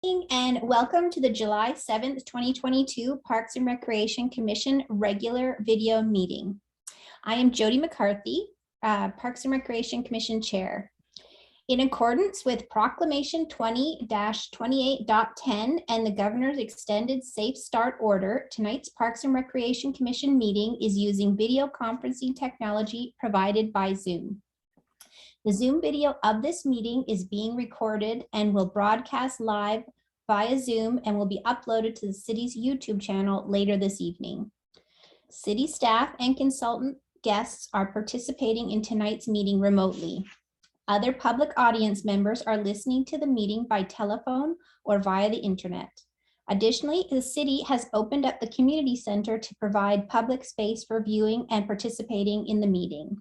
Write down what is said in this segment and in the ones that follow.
And welcome to the July 7th, 2022 Parks and Recreation Commission regular video meeting. I am Jody McCarthy, Parks and Recreation Commission Chair. In accordance with Proclamation 20-28.10 and the Governor's Extended Safe Start Order, tonight's Parks and Recreation Commission meeting is using video conferencing technology provided by Zoom. The Zoom video of this meeting is being recorded and will broadcast live via Zoom and will be uploaded to the city's YouTube channel later this evening. City staff and consultant guests are participating in tonight's meeting remotely. Other public audience members are listening to the meeting by telephone or via the internet. Additionally, the city has opened up the community center to provide public space for viewing and participating in the meeting.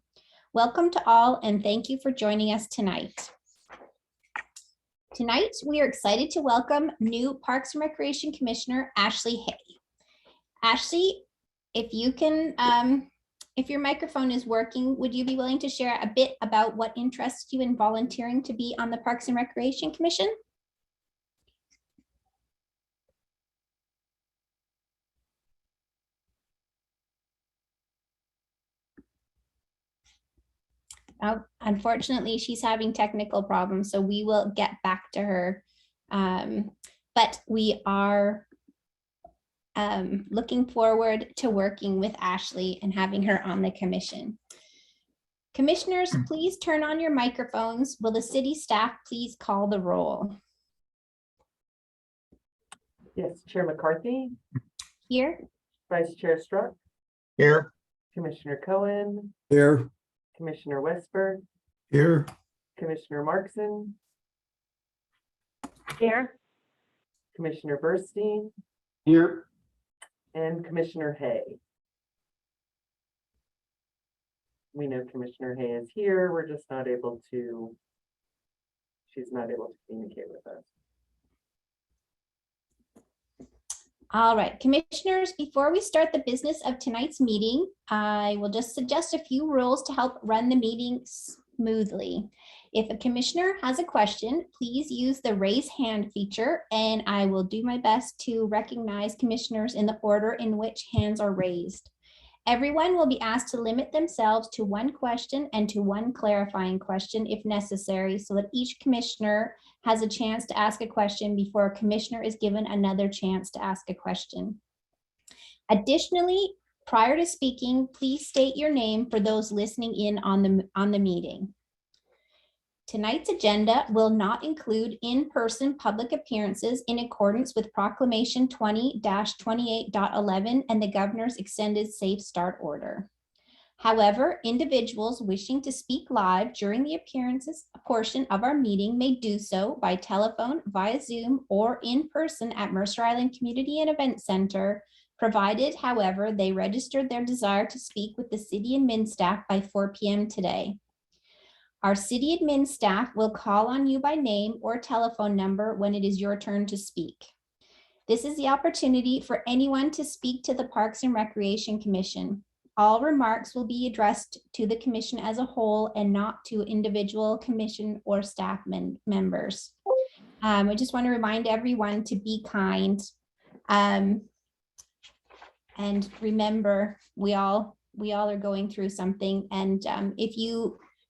Welcome to all, and thank you for joining us tonight. Tonight, we are excited to welcome new Parks and Recreation Commissioner, Ashley Hay. Ashley, if you can, if your microphone is working, would you be willing to share a bit about what interests you in volunteering to be on the Parks and Recreation Commission? Unfortunately, she's having technical problems, so we will get back to her. But we are looking forward to working with Ashley and having her on the commission. Commissioners, please turn on your microphones. Will the city staff please call the roll? Yes, Chair McCarthy. Here. Vice Chair Struck. Here. Commissioner Cohen. Here. Commissioner Westberg. Here. Commissioner Markson. Here. Commissioner Burstein. Here. And Commissioner Hay. We know Commissioner Hay is here. We're just not able to, she's not able to communicate with us. All right, commissioners, before we start the business of tonight's meeting, I will just suggest a few rules to help run the meeting smoothly. If a commissioner has a question, please use the raise hand feature, and I will do my best to recognize commissioners in the order in which hands are raised. Everyone will be asked to limit themselves to one question and to one clarifying question if necessary, so that each commissioner has a chance to ask a question before a commissioner is given another chance to ask a question. Additionally, prior to speaking, please state your name for those listening in on the meeting. Tonight's agenda will not include in-person public appearances in accordance with Proclamation 20-28.11 and the Governor's Extended Safe Start Order. However, individuals wishing to speak live during the appearances portion of our meeting may do so by telephone, via Zoom, or in person at Mercer Island Community and Event Center, provided, however, they registered their desire to speak with the City Admin staff by 4 p.m. today. Our City Admin staff will call on you by name or telephone number when it is your turn to speak. This is the opportunity for anyone to speak to the Parks and Recreation Commission. All remarks will be addressed to the commission as a whole and not to individual commission or staff members. I just want to remind everyone to be kind. And remember, we all are going through something. And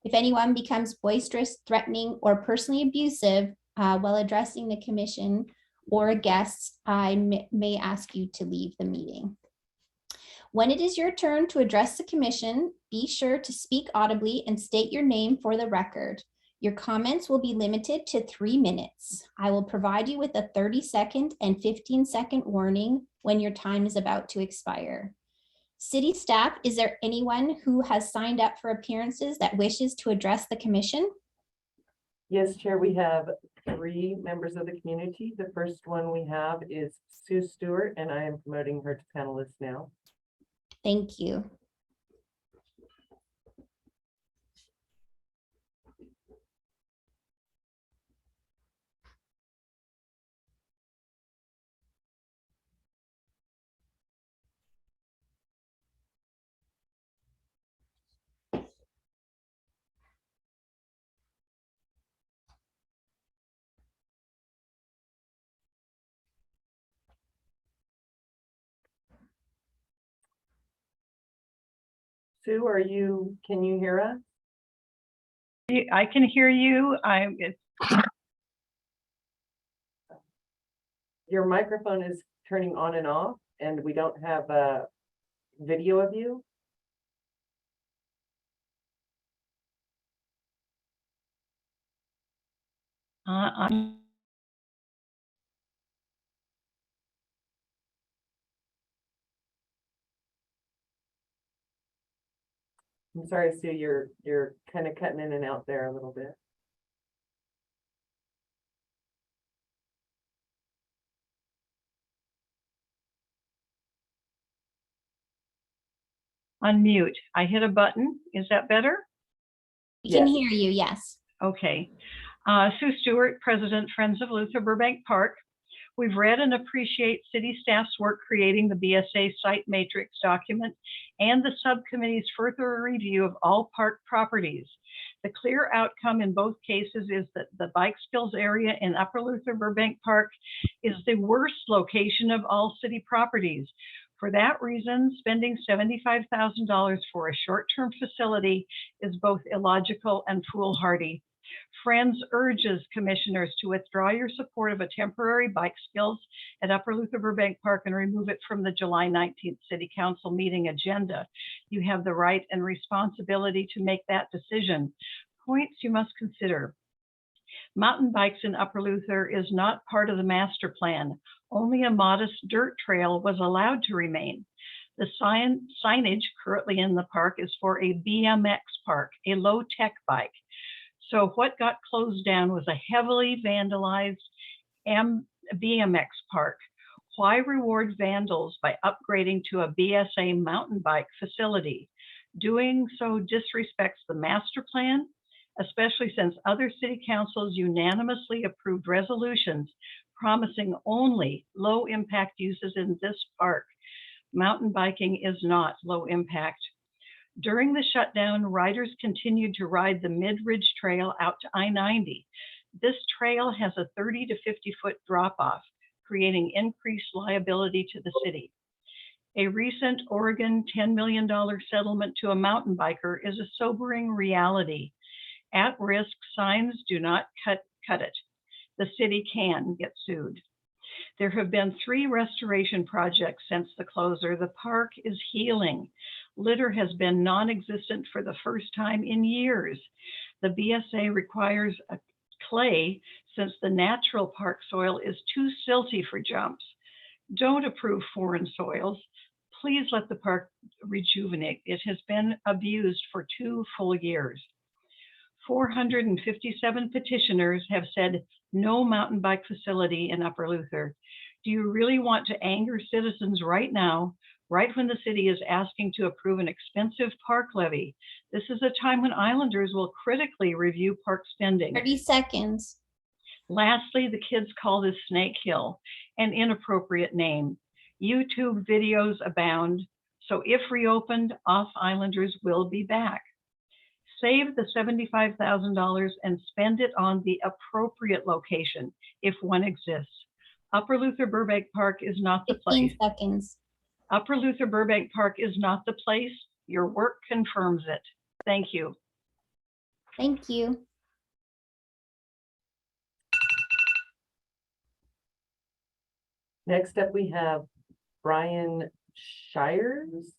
if anyone becomes boisterous, threatening, or personally abusive while addressing the commission or guests, I may ask you to leave the meeting. When it is your turn to address the commission, be sure to speak audibly and state your name for the record. Your comments will be limited to 3 minutes. I will provide you with a 30-second and 15-second warning when your time is about to expire. City staff, is there anyone who has signed up for appearances that wishes to address the commission? Yes, Chair, we have 3 members of the community. The first one we have is Sue Stewart, and I am promoting her to panelist now. Thank you. Sue, can you hear us? I can hear you. Your microphone is turning on and off, and we don't have a video of you. I'm I'm sorry, Sue, you're kind of cutting in and out there a little bit. on mute. I hit a button. Is that better? We can Yes. hear you, yes. Okay. Sue Stewart, President, Friends of Luther Burbank Park. We've read and appreciate city staff's work creating the BSA site matrix document and the subcommittee's further review of all park properties. The clear outcome in both cases is that the bike skills area in Upper Luther Burbank Park is the worst location of all city properties. For that reason, spending $75,000 for a short-term facility is both illogical and foolhardy. Friends urges commissioners to withdraw your support of a temporary bike skills at Upper Luther Burbank Park and remove it from the July 19th City Council meeting agenda. You have the right and responsibility to make that decision. Points you must consider. Mountain bikes in Upper Luther is not part of the master plan. Only a modest dirt trail was allowed to remain. The signage currently in the park is for a BMX park, a low-tech bike. So what got closed down was a heavily vandalized BMX park. Why reward vandals by upgrading to a BSA mountain bike facility? Doing so disrespects the master plan, especially since other city councils unanimously approved resolutions promising only low impact uses in this park. Mountain biking is not low impact. During the shutdown, riders continued to ride the Mid-Ridge Trail out to I-90. This trail has a 30 to 50 foot drop off, creating increased liability to the city. A recent Oregon $10 million settlement to a mountain biker is a sobering reality. At-risk signs do not cut it. The city can get sued. There have been 3 restoration projects since the closure. The park is healing. Litter has been non-existent for the first time in years. The BSA requires a clay since the natural park soil is too silty for jumps. Don't approve foreign soils. Please let the park rejuvenate. It has been abused for 2 full years. 457 petitioners have said no mountain bike facility in Upper Luther. Do you really want to anger citizens right now, right when the city is asking to approve an expensive park levy? This is a time when Islanders will critically review park spending. 30 seconds. Lastly, the kids call this Snake Hill an inappropriate name. YouTube videos abound, so if reopened, off-Islanders will be back. Save the $75,000 and spend it on the appropriate location, if one exists. Upper Luther Burbank Park is not the 15 place. seconds. Upper Luther Burbank Park is not the place. Your work confirms it. Thank you. Thank you. Next up, we have Brian Shires.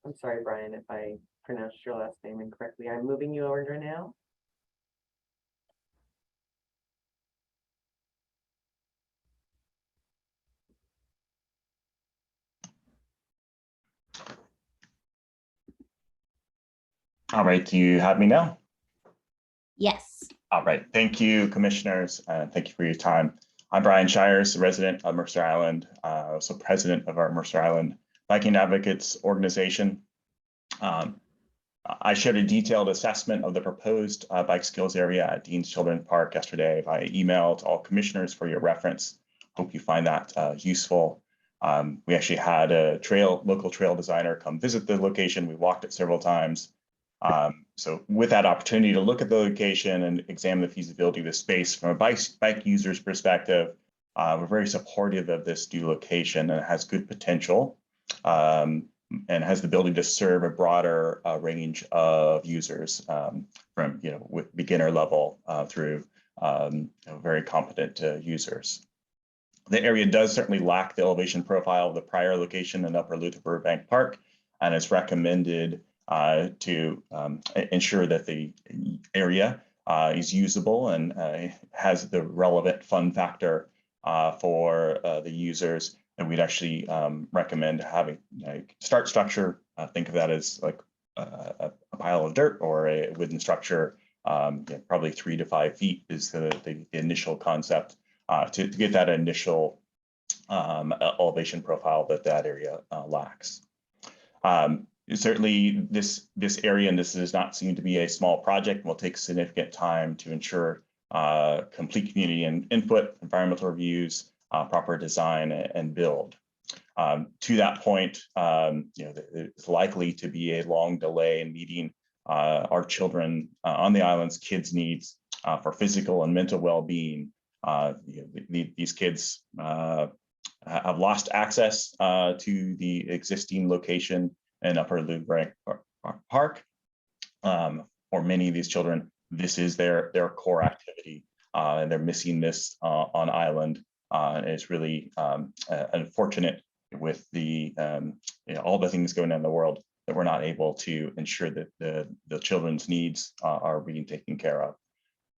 I'm sorry, Brian, if I pronounced your last name incorrectly. I'm moving you over now. All right, do you have me now? Yes. All right, thank you, commissioners, and thank you for your time. I'm Brian Shires, resident of Mercer Island, also president of our Mercer Island Biking Advocates organization. I shared a detailed assessment of the proposed bike skills area at Dean's Children's Park yesterday via email to all commissioners for your reference. Hope you find that useful. We actually had a local trail designer come visit the location. We walked it several times. So with that opportunity to look at the location and examine the feasibility of the space from a bike user's perspective, we're very supportive of this new location and it has good potential. and has the ability to serve a broader range of users, from with beginner level through very competent users. The area does certainly lack the elevation profile of the prior location in Upper Luther Burbank Park, and it's recommended to ensure that the area is usable and has the relevant fun factor for the users. And we'd actually recommend having a start structure. Think of that as like a pile of dirt or a wooden structure. Probably 3 to 5 feet is the initial concept to get that initial elevation profile that area lacks. Certainly this area, and this does not seem to be a small project, will take significant time to ensure complete community and input, environmental reviews, proper design and build. To that point, it's likely to be a long delay in meeting our children on the island's kids' needs for physical and mental well-being. These kids have lost access to the existing location in Upper Burbank Park. For many of these children, this is their core activity, and they're missing this on island. And it's really unfortunate with the all the things going on in the world that we're not able to ensure that the children's needs are being taken care of.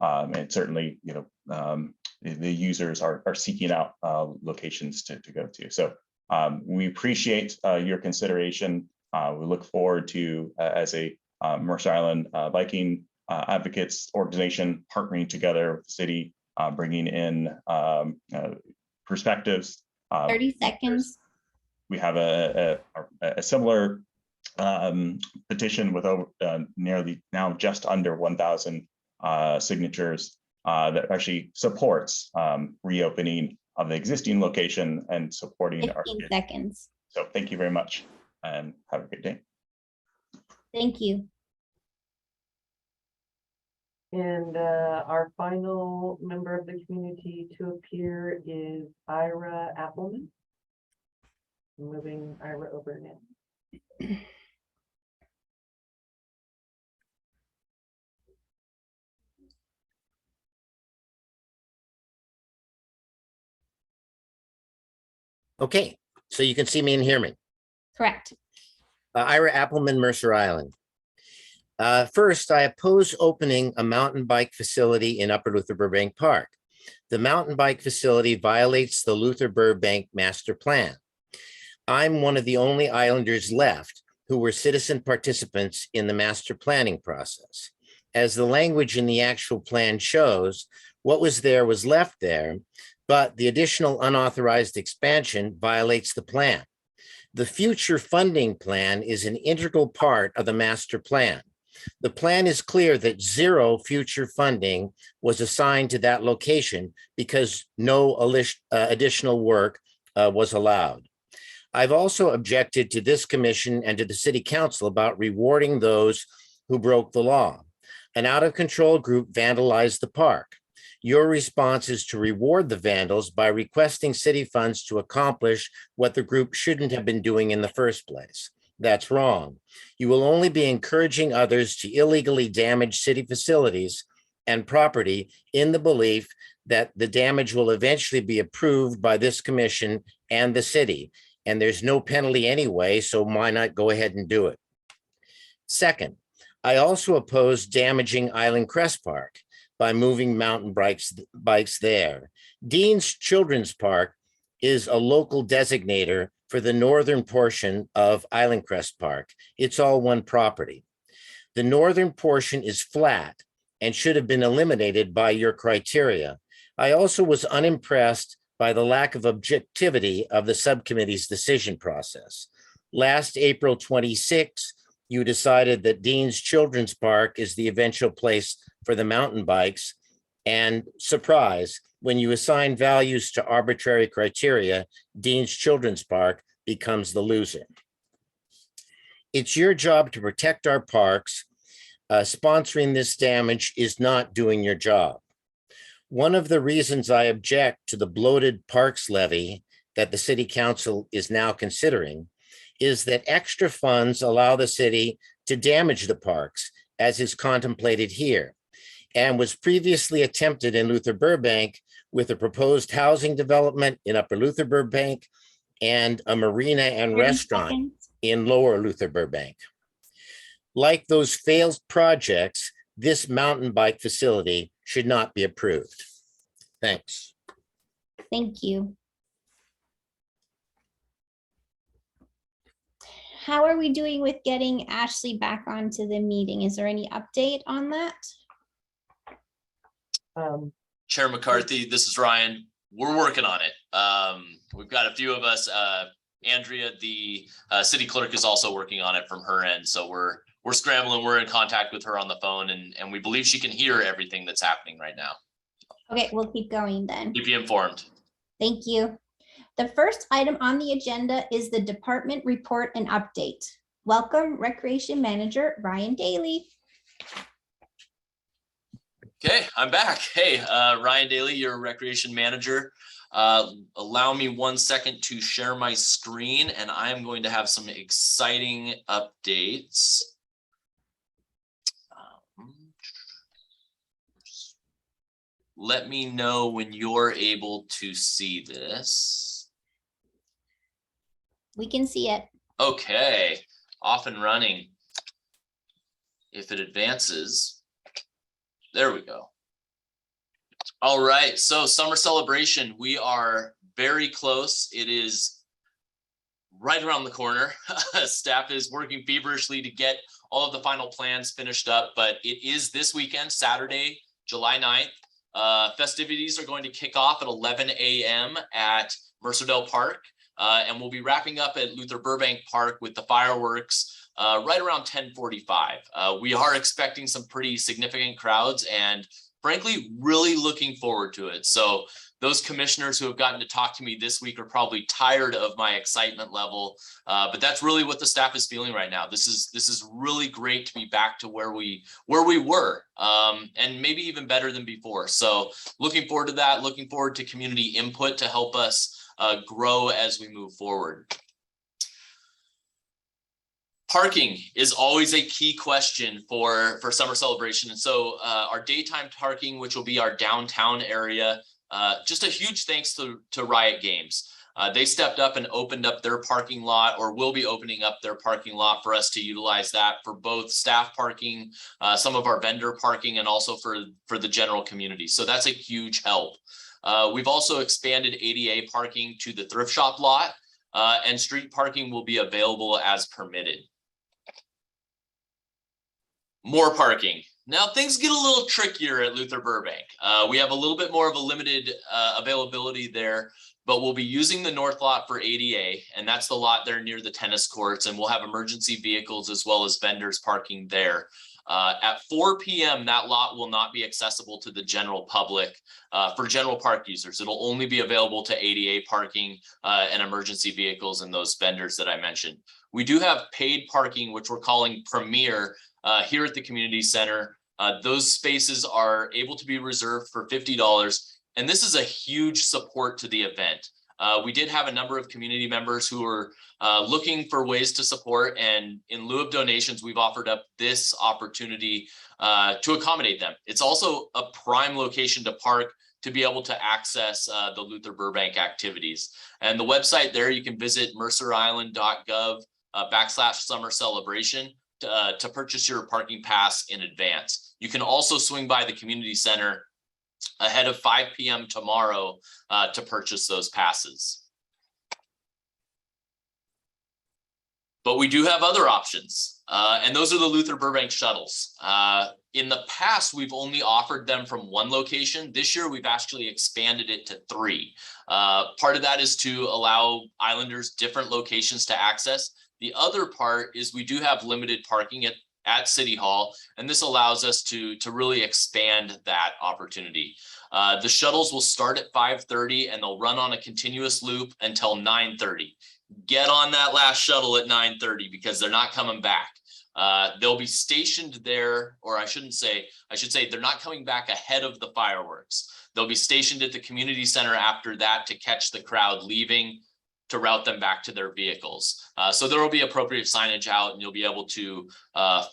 And certainly, the users are seeking out locations to go to. So we appreciate your consideration. We look forward to, as a Mercer Island biking advocates organization, partnering together with the city, bringing in perspectives. 30 seconds. We have a similar petition with over nearly now just under 1,000 signatures that actually supports reopening of the existing location and supporting our 15 kids. seconds. So thank you very much and have a good day. Thank you. And our final member of the community to appear is Ira Appleman. I'm moving Ira over now. Okay, so you can see me and hear me. Correct. Ira Appleman, Mercer Island. First, I oppose opening a mountain bike facility in Upper Luther Burbank Park. The mountain bike facility violates the Luther Burbank Master Plan. I'm one of the only islanders left who were citizen participants in the master planning process. As the language in the actual plan shows, what was there was left there, but the additional unauthorized expansion violates the plan. The future funding plan is an integral part of the master plan. The plan is clear that zero future funding was assigned to that location because no additional work was allowed. I've also objected to this commission and to the city council about rewarding those who broke the law. An out-of-control group vandalized the park. Your response is to reward the vandals by requesting city funds to accomplish what the group shouldn't have been doing in the first place. That's wrong. You will only be encouraging others to illegally damage city facilities and property in the belief that the damage will eventually be approved by this commission and the city. And there's no penalty anyway, so why not go ahead and do it? Second, I also oppose damaging Island Crest Park by moving mountain bikes there. Dean's Children's Park is a local designator for the northern portion of Island Crest Park. It's all one property. The northern portion is flat and should have been eliminated by your criteria. I also was unimpressed by the lack of objectivity of the subcommittee's decision process. Last April 26, you decided that Dean's Children's Park is the eventual place for the mountain bikes. And surprise, when you assign values to arbitrary criteria, Dean's Children's Park becomes the loser. It's your job to protect our parks. Sponsoring this damage is not doing your job. One of the reasons I object to the bloated parks levy that the city council is now considering is that extra funds allow the city to damage the parks, as is contemplated here, and was previously attempted in Luther Burbank with a proposed housing development in Upper Luther Burbank and a marina and 30 restaurant seconds. in Lower Luther Burbank. Like those failed projects, this mountain bike facility should not be approved. Thanks. Thank you. How are we doing with getting Ashley back onto the meeting? Is there any update on that? Chair McCarthy, this is Ryan. We're working on it. We've got a few of us. Andrea, the city clerk, is also working on it from her end. So we're scrambling. We're in contact with her on the phone, and we believe she can hear everything that's happening right now. Okay, we'll keep going then. Keep you informed. Thank you. The first item on the agenda is the department report and update. Welcome, Recreation Manager Ryan Daly. Okay, I'm back. Hey, Ryan Daly, your recreation manager. Allow me 1 second to share my screen, and I'm going to have some exciting updates. Let me know when you're able to see this. We can see it. Okay, off and running. If it advances, there we go. All right, so summer celebration, we are very close. It is right around the corner. Staff is working feverishly to get all of the final plans finished up, but it is this weekend, Saturday, July 9th. Festivities are going to kick off at 11 a.m. at Mercer Park, and we'll be wrapping up at Luther Burbank Park with the fireworks right around 10:45. We are expecting some pretty significant crowds, and frankly, really looking forward to it. So those commissioners who have gotten to talk to me this week are probably tired of my excitement level, but that's really what the staff is feeling right now. This is really great to be back to where we were, and maybe even better than before. So looking forward to that. Looking forward to community input to help us grow as we move forward. Parking is always a key question for summer celebration. And so our daytime parking, which will be our downtown area, just a huge thanks to Riot Games. They stepped up and opened up their parking lot, or will be opening up their parking lot for us to utilize that for both staff parking, some of our vendor parking, and also for the general community. So that's a huge help. We've also expanded ADA parking to the thrift shop lot, and street parking will be available as permitted. More parking. Now things get a little trickier at Luther Burbank. We have a little bit more of a limited availability there, but we'll be using the north lot for ADA, and that's the lot there near the tennis courts, and we'll have emergency vehicles as well as vendors parking there. At 4 p.m., that lot will not be accessible to the general public for general park users. It'll only be available to ADA parking and emergency vehicles and those vendors that I mentioned. We do have paid parking, which we're calling Premier, here at the community center. Those spaces are able to be reserved for $50, and this is a huge support to the event. We did have a number of community members who were looking for ways to support, and in lieu of donations, we've offered up this opportunity to accommodate them. It's also a prime location to park to be able to access the Luther Burbank activities. And the website there, you can visit mercerisland.gov/summer celebration to purchase your parking pass in advance. You can also swing by the community center ahead of 5 p.m. tomorrow to purchase those passes. But we do have other options, and those are the Luther Burbank shuttles. In the past, we've only offered them from one location. This year, we've actually expanded it to 3. Part of that is to allow Islanders different locations to access. The other part is we do have limited parking at City Hall, and this allows us to really expand that opportunity. The shuttles will start at 5:30 and they'll run on a continuous loop until 9:30. Get on that last shuttle at 9:30 because they're not coming back. They'll be stationed there, or I should say they're not coming back ahead of the fireworks. They'll be stationed at the community center after that to catch the crowd leaving. route them back to their vehicles. So there will be appropriate signage out, and you'll be able to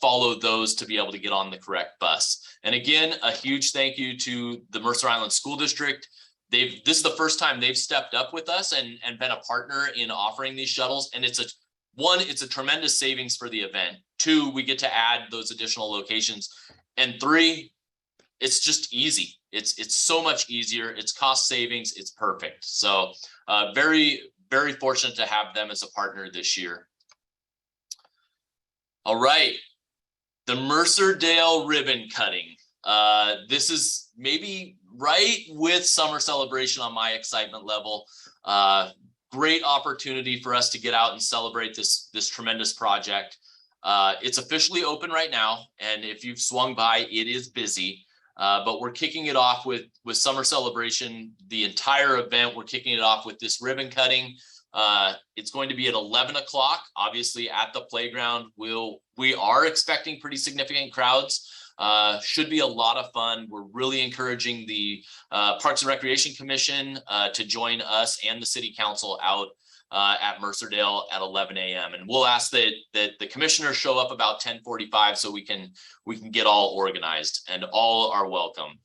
follow those to be able to get on the correct bus. And again, a huge thank you to the Mercer Island School District. This is the first time they've stepped up with us and been a partner in offering these shuttles. And it's a tremendous savings for the event. 2, we get to add those additional locations. And 3, it's just easy. It's so much easier. It's cost savings. It's perfect. So very, very fortunate to have them as a partner this year. All right. The Mercerdale ribbon cutting. This is maybe right with summer celebration on my excitement level. Great opportunity for us to get out and celebrate this tremendous project. It's officially open right now, and if you've swung by, it is busy. But we're kicking it off with summer celebration. The entire event, we're kicking it off with this ribbon cutting. It's going to be at 11 o'clock, obviously at the playground. We are expecting pretty significant crowds. Should be a lot of fun. We're really encouraging the Parks and Recreation Commission to join us and the City Council out at Mercerdale at 11 a.m. And we'll ask that the commissioners show up about 10:45 so we can get all organized, and all are welcome.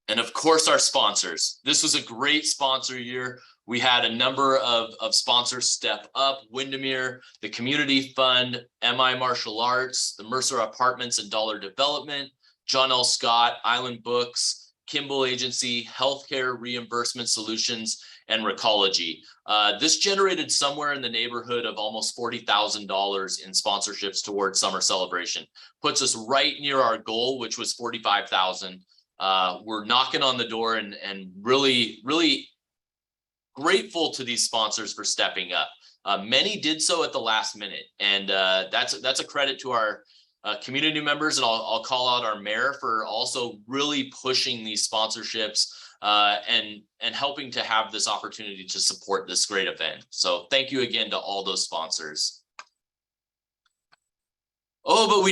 And of course, our sponsors. This was a great sponsor year. We had a number of sponsors step up: Windermere, the Community Fund, MI Martial Arts, the Mercer Apartments and Dollar Development, John L. Scott, Island Books, Kimball Agency, Healthcare Reimbursement Solutions, and Recology. This generated somewhere in the neighborhood of almost $40,000 in sponsorships towards summer celebration. Puts us right near our goal, which was $45,000. We're knocking on the door and really, really grateful to these sponsors for stepping up. Many did so at the last minute, and that's a credit to our community members, and I'll call out our mayor for also really pushing these sponsorships and helping to have this opportunity to support this great event. So thank you again to all those sponsors. Oh, but we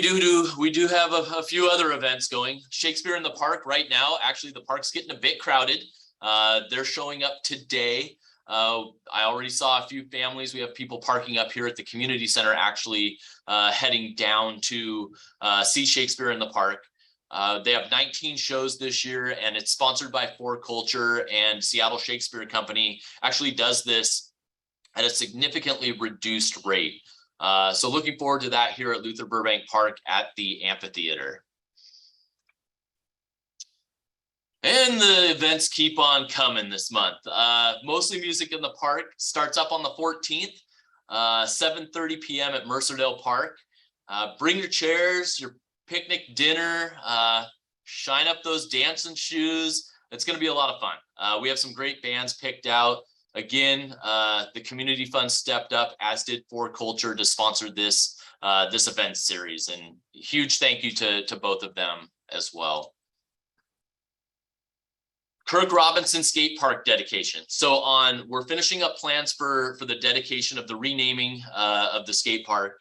do have a few other events going. Shakespeare in the Park right now. Actually, the park's getting a bit crowded. They're showing up today. I already saw a few families. We have people parking up here at the community center, actually heading down to see Shakespeare in the Park. They have 19 shows this year, and it's sponsored by For Culture, and Seattle Shakespeare Company actually does this at a significantly reduced rate. So looking forward to that here at Luther Burbank Park at the amphitheater. And the events keep on coming this month. Mostly Music in the Park starts up on the 14th, 7:30 p.m. at Mercerdale Park. Bring your chairs, your picnic dinner, shine up those dancing shoes. It's going to be a lot of fun. We have some great bands picked out. Again, the Community Fund stepped up, as did For Culture, to sponsor this event series. And huge thank you to both of them as well. Kirk Robinson Skate Park dedication. So we're finishing up plans for the dedication of the renaming of the skate park.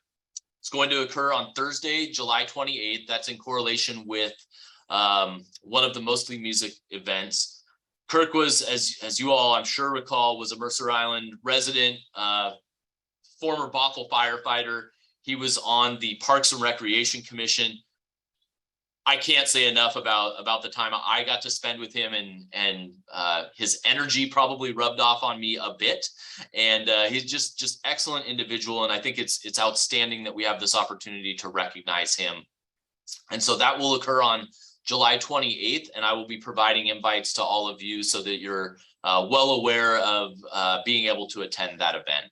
It's going to occur on Thursday, July 28th. That's in correlation with one of the Mostly Music events. Kirk was, as you all I'm sure recall, was a Mercer Island resident, former Bothell firefighter. He was on the Parks and Recreation Commission. I can't say enough about the time I got to spend with him, and his energy probably rubbed off on me a bit. And he's just excellent individual, and I think it's outstanding that we have this opportunity to recognize him. And so that will occur on July 28th, and I will be providing invites to all of you so that you're well aware of being able to attend that event.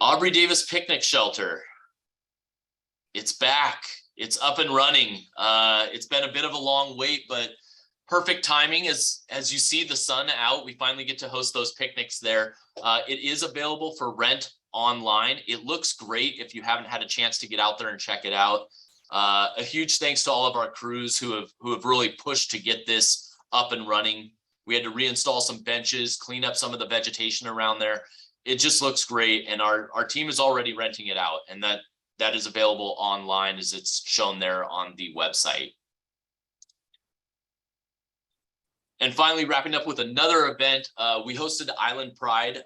Aubry Davis Picnic Shelter. It's back. It's up and running. It's been a bit of a long wait, but perfect timing. As you see the sun out, we finally get to host those picnics there. It is available for rent online. It looks great if you haven't had a chance to get out there and check it out. A huge thanks to all of our crews who have really pushed to get this up and running. We had to reinstall some benches, clean up some of the vegetation around there. It just looks great, and our team is already renting it out, and that is available online as it's shown there on the website. And finally, wrapping up with another event, we hosted Island Pride.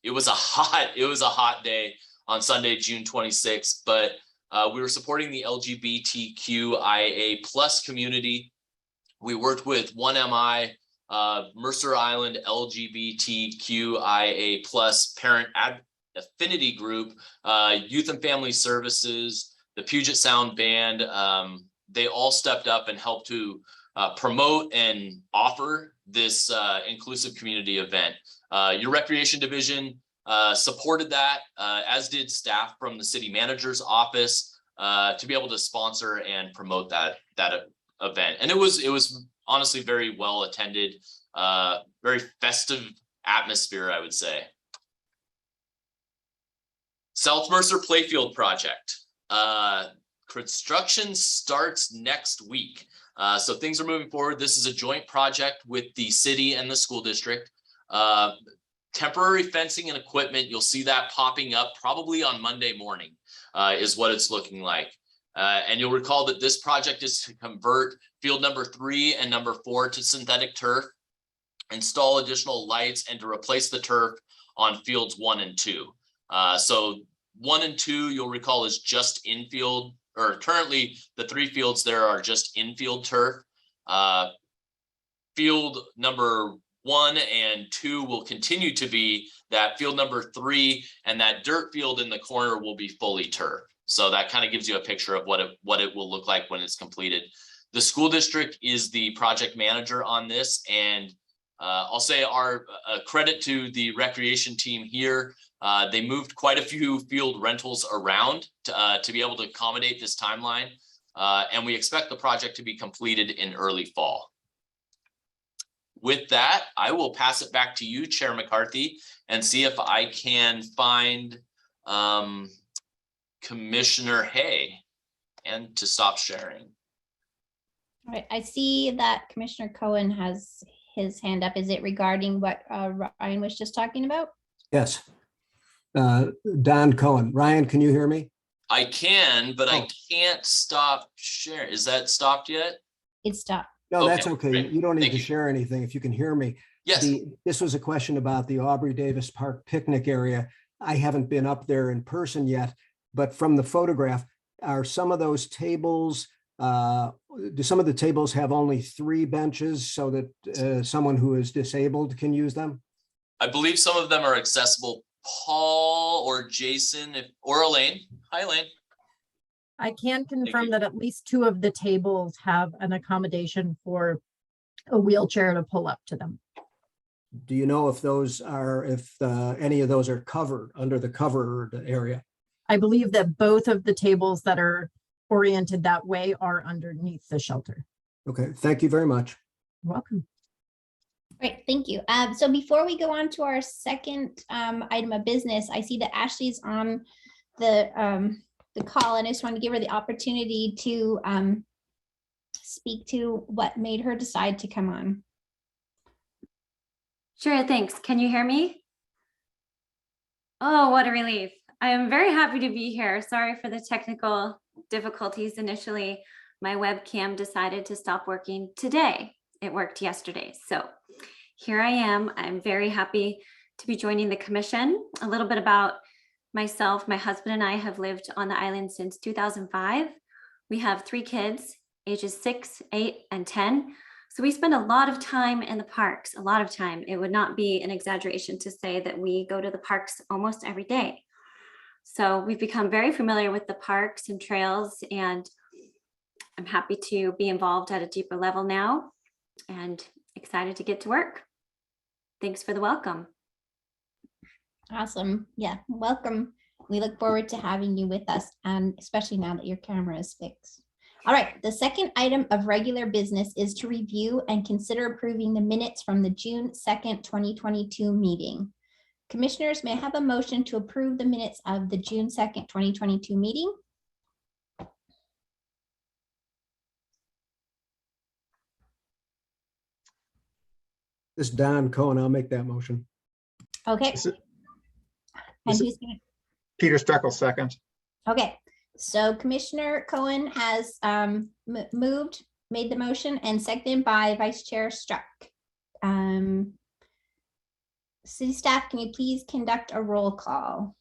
It was a hot day on Sunday, June 26th, but we were supporting the LGBTQIA plus community. We worked with 1MI, Mercer Island LGBTQIA plus parent affinity group, Youth and Family Services, the Puget Sound Band. They all stepped up and helped to promote and offer this inclusive community event. Your recreation division supported that, as did staff from the city manager's office, to be able to sponsor and promote that event. And it was honestly very well attended, very festive atmosphere, I would say. South Mercer Playfield project. Construction starts next week. So things are moving forward. This is a joint project with the city and the school district. Temporary fencing and equipment, you'll see that popping up probably on Monday morning, is what it's looking like. And you'll recall that this project is to convert field number 3 and number 4 to synthetic turf, install additional lights, and to replace the turf on fields 1 and 2. So 1 and 2, you'll recall, is just infield, or currently the 3 fields there are just infield turf. Field number 1 and 2 will continue to be that. Field number 3 and that dirt field in the corner will be fully turf. So that kind of gives you a picture of what it will look like when it's completed. The school district is the project manager on this, and I'll say our credit to the recreation team here. They moved quite a few field rentals around to be able to accommodate this timeline, and we expect the project to be completed in early fall. With that, I will pass it back to you, Chair McCarthy, and see if I can find Commissioner Hay and to stop sharing. All right, I see that Commissioner Cohen has his hand up. Is it regarding what Ryan was just talking about? Yes. Don Cohen. Ryan, can you hear me? I can, but I can't stop share. Is that stopped yet? It stopped. No, that's Okay, okay. great. You don't need Thank to you. share anything if you can hear me. Yes. This was a question about the Aubry Davis Park picnic area. I haven't been up there in person yet, but from the photograph, are some of those tables, do some of the tables have only 3 benches so that someone who is disabled can use them? I believe some of them are accessible. Paul or Jason, or Elaine. Hi, Elaine. I can confirm you. that at least 2 of the tables have an accommodation for a wheelchair to pull up to them. Do you know if those are, if any of those are covered under the covered area? I believe that both of the tables that are oriented that way are underneath the shelter. Okay, thank you very much. You're welcome. Great, thank you. So before we go on to our second item of business, I see that Ashley's on the call, and I just want to give her the opportunity to speak to what made her decide to come on. Sure, thanks. Can you hear me? Oh, what a relief. I am very happy to be here. Sorry for the technical difficulties initially. My webcam decided to stop working today. It worked yesterday. So here I am. I'm very happy to be joining the commission. A little bit about myself. My husband and I have lived on the island since 2005. We have 3 kids, ages 6, 8, and 10. So we spend a lot of time in the parks, a lot of time. It would not be an exaggeration to say that we go to the parks almost every day. So we've become very familiar with the parks and trails, and I'm happy to be involved at a deeper level now and excited to get to work. Thanks for the welcome. Awesome. Yeah, welcome. We look forward to having you with us, and especially now that your camera is fixed. All right, the second item of regular business is to review and consider approving the minutes from the June 2nd, 2022 meeting. Commissioners, may I have a motion to approve the minutes of the June 2nd, 2022 meeting? This is Don Cohen. I'll make that motion. Okay. This is- And this is- who's gonna? Peter Steckel, second. Okay, so Commissioner Cohen has moved, made the motion and seconded by Vice Chair Struck. City staff, can you please conduct a roll call?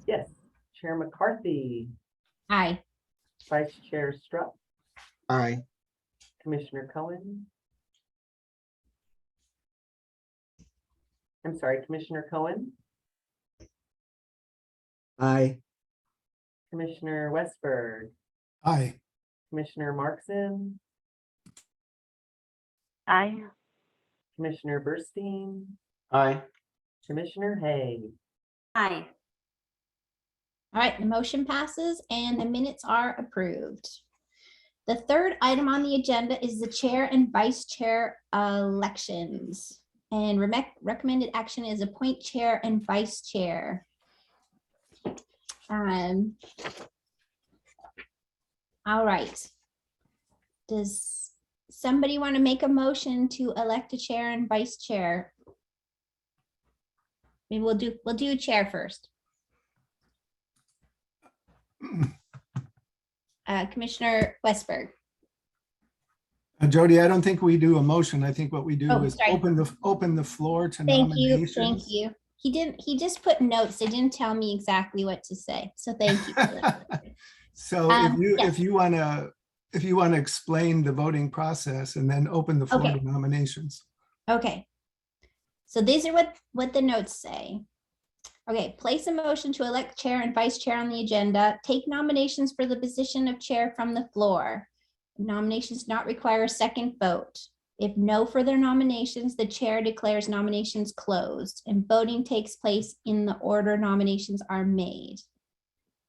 Yes, Chair McCarthy, Aye. Vice Chair Struck, Aye. Commissioner Cohen. I'm sorry, Commissioner Cohen, Aye. Commissioner Westberg, Aye. Commissioner Markson, Aye. Commissioner Burstein, Aye. Commissioner Hay. Aye. All right, the motion passes and the minutes are approved. The third item on the agenda is the chair and vice chair elections. And recommended action is appoint chair and vice chair. All right. Does somebody want to make a motion to elect a chair and vice chair? Maybe we'll do chair first. Commissioner Westberg. Jody, I don't think we do a motion. I think what we do Oh, is sorry. open the floor to Thank you, nominations. thank you. He just put notes. They didn't tell me exactly what to say. So thank you. for that. So yes. if you want to explain the voting process and then open the floor Okay. to nominations. Okay. So these are what the notes say. Okay, place a motion to elect chair and vice chair on the agenda. Take nominations for the position of chair from the floor. Nominations not require a second vote. If no further nominations, the chair declares nominations closed and voting takes place in the order nominations are made.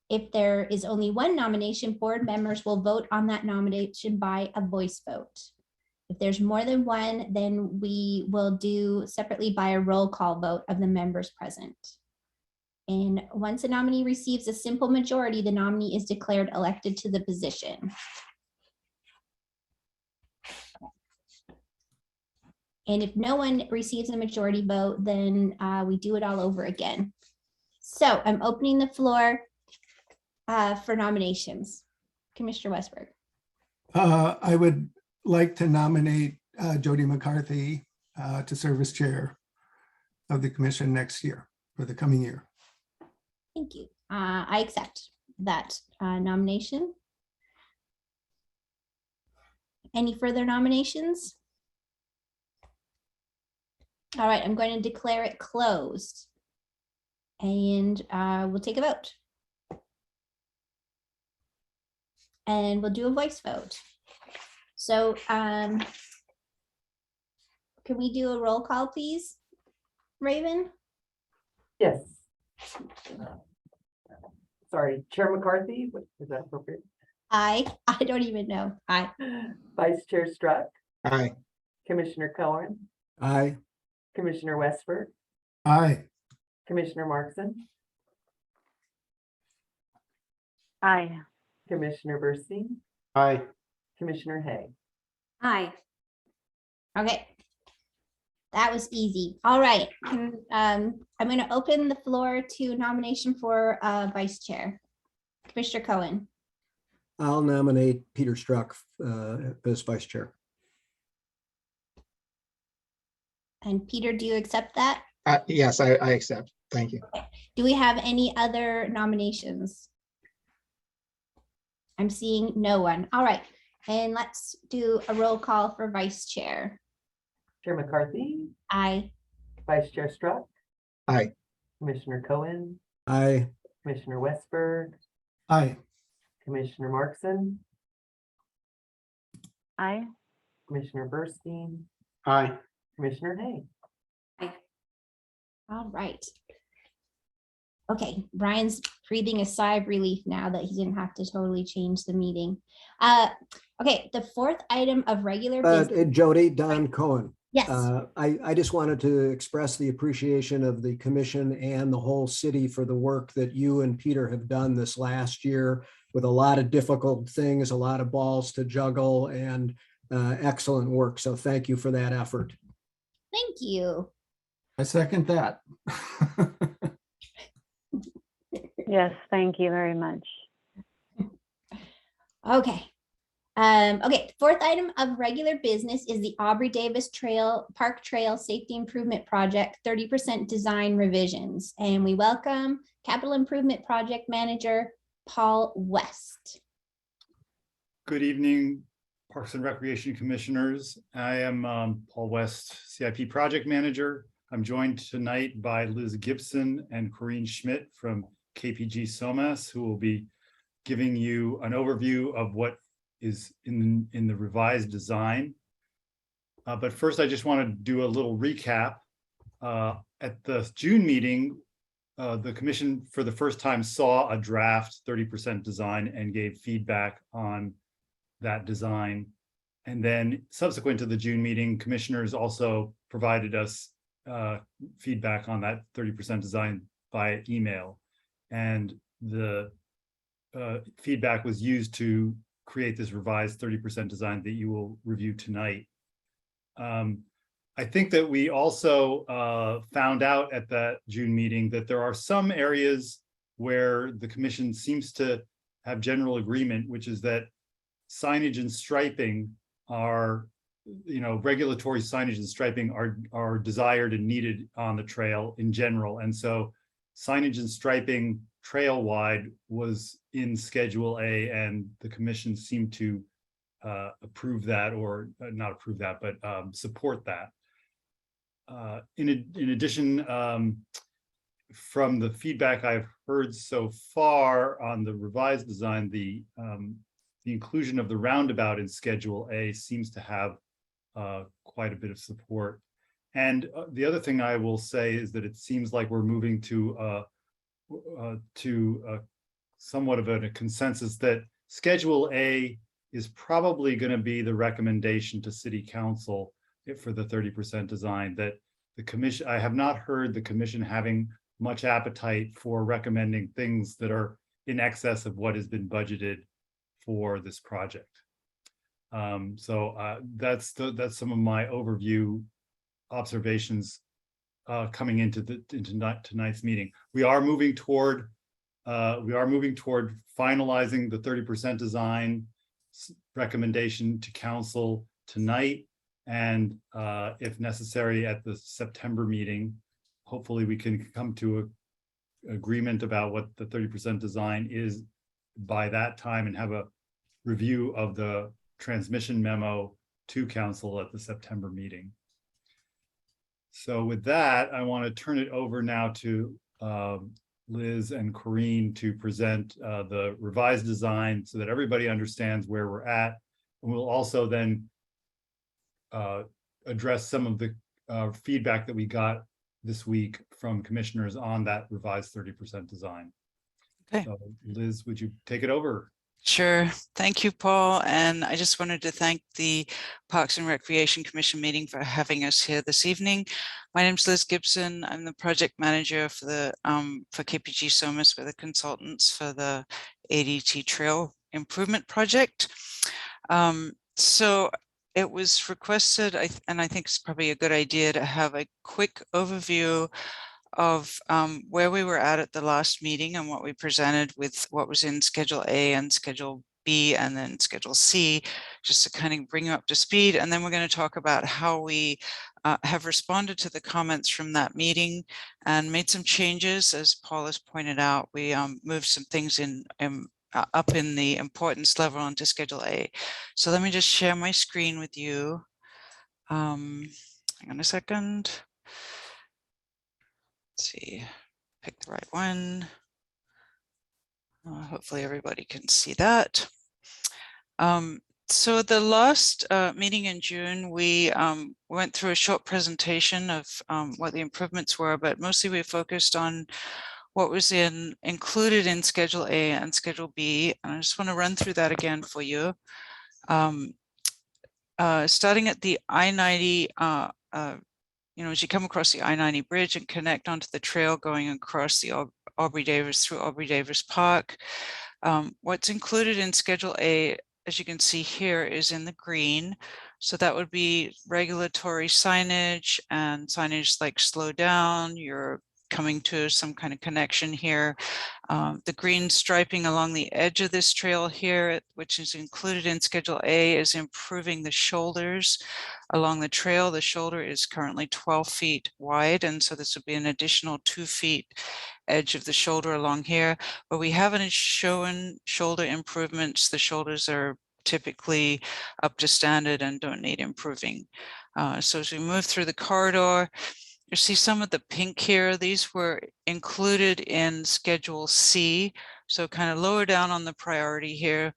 If there is only one nomination, board members will vote on that nomination by a voice vote. If there's more than one, then we will do separately by a roll call vote of the members present. And once a nominee receives a simple majority, the nominee is declared elected to the position. And if no one receives a majority vote, then we do it all over again. So I'm opening the floor for nominations. Commissioner Westberg. I would like to nominate Jody McCarthy to serve as chair of the commission next year, for the coming year. Thank you. I accept that nomination. Any further nominations? All right, I'm going to declare it closed. And we'll take a vote. And we'll do a voice vote. So can we do a roll call, please? Raven? Yes. Sorry, Chair McCarthy, is that appropriate? I don't even know. Aye. Vice Chair Struck, Aye. Commissioner Cohen, Aye. Commissioner Westberg, Aye. Commissioner Markson, Aye. Commissioner Burstein, Aye. Commissioner Hay. Aye. Okay. That was easy. All right. I'm going to open the floor to nomination for vice chair. Commissioner Cohen. I'll nominate Peter Struck as vice chair. And Peter, do you accept that? Yes, I accept. Thank you. Do we have any other nominations? I'm seeing no one. All right. And let's do a roll call for vice chair. Chair McCarthy, Aye. Vice Chair Struck. Aye. Commissioner Cohen, Aye. Commissioner Westberg, Aye. Commissioner Markson, Aye. Commissioner Burstein, Aye. Commissioner Hay. All right. Okay, Brian's breathing a sigh of relief now that he didn't have to totally change the meeting. Okay, the fourth item of regular business. Jody, Don Cohen. Yes. I just wanted to express the appreciation of the commission and the whole city for the work that you and Peter have done this last year with a lot of difficult things, a lot of balls to juggle, and excellent work. So thank you for that effort. Thank you. I second that. Yes, thank you very much. Okay. Okay, fourth item of regular business is the Aubry Davis Trail, Park Trail Safety Improvement Project, 30% design revisions. And we welcome Capital Improvement Project Manager, Paul West. Good evening, Parks and Recreation Commissioners. I am Paul West, CIP Project Manager. I'm joined tonight by Liz Gibson and Corinne Schmidt from KPG SOMAS, who will be giving you an overview of what is in the revised design. But first, I just want to do a little recap. At the June meeting, the commission for the first time saw a draft 30% design and gave feedback on that design. And then subsequent to the June meeting, commissioners also provided us feedback on that 30% design by email. And the feedback was used to create this revised 30% design that you will review tonight. I think that we also found out at that June meeting that there are some areas where the commission seems to have general agreement, which is that signage and striping are, regulatory signage and striping are desired and needed on the trail in general. And so signage and striping trail wide was in Schedule A, and the commission seemed to approve that, or not approve that, but support that. In addition, from the feedback I've heard so far on the revised design, the inclusion of the roundabout in Schedule A seems to have quite a bit of support. And the other thing I will say is that it seems like we're moving to somewhat of a consensus that Schedule A is probably going to be the recommendation to City Council for the 30% design. That the commission, I have not heard the commission having much appetite for recommending things that are in excess of what has been budgeted for this project. So that's some of my overview observations coming into tonight's meeting. We are moving toward finalizing the 30% design recommendation to council tonight, and if necessary at the September meeting, hopefully we can come to an agreement about what the 30% design is by that time, and have a review of the transmission memo to council at the September meeting. So with that, I want to turn it over now to Liz and Corinne to present the revised design so that everybody understands where we're at. And we'll also then address some of the feedback that we got this week from commissioners on that revised 30% design. Okay. So Liz, would you take it over? Sure. Thank you, Paul. And I just wanted to thank the Parks and Recreation Commission meeting for having us here this evening. My name is Liz Gibson. I'm the project manager for the for KPG SOMAS, with the consultants for the ADT Trail Improvement Project. So it was requested, and I think it's probably a good idea to have a quick overview of where we were at the last meeting and what we presented with what was in Schedule A and Schedule B and then Schedule C, just to kind of bring you up to speed. And then we're going to talk about how we have responded to the comments from that meeting and made some changes. As Paul has pointed out, we moved some things up in the importance level onto Schedule A. So let me just share my screen with you. Hang on a second. See, pick the right one. Hopefully everybody can see that. So the last meeting in June, we went through a short presentation of what the improvements were, but mostly we focused on what was included in Schedule A and Schedule B. And I just want to run through that again for you. Starting at the I-90, as you come across the I-90 bridge and connect onto the trail going across the Aubry Davis through Aubry Davis Park, what's included in Schedule A, as you can see here, is in the green. So that would be regulatory signage and signage like slow down, you're coming to some kind of connection here. The green striping along the edge of this trail here, which is included in Schedule A, is improving the shoulders along the trail. The shoulder is currently 12 feet wide, and so this would be an additional 2 feet edge of the shoulder along here. But we haven't shown shoulder improvements. The shoulders are typically up to standard and don't need improving. So as we move through the corridor, you see some of the pink here. These were included in Schedule C. So kind of lower down on the priority here,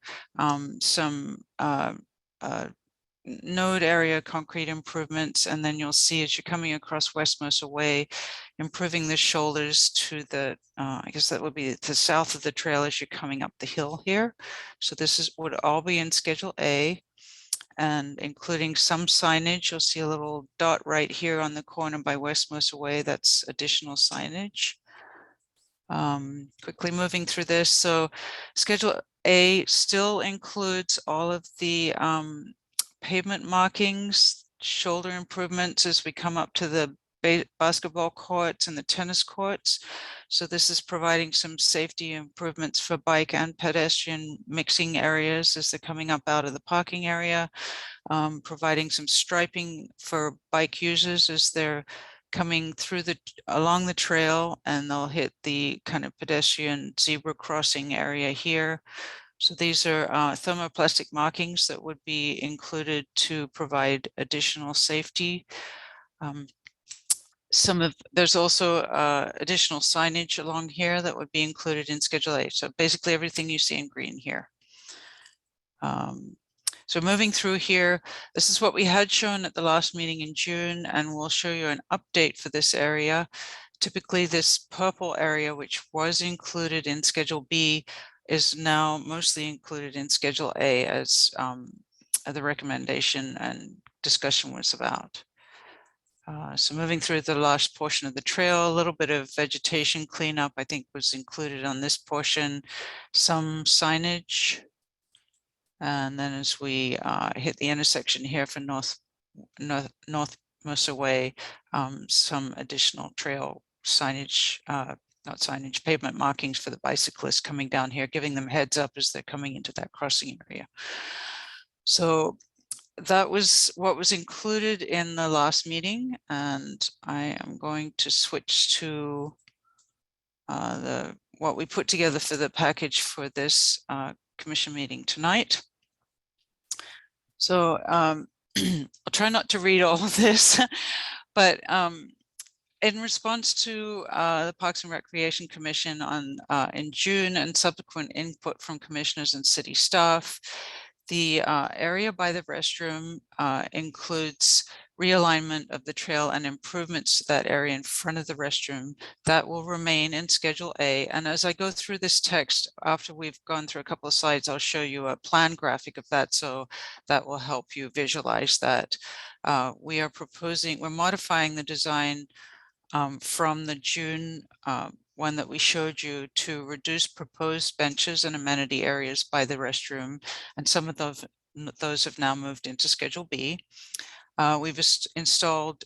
some node area concrete improvements. And then you'll see as you're coming across West Mercer Way, improving the shoulders to the, I guess that would be the south of the trail as you're coming up the hill here. So this would all be in Schedule A, and including some signage. You'll see a little dot right here on the corner by West Mercer Way. That's additional signage. Quickly moving through this. So Schedule A still includes all of the pavement markings, shoulder improvements as we come up to the basketball courts and the tennis courts. So this is providing some safety improvements for bike and pedestrian mixing areas as they're coming up out of the parking area, providing some striping for bike users as they're coming through along the trail, and they'll hit the kind of pedestrian zebra crossing area here. So these are thermoplastic markings that would be included to provide additional safety. There's also additional signage along here that would be included in Schedule A. So basically everything you see in green here. So moving through here, this is what we had shown at the last meeting in June, and we'll show you an update for this area. Typically this purple area, which was included in Schedule B, is now mostly included in Schedule A as the recommendation and discussion was about. So moving through the last portion of the trail, a little bit of vegetation cleanup, I think, was included on this portion, some signage. And then as we hit the intersection here for North Mercer Way, some additional trail signage, not signage, pavement markings for the bicyclists coming down here, giving them heads up as they're coming into that crossing area. So that was what was included in the last meeting, and I am going to switch to what we put together for the package for this commission meeting tonight. So I'll try not to read all of this, but in response to the Parks and Recreation Commission in June and subsequent input from commissioners and city staff, the area by the restroom includes realignment of the trail and improvements to that area in front of the restroom. That will remain in Schedule A. And as I go through this text, after we've gone through a couple of slides, I'll show you a plan graphic of that, so that will help you visualize that. We're modifying the design from the June one that we showed you to reduce proposed benches and amenity areas by the restroom, and some of those have now moved into Schedule B. We've installing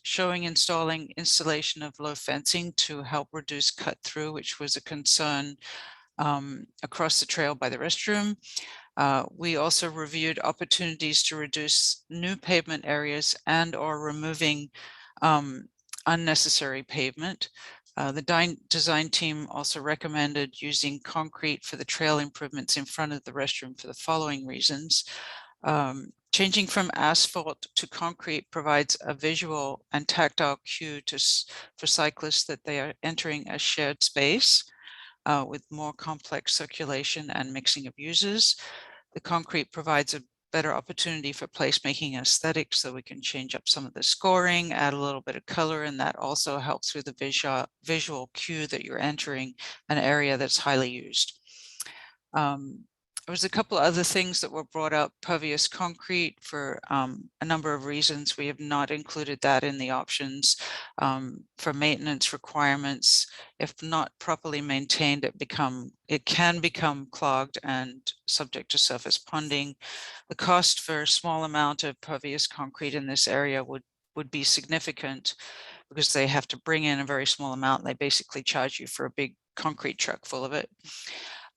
installation of low fencing to help reduce cut through, which was a concern across the trail by the restroom. We also reviewed opportunities to reduce new pavement areas and or removing unnecessary pavement. The design team also recommended using concrete for the trail improvements in front of the restroom for the following reasons. Changing from asphalt to concrete provides a visual and tactile cue for cyclists that they are entering a shared space with more complex circulation and mixing of users. The concrete provides a better opportunity for placemaking aesthetics, so we can change up some of the scoring, add a little bit of color, and that also helps with the visual cue that you're entering an area that's highly used. There was a couple of other things that were brought up. Pervious concrete, for a number of reasons. We have not included that in the options for maintenance requirements. If not properly maintained, it can become clogged and subject to surface ponding. The cost for a small amount of pervious concrete in this area would be significant, because they have to bring in a very small amount. They basically charge you for a big concrete truck full of it.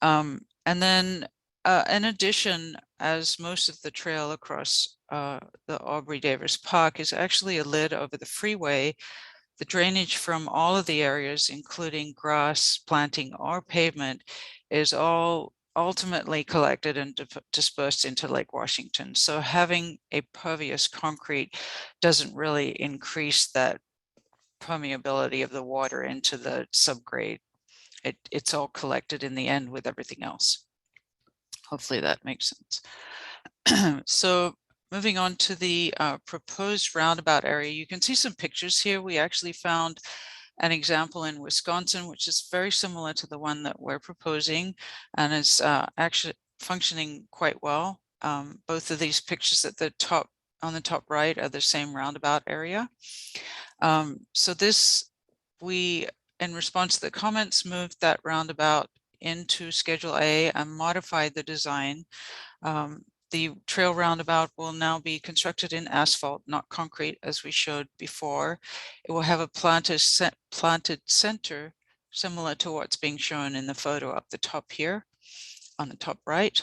And then in addition, as most of the trail across the Aubry Davis Park is actually a lid over the freeway, the drainage from all of the areas, including grass, planting, or pavement, is all ultimately collected and dispersed into Lake Washington. So having a pervious concrete doesn't really increase that permeability of the water into the subgrade. It's all collected in the end with everything else. Hopefully that makes sense. So moving on to the proposed roundabout area, you can see some pictures here. We actually found an example in Wisconsin, which is very similar to the one that we're proposing, and is actually functioning quite well. Both of these pictures at the top, on the top right, are the same roundabout area. So this, we, in response to the comments, moved that roundabout into Schedule A and modified the design. The trail roundabout will now be constructed in asphalt, not concrete, as we showed before. It will have a planted center, similar to what's being shown in the photo up the top here, on the top right.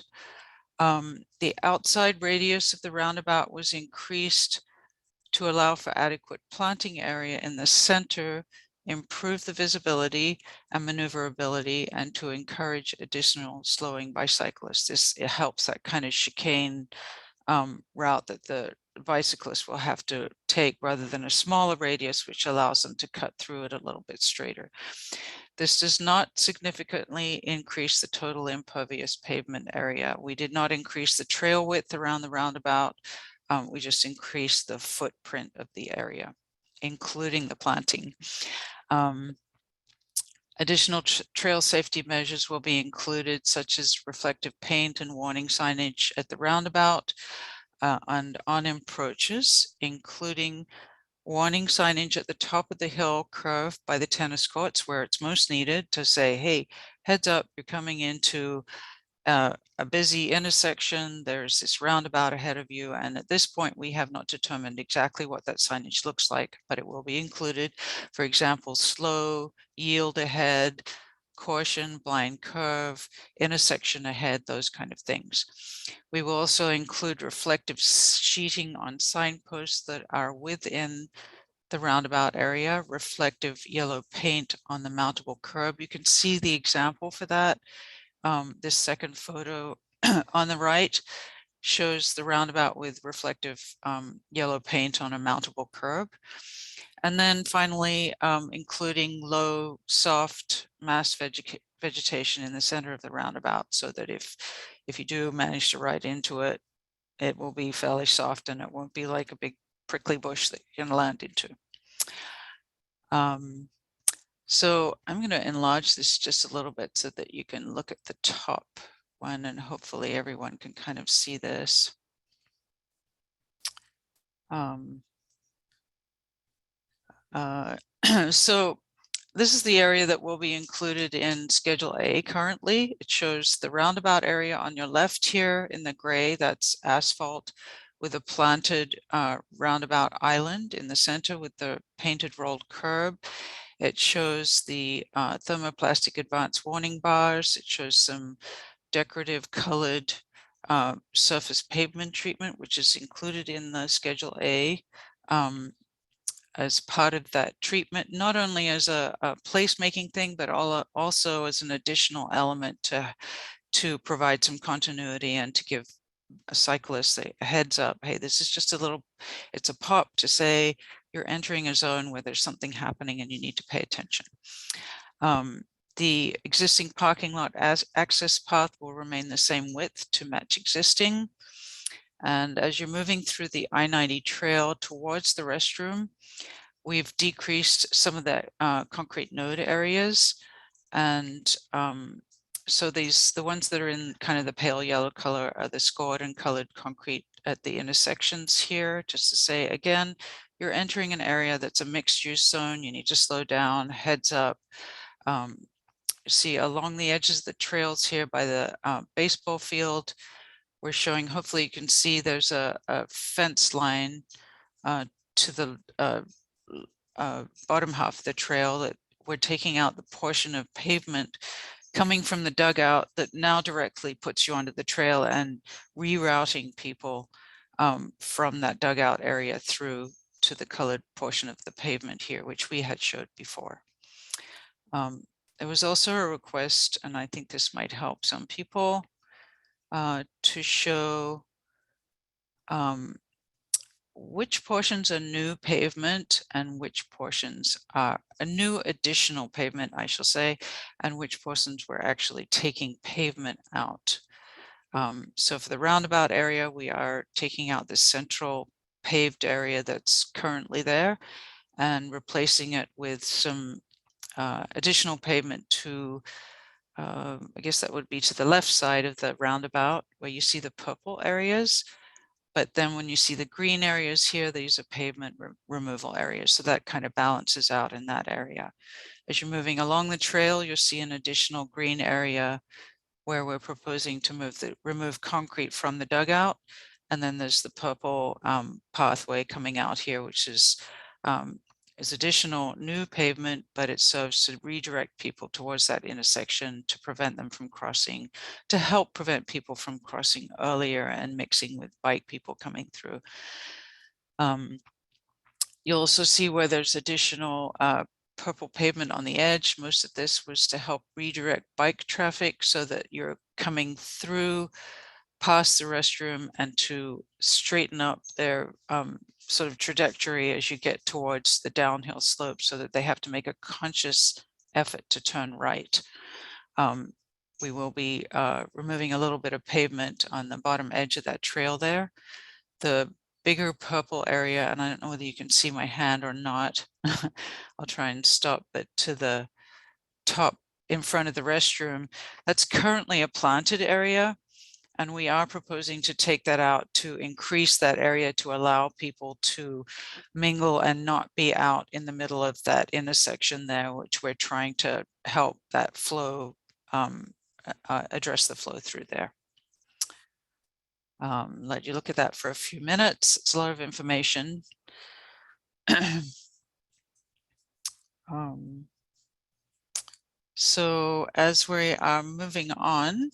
The outside radius of the roundabout was increased to allow for adequate planting area in the center, improve the visibility and maneuverability, and to encourage additional slowing by cyclists. It helps that kind of chicane route that the bicyclists will have to take, rather than a smaller radius, which allows them to cut through it a little bit straighter. This does not significantly increase the total impervious pavement area. We did not increase the trail width around the roundabout. We just increased the footprint of the area, including the planting. Additional trail safety measures will be included, such as reflective paint and warning signage at the roundabout and on approaches, including warning signage at the top of the hill curve by the tennis courts where it's most needed, to say, hey, heads up, you're coming into a busy intersection, there's this roundabout ahead of you. And at this point, we have not determined exactly what that signage looks like, but it will be included. For example, slow, yield ahead, caution, blind curve, intersection ahead, those kind of things. We will also include reflective sheeting on signposts that are within the roundabout area, reflective yellow paint on the mountable curb. You can see the example for that. This second photo on the right shows the roundabout with reflective yellow paint on a mountable curb. And then finally, including low, soft mass vegetation in the center of the roundabout, so that if you do manage to ride into it, it will be fairly soft and it won't be like a big prickly bush that you can land into. So I'm going to enlarge this just a little bit so that you can look at the top one, and hopefully everyone can kind of see this. So this is the area that will be included in Schedule A currently. It shows the roundabout area on your left here in the gray, that's asphalt, with a planted roundabout island in the center with the painted rolled curb. It shows the thermoplastic advanced warning bars. It shows some decorative colored surface pavement treatment, which is included in the Schedule A as part of that treatment, not only as a placemaking thing, but also as an additional element to provide some continuity and to give a cyclist a heads up. Hey, this is just a little, it's a pop to say you're entering a zone where there's something happening and you need to pay attention. The existing parking lot as access path will remain the same width to match existing. And as you're moving through the I-90 trail towards the restroom, we've decreased some of the concrete node areas. And so the ones that are in kind of the pale yellow color are the scored and colored concrete at the intersections here, just to say, again, you're entering an area that's a mixed use zone. You need to slow down, heads up. See along the edges of the trails here by the baseball field, we're showing, hopefully you can see there's a fence line to the bottom half of the trail, that we're taking out the portion of pavement coming from the dugout that now directly puts you onto the trail and rerouting people from that dugout area through to the colored portion of the pavement here, which we had showed before. There was also a request, and I think this might help some people, to show which portions are new pavement and which portions are a new additional pavement, I shall say, and which portions we're actually taking pavement out. So for the roundabout area, we are taking out this central paved area that's currently there and replacing it with some additional pavement to, I guess that would be to the left side of the roundabout where you see the purple areas. But then when you see the green areas here, these are pavement removal areas. So that kind of balances out in that area. As you're moving along the trail, you'll see an additional green area where we're proposing to remove concrete from the dugout. And then there's the purple pathway coming out here, which is additional new pavement, but it serves to redirect people towards that intersection to prevent them from crossing, to help prevent people from crossing earlier and mixing with bike people coming through. You'll also see where there's additional purple pavement on the edge. Most of this was to help redirect bike traffic so that you're coming through past the restroom and to straighten up their sort of trajectory as you get towards the downhill slope so that they have to make a conscious effort to turn right. We will be removing a little bit of pavement on the bottom edge of that trail there. The bigger purple area, and I don't know whether you can see my hand or not, I'll try and stop, but to the top in front of the restroom, that's currently a planted area. And we are proposing to take that out to increase that area to allow people to mingle and not be out in the middle of that intersection there, which we're trying to help that flow, address the flow through there. Let you look at that for a few minutes. It's a lot of information. So as we are moving on,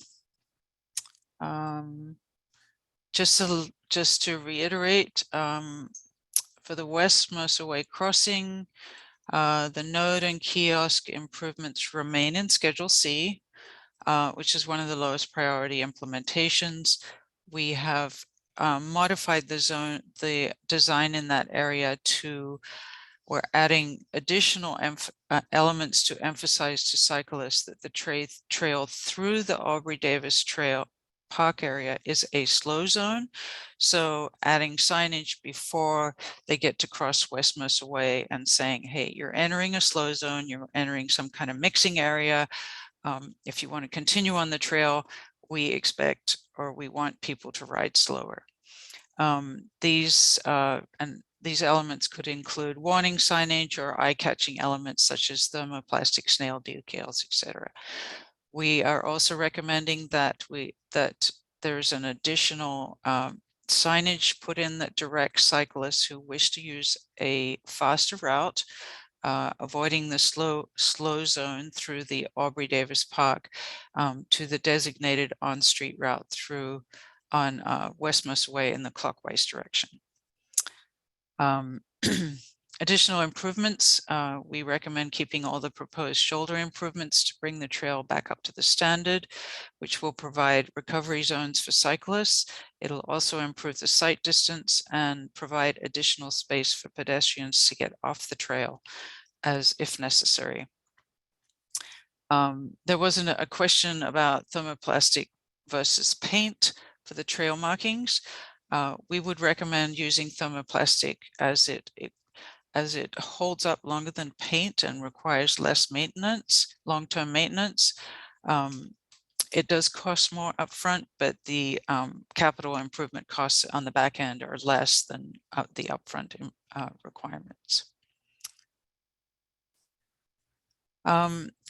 just to reiterate, for the West Mercer Way crossing, the node and kiosk improvements remain in Schedule C, which is one of the lowest priority implementations. We have modified the design in that area to, we're adding additional elements to emphasize to cyclists that the trail through the Aubry Davis Trail Park area is a slow zone. So adding signage before they get to cross West Mercer Way and saying, hey, you're entering a slow zone, you're entering some kind of mixing area. If you want to continue on the trail, we expect or we want people to ride slower. These elements could include warning signage or eye-catching elements such as thermoplastic snail decals, etc. We are also recommending that there's an additional signage put in that directs cyclists who wish to use a faster route, avoiding the slow zone through the Aubry Davis Park to the designated on-street route through on West Mercer Way in the clockwise direction. Additional improvements, we recommend keeping all the proposed shoulder improvements to bring the trail back up to the standard, which will provide recovery zones for cyclists. It'll also improve the sight distance and provide additional space for pedestrians to get off the trail as if necessary. There wasn't a question about thermoplastic versus paint for the trail markings. We would recommend using thermoplastic as it holds up longer than paint and requires less maintenance, long-term maintenance. It does cost more upfront, but the capital improvement costs on the back end are less than the upfront requirements.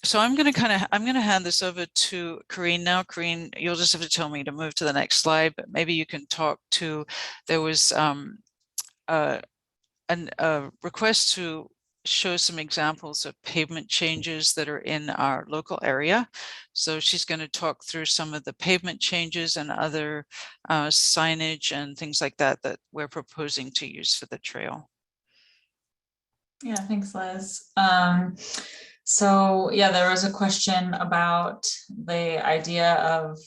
So I'm going to hand this over to Corrine now. Corrine, you'll just have to tell me to move to the next slide, but maybe you can talk to, there was a request to show some examples of pavement changes that are in our local area. So she's going to talk through some of the pavement changes and other signage and things like that that we're proposing to use for the trail. Yeah, thanks, Liz. So yeah, there was a question about the idea of,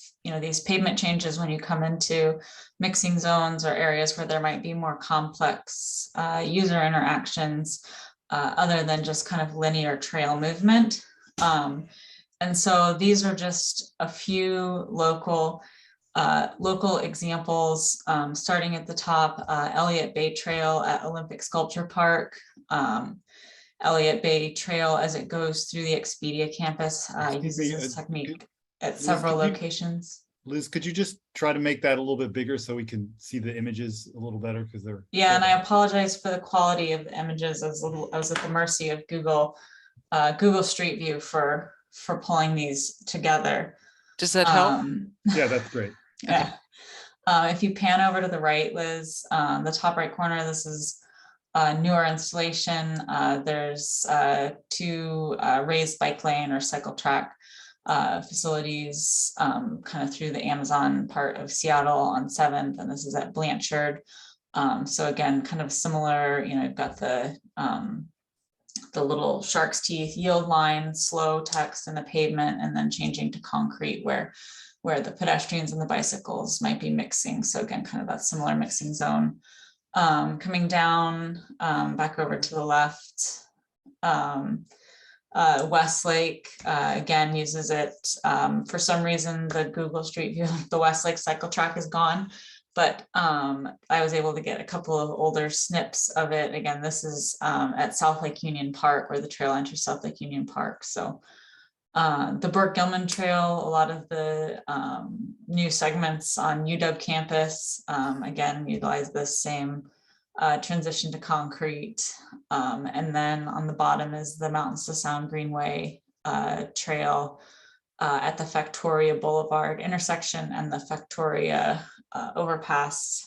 these pavement changes when you come into mixing zones or areas where there might be more complex user interactions other than just kind of linear trail movement. And so these are just a few local examples, starting at the top, Elliott Bay Trail at Olympic Sculpture Park, Elliott Bay Trail as it goes through the Expedia campus, uses this technique at several locations. Liz, could you just try to make that a little bit bigger so we can see the images a little better, because they're. Yeah, and I apologize for the quality of the images. I was at the mercy of Google Street View for pulling these together. Does that help? Yeah, that's great. Yeah. If you pan over to the right, Liz, the top right corner, this is a newer installation. There's 2 raised bike lane or cycle track facilities kind of through the Amazon part of Seattle on 7th, and this is at Blanchard. So again, kind of similar, you've got the little shark's teeth yield line, slow text in the pavement, and then changing to concrete where the pedestrians and the bicycles might be mixing. So again, kind of that similar mixing zone. Coming down back over to the left, Westlake again uses it. For some reason, the Google Street View, the Westlake cycle track is gone, but I was able to get a couple of older snips of it. Again, this is at South Lake Union Park, where the trail enters South Lake Union Park. So the Burke Gilman Trail, a lot of the new segments on UW campus, again, utilize this same transition to concrete. And then on the bottom is the Mountains to Sound Greenway trail at the Factoria Boulevard intersection and the Factoria overpass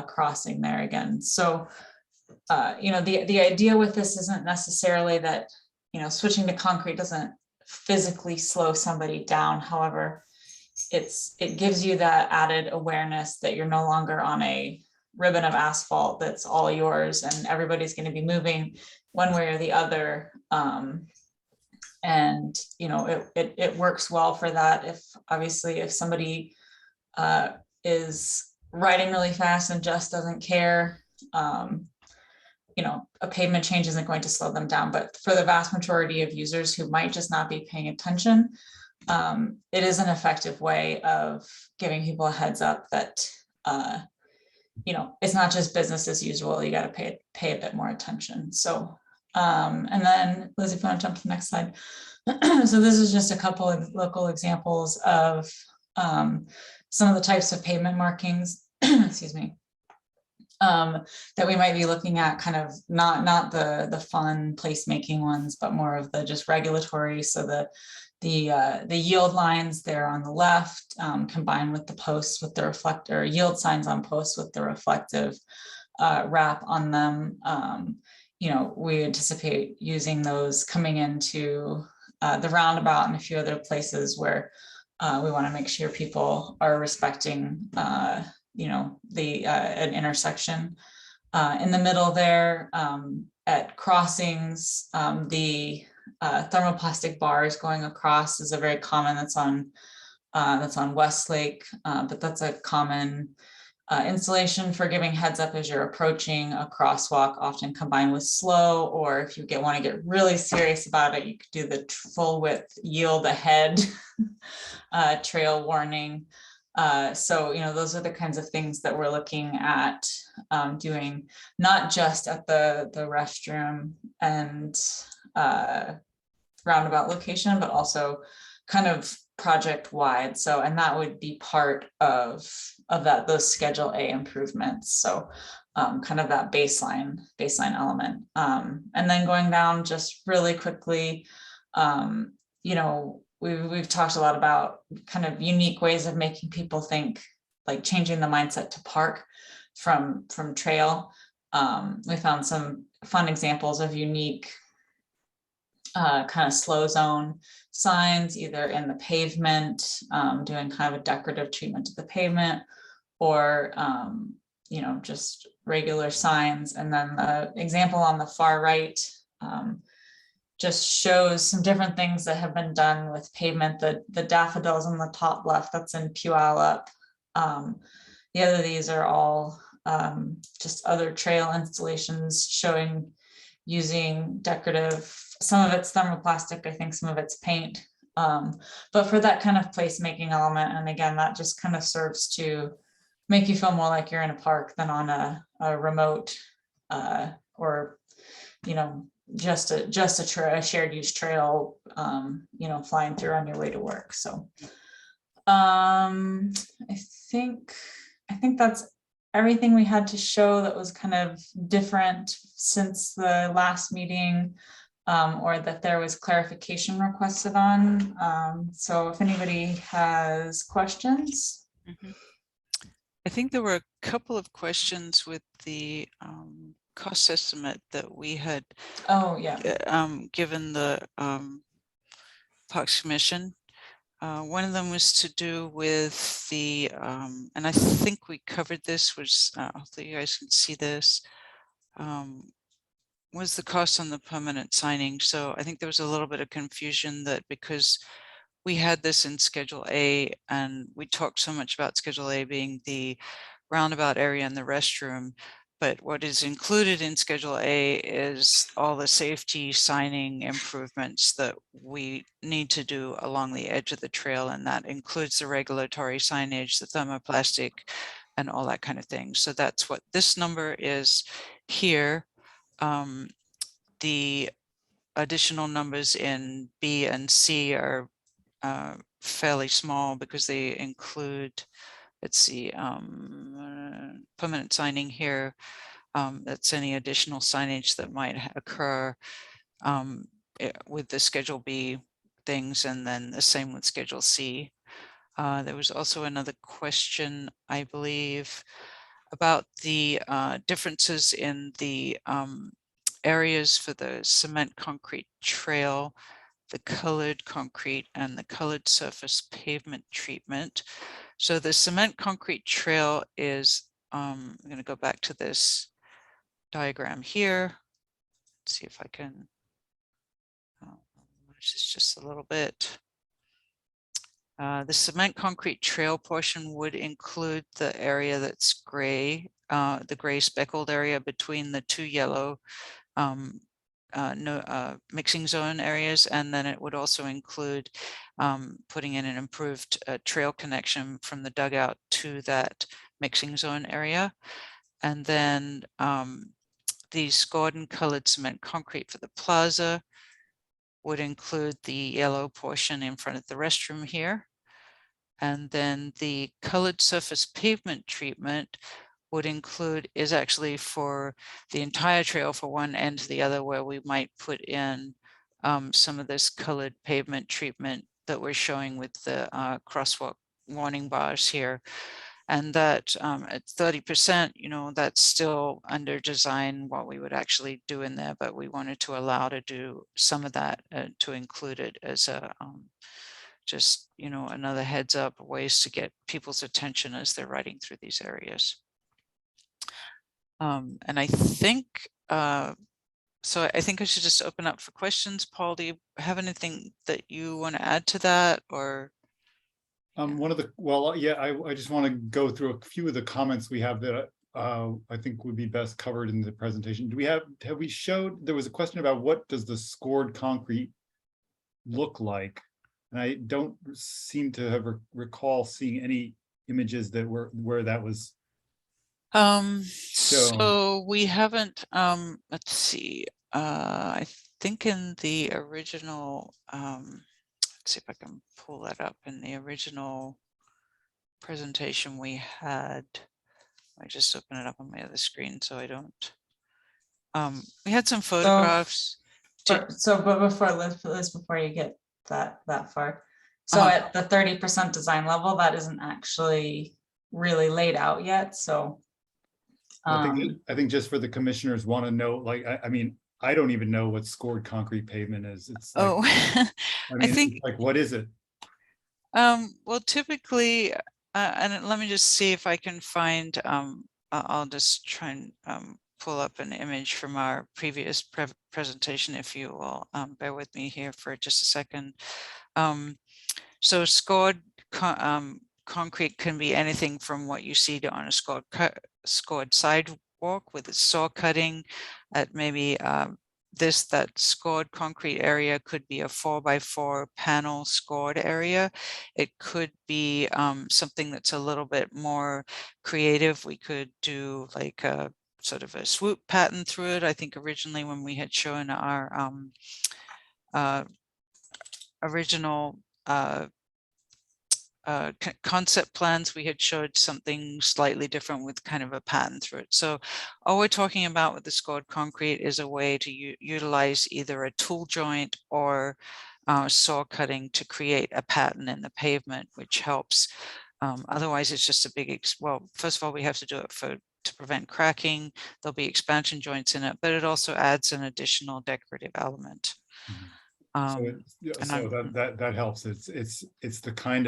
crossing there again. So, the idea with this isn't necessarily that, switching to concrete doesn't physically slow somebody down. However, it gives you that added awareness that you're no longer on a ribbon of asphalt that's all yours and everybody's going to be moving one way or the other. And it works well for that. If somebody is riding really fast and just doesn't care, a pavement change isn't going to slow them down. But for the vast majority of users who might just not be paying attention, it is an effective way of giving people a heads up that it's not just business as usual. You got to pay a bit more attention. So, and then Liz, if you want to jump to the next slide. So this is just a couple of local examples of some of the types of pavement markings, excuse me, that we might be looking at, kind of not the fun placemaking ones, but more of the just regulatory. So the yield lines there on the left, combined with the posts with the reflector, yield signs on posts with the reflective wrap on them. We anticipate using those coming into the roundabout and a few other places where we want to make sure people are respecting an intersection. In the middle there, at crossings, the thermoplastic bars going across is a very common, that's on Westlake, but that's a common installation for giving heads up as you're approaching a crosswalk, often combined with slow, or if you want to get really serious about it, you could do the full width yield ahead trail warning. So, those are the kinds of things that we're looking at doing, not just at the restroom and roundabout location, but also kind of project wide. So, and that would be part of those Schedule A improvements. So kind of that baseline element. And then going down just really quickly, we've talked a lot about kind of unique ways of making people think, like changing the mindset to park from trail. We found some fun examples of unique kind of slow zone signs, either in the pavement, doing kind of a decorative treatment to the pavement, or you know, just regular signs. And then the example on the far right just shows some different things that have been done with pavement. The daffodils on the top left, that's in Puyallup. The other, these are all just other trail installations showing using decorative, some of it's thermoplastic, I think some of it's paint, but for that kind of placemaking element. And again, that just kind of serves to make you feel more like you're in a park than on a remote or, you know, just a shared use trail, you know, flying through on your way to work. So I think that's everything we had to show that was kind of different since the last meeting, or that there was clarification requested on. So if anybody has questions. I think there were a couple of questions with the cost estimate that we had given the Parks Commission. One of them was to do with the, and I think we covered this, was, hopefully you guys can see this, was the cost on the permanent signing. So I think there was a little bit of confusion that because we had this in Schedule A and we talked so much about Schedule A being the roundabout area and the restroom, but what is included in Schedule A is all the safety signing improvements that we need to do along the edge of the trail. And that includes the regulatory signage, the thermoplastic, and all that kind of thing. So that's what this number is here. The additional numbers in B and C are fairly small because they include, let's see, permanent signing here. That's any additional signage that might occur with the Schedule B things, and then the same with Schedule C. There was also another question, I believe, about the differences in the areas for the cement concrete trail, the colored concrete, and the colored surface pavement treatment. So the cement concrete trail is, I'm going to go back to this diagram here. Let's see if I can, this is just a little bit. The cement concrete trail portion would include the area that's gray, the gray speckled area between the two yellow mixing zone areas, and then it would also include putting in an improved trail connection from the dugout to that mixing zone area. And then the scored and colored cement concrete for the plaza would include the yellow portion in front of the restroom here. And then the colored surface pavement treatment would include, is actually for the entire trail for one end to the other, where we might put in some of this colored pavement treatment that we're showing with the crosswalk warning bars here. And that at 30%, you know, that's still under design what we would actually do in there, but we wanted to allow to do some of that to include it as a just, you know, another heads up, ways to get people's attention as they're riding through these areas. And I think, so I think I should just open up for questions. Paul, do you have anything that you want to add to that, or? One of the, well, yeah, I just want to go through a few of the comments we have that I think would be best covered in the presentation. Do we have we showed, there was a question about what does the scored concrete look like? And I don't seem to have recall seeing any images that were where that was. So we haven't, let's see, I think in the original, let's see if I can pull that up. In the original presentation we had, I just open it up on my other screen so I don't, we had some photographs. But before Liz, before you get that far, so at the 30% design level, that isn't actually really laid out yet. So I think just for the commissioners want to know, like, I mean, I don't even know what scored concrete pavement is. It's like, Oh, I mean, think, it's like, what is it? well, typically, and let me just see if I can find, I'll just try and pull up an image from our previous presentation, if you will bear with me here for just a second. So scored concrete can be anything from what you see on a scored sidewalk with a saw cutting at maybe that scored concrete area could be a 4x4 panel scored area. It could be something that's a little bit more creative. We could do like a sort of a swoop pattern through it. I think originally when we had shown our original concept plans, we had showed something slightly different with kind of a pattern through it. So all we're talking about with the scored concrete is a way to utilize either a tool joint or saw cutting to create a pattern in the pavement, which helps. Otherwise, it's just a big, well, first of all, we have to do it to prevent cracking. There'll be expansion joints in it, but it also adds an additional decorative element. So that helps. It's the kind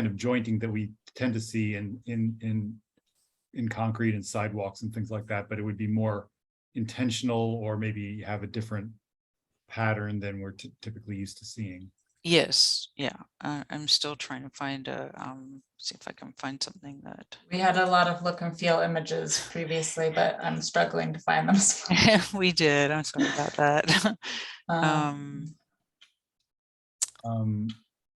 of jointing that we tend to see in concrete and sidewalks and things like that, but it would be more intentional or maybe have a different pattern than we're typically used to seeing. Yes, yeah. I'm still trying to find see if I can find something that We had a lot of look and feel images previously, but I'm struggling to find them as well. we did. I'm sorry about that.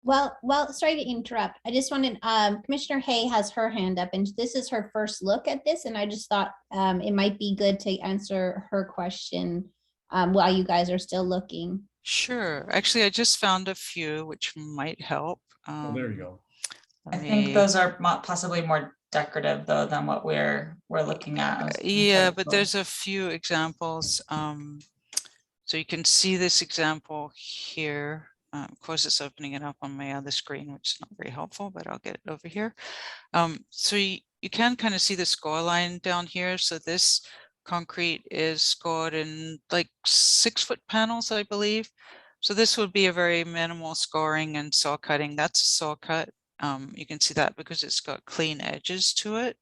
Well, sorry to interrupt. I just wanted, Commissioner Hay has her hand up and this is her first look at this. And I just thought it might be good to answer her question while you guys are still looking. Sure. Actually, I just found a few which might help. Oh, there you go. I think those are possibly more decorative though than what we're looking at. Yeah, but there's a few examples. So you can see this example here. Of course, it's opening it up on my other screen, which is not very helpful, but I'll get it over here. So you can kind of see the score line down here. So this concrete is scored in like 6-foot panels, I believe. So this would be a very minimal scoring and saw cutting. That's a saw cut. You can see that because it's got clean edges to it.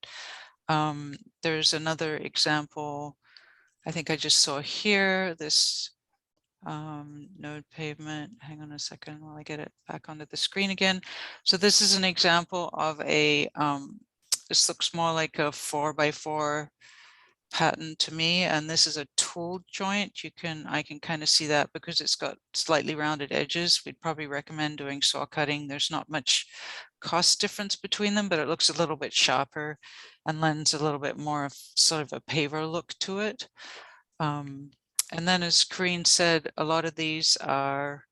There's another example I think I just saw here, this node pavement. Hang on a second while I get it back onto the screen again. So this is an example of a, this looks more like a 4x4 pattern to me, and this is a tool joint. I can kind of see that because it's got slightly rounded edges. We'd probably recommend doing saw cutting. There's not much cost difference between them, but it looks a little bit sharper and lends a little bit more of sort of a paver look to it. And then as Corrine said, a lot of these are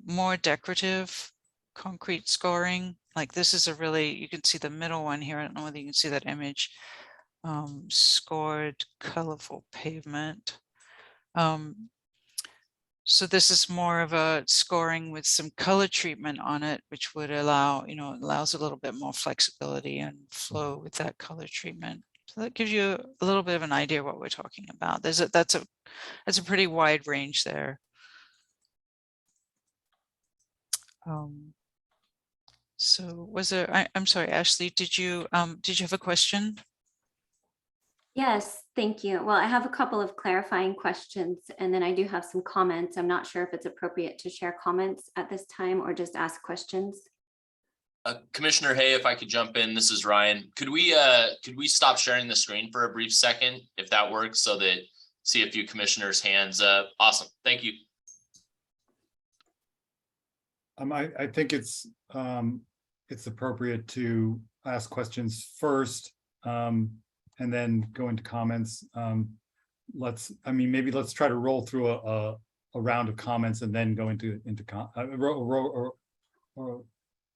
more decorative concrete scoring. Like this is a really, you can see the middle one here. I don't know whether you can see that image. Scored colorful pavement. So this is more of a scoring with some color treatment on it, which would allow, it allows a little bit more flexibility and flow with that color treatment. So that gives you a little bit of an idea of what we're talking about. That's a pretty wide range there. So was there, I'm sorry, Ashley, did you have a question? Yes, thank you. Well, I have a couple of clarifying questions and then I do have some comments. I'm not sure if it's appropriate to share comments at this time or just ask questions. Commissioner Hay, if I could jump in, this is Ryan. Could we stop sharing the screen for a brief second, if that works, so that see a few commissioners' hands up? Awesome, thank you. I think it's appropriate to ask questions first. And then go into comments. Maybe let's try to roll through a round of comments and then go into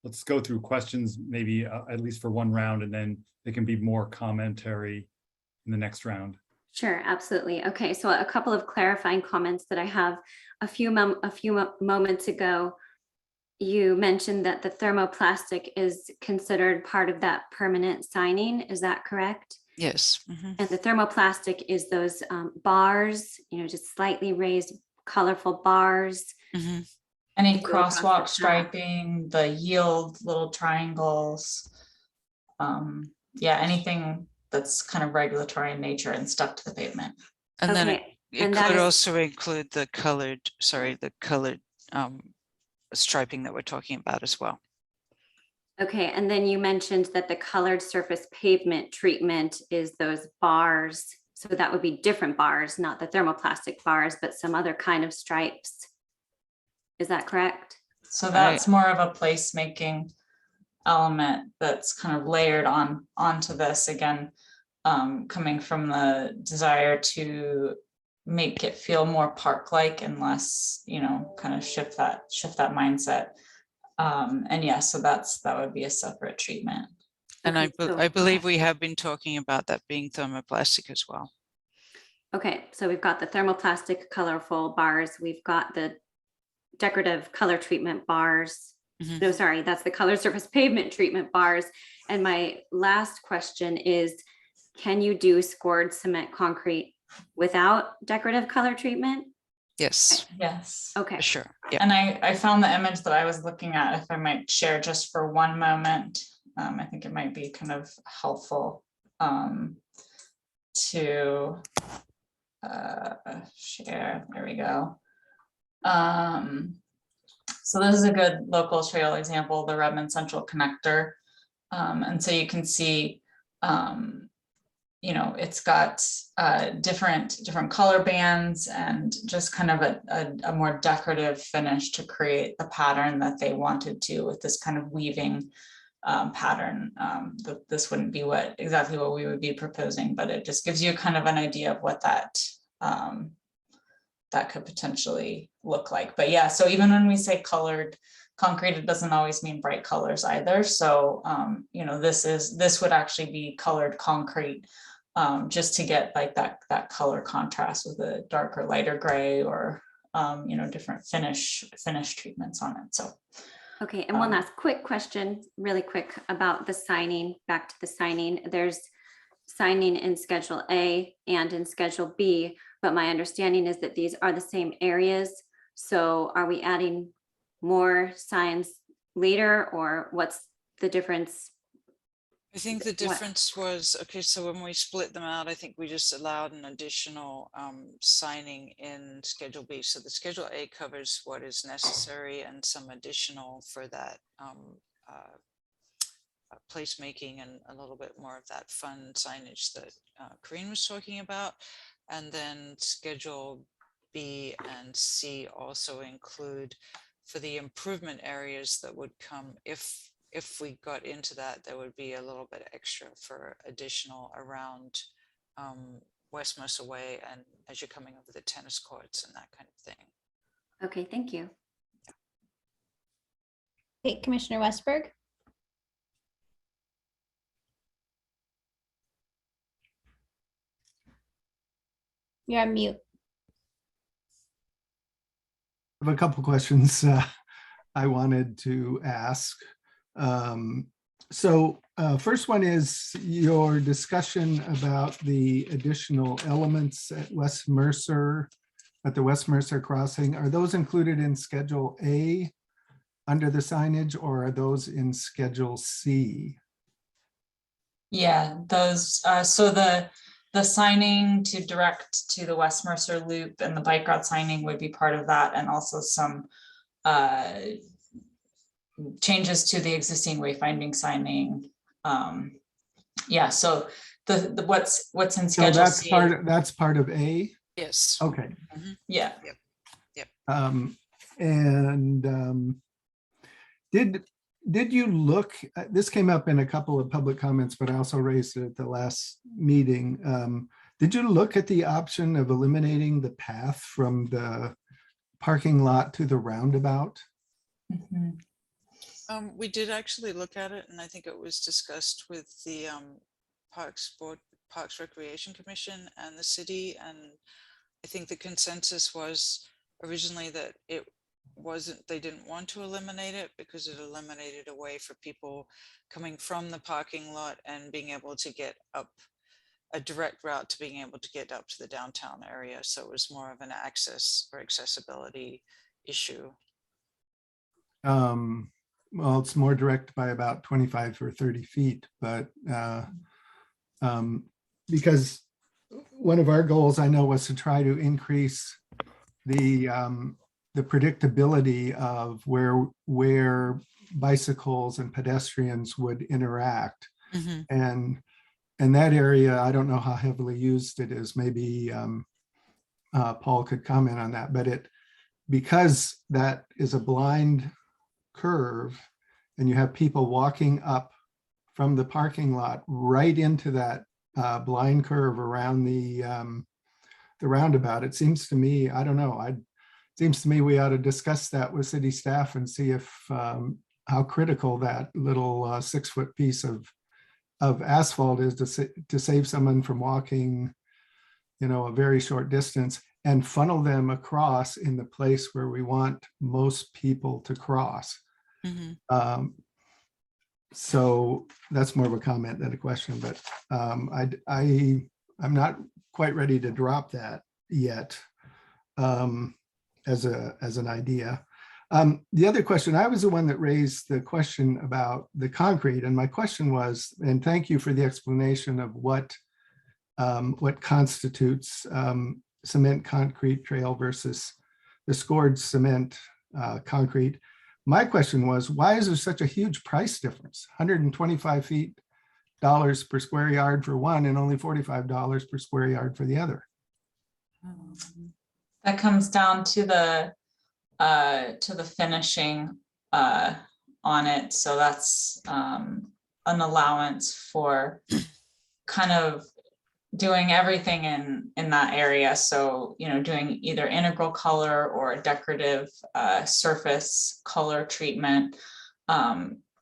let's go through questions, maybe at least for one round, and then there can be more commentary in the next round. Sure, absolutely. Okay, so a couple of clarifying comments that I have a few moments ago. you mentioned that the thermoplastic is considered part of that permanent signing. Is that correct? Yes. And the thermoplastic is those bars, just slightly raised, colorful bars. Any that go across the crosswalk path. striping, the yield little triangles. Yeah, anything that's kind of regulatory in nature and stuck to the pavement. And then Okay, it and that could is- also include the colored striping that we're talking about as well. Okay, and then you mentioned that the colored surface pavement treatment is those bars. So that would be different bars, not the thermoplastic bars, but some other kind of stripes. Is that correct? So that's more of a placemaking element that's kind of layered onto this again, coming from the desire to make it feel more park-like and less, kind of shift that mindset. And yeah, so that would be a separate treatment. And Okay, I believe we have been talking about that being thermoplastic as well. Okay, so we've got the thermoplastic colorful bars. We've got the decorative color treatment bars. No, sorry, that's the color surface pavement treatment bars. And my last question is, can you do scored cement concrete without decorative color treatment? Yes. Yes. Okay. Sure. Yeah. And I found the image that I was looking at, if I might share just for one moment. I think it might be kind of helpful to share. There we go. So this is a good local trail example, the Redmond Central Connector. And so you can see, it's got different color bands and just kind of a more decorative finish to create the pattern that they wanted to with this kind of weaving pattern. This wouldn't be exactly what we would be proposing, but it just gives you kind of an idea of what that could potentially look like. But yeah, so even when we say colored concrete, it doesn't always mean bright colors either. So, this would actually be colored concrete, just to get like that color contrast with a darker, lighter gray or, different finish treatments on it. So. Okay, and one last quick question, really quick, about the signing, back to the signing. There's signing in Schedule A and in Schedule B, but my understanding is that these are the same areas. So are we adding more signs later, or what's the difference? I think the difference was, okay, so when we split them out, I think we just allowed an additional signing in Schedule B. So the Schedule A covers what is necessary and some additional for that placemaking and a little bit more of that fun signage that Corinne was talking about. And then Schedule B and C also include for the improvement areas that would come if we got into that, there would be a little bit extra for additional around West Mercer Way and as you're coming over the tennis courts and that kind of thing. Okay, thank you. Okay, Commissioner Westberg. You're on mute. I have a couple questions I wanted to ask. First one is your discussion about the additional elements at West Mercer, at the West Mercer crossing. Are those included in Schedule A under the signage, or are those in Schedule C? Yeah, those, so the signing to direct to the West Mercer Loop and the bike route signing would be part of that, and also some changes to the existing wayfinding signing. Yeah, so the what's in Schedule C. That's part of A? Yes. Okay. Yeah. Yep. Did you look, this came up in a couple of public comments, but I also raised it at the last meeting. Did you look at the option of eliminating the path from the parking lot to the roundabout? We did actually look at it, and I think it was discussed with the Parks Recreation Commission and the city, and I think the consensus was originally that they didn't want to eliminate it because it eliminated a way for people coming from the parking lot and being able to get up, a direct route to being able to get up to the downtown area. So it was more of an access or accessibility issue. Well, it's more direct by about 25 or 30 feet, but because one of our goals I know was to try to increase the predictability of where bicycles and pedestrians would interact. And that area, I don't know how heavily used it is. Maybe Paul could comment on that, but because that is a blind curve and you have people walking up from the parking lot right into that blind curve around the roundabout, it seems to me, I don't know, it seems to me we ought to discuss that with city staff and see if how critical that little 6-foot piece of asphalt is to save someone from walking, a very short distance and funnel them across in the place where we want most people to cross. So that's more of a comment than a question, but I'm not quite ready to drop that yet as an idea. The other question, I was the one that raised the question about the concrete, and my question was, and thank you for the explanation of what constitutes cement concrete trail versus the scored cement concrete. My question was, why is there such a huge price difference? $125 per square yard for one and only $45 per square yard for the other? That comes down to the finishing on it. So that's an allowance for kind of doing everything in that area. So, doing either integral color or a decorative surface color treatment.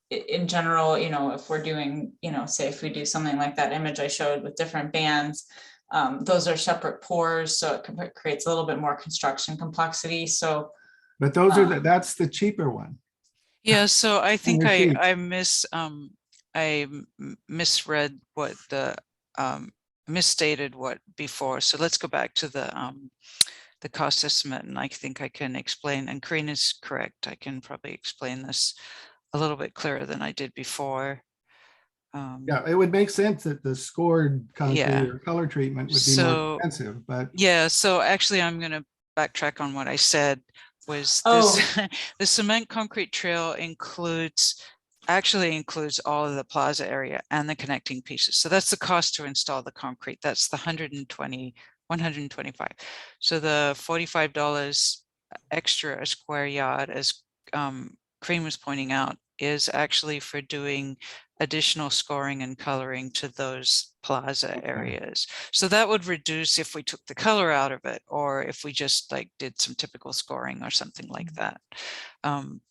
In general, if we're doing, say if we do something like that image I showed with different bands, those are separate pours. So it creates a little bit more construction complexity. So, but that's the cheaper one. Yeah, so I think I misread what misstated what before. So let's go back to the cost estimate, and I think I can explain, and Karina is correct. I can probably explain this a little bit clearer than I did before. Yeah, it would make sense that the scored concrete or color treatment would be more expensive, but yeah. So actually, I'm going to backtrack on what I said. Was the cement concrete trail actually includes all of the plaza area and the connecting pieces. So that's the cost to install the concrete. That's the $125. So the $45 extra a square yard, as Cream was pointing out, is actually for doing additional scoring and coloring to those plaza areas. So that would reduce if we took the color out of it, or if we just did some typical scoring or something like that.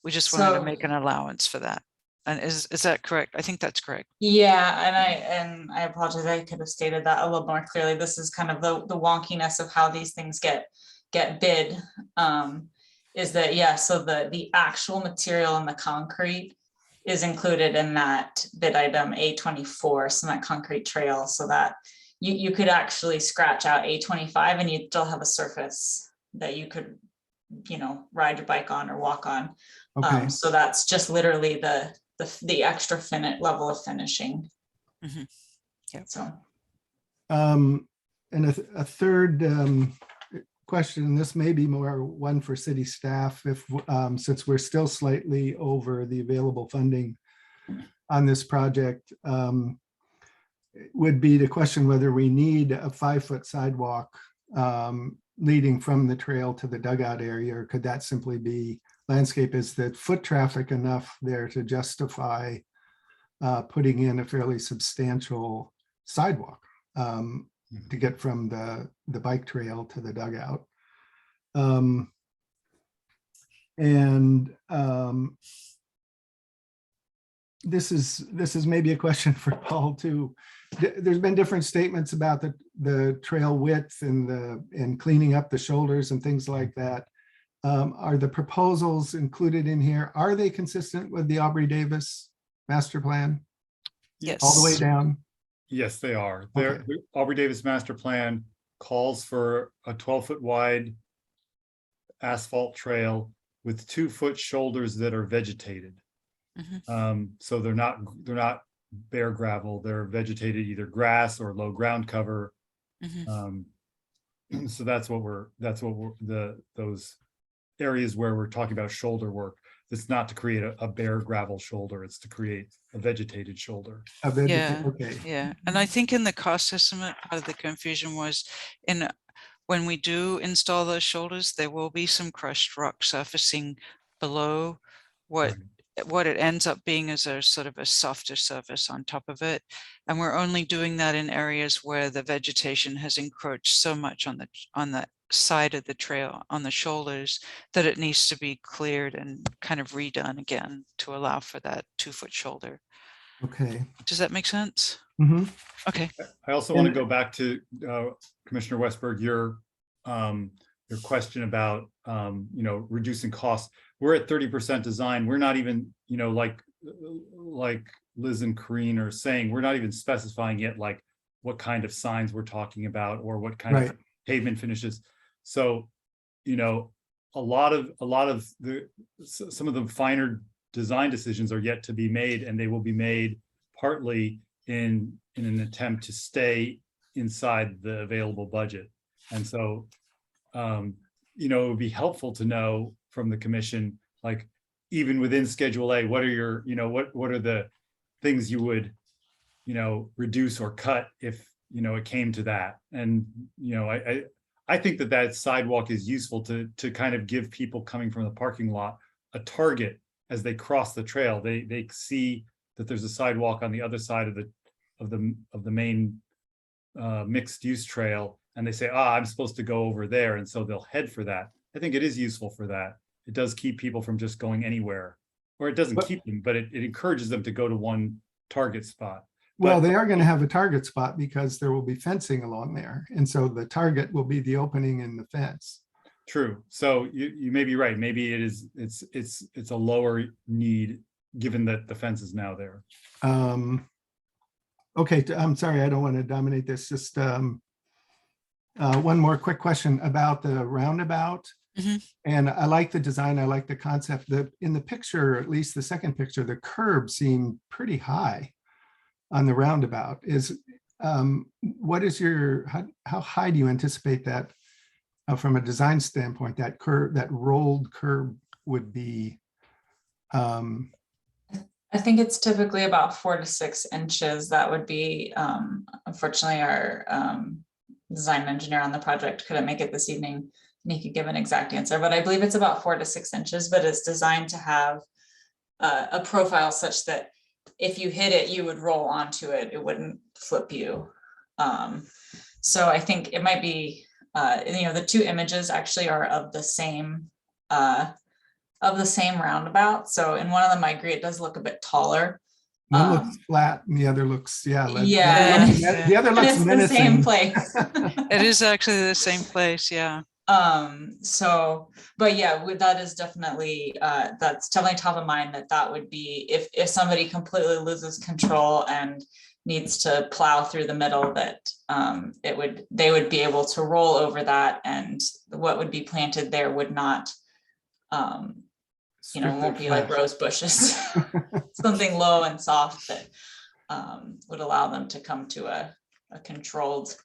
We just wanted to make an allowance for that. And is that correct? I think that's correct. Yeah, and I apologize. I could have stated that a little more clearly. This is kind of the wonkiness of how these things get bid. Is that so the actual material in the concrete is included in that bid item A24 cement concrete trail, so that you could actually scratch out A25 and you'd still have a surface that you could ride your bike on or walk on. Okay. So that's just literally the extra level of finishing. Yeah. So and a third question, and this may be more one for city staff, if since we're still slightly over the available funding on this project, would be to question whether we need a 5-foot sidewalk leading from the trail to the dugout area, or could that simply be landscape? Is the foot traffic enough there to justify putting in a fairly substantial sidewalk to get from the bike trail to the dugout? This is maybe a question for Paul too. There's been different statements about the trail width and cleaning up the shoulders and things like that. are the proposals included in here, are they consistent with the Aubry Davis master plan Yes. all the way down? Yes, they are. Okay. The Aubrey Davis master plan calls for a 12-foot wide asphalt trail with 2-foot shoulders that are vegetated. So they're not bare gravel, they're vegetated, either grass or low ground cover. So that's what we're those areas where we're talking about shoulder work. It's not to create a bare gravel shoulder, it's to create a vegetated shoulder. Yeah. Okay. Yeah, and I think in the cost estimate, part of the confusion was when we do install those shoulders, there will be some crushed rock surfacing below what it ends up being is a sort of a softer surface on top of it. And we're only doing that in areas where the vegetation has encroached so much on the side of the trail, on the shoulders, that it needs to be cleared and kind of redone again to allow for that 2-foot shoulder. Okay. Does that make sense? Mm-hmm. Okay. I also want to go back to Commissioner Westberg, your question about reducing costs. We're at 30% design. We're not even, like Liz and Corrine are saying, we're not even specifying yet like what kind of signs we're talking about or what kind of pavement finishes. So, a lot of some of the finer design decisions are yet to be made, and they will be made partly in an attempt to stay inside the available budget. And so, it would be helpful to know from the commission, like even within Schedule A, what are your, what are the things you would, reduce or cut if, it came to that. And, I think that sidewalk is useful to kind of give people coming from the parking lot a target as they cross the trail. They see that there's a sidewalk on the other side of the main mixed use trail, and they say, I'm supposed to go over there, and so they'll head for that. I think it is useful for that. It does keep people from just going anywhere, or it doesn't keep them, but it encourages them to go to one target spot. Well, they are going to have a target spot because there will be fencing along there. And so the target will be the opening in the fence. True. So you may be right. Maybe it's a lower need given that the fence is now there. Okay, I'm sorry, I don't want to dominate this. Just one more quick question about the roundabout. And I like the design. I like the concept. In the picture, at least the second picture, the curb seemed pretty high on the roundabout. What is how high do you anticipate that from a design standpoint, that curb, that rolled curb would be? I think it's typically about 4 to 6 inches. That would be, unfortunately, our design engineer on the project couldn't make it this evening, and he could give an exact answer, but I believe it's about 4 to 6 inches, but it's designed to have a profile such that if you hit it, you would roll onto it. It wouldn't flip you. So I think it might be, the two images actually are of the same roundabout. So in one of them, I agree, it does look a bit taller. One looks flat and the other looks, the other looks it's menacing. the same place. It is actually the same place, yeah. But yeah, that is definitely that's definitely top of mind, that would be if somebody completely loses control and needs to plow through the middle, that they would be able to roll over that, and what would be planted there would not won't be like rose bushes. Something low and soft that would allow them to come to a controlled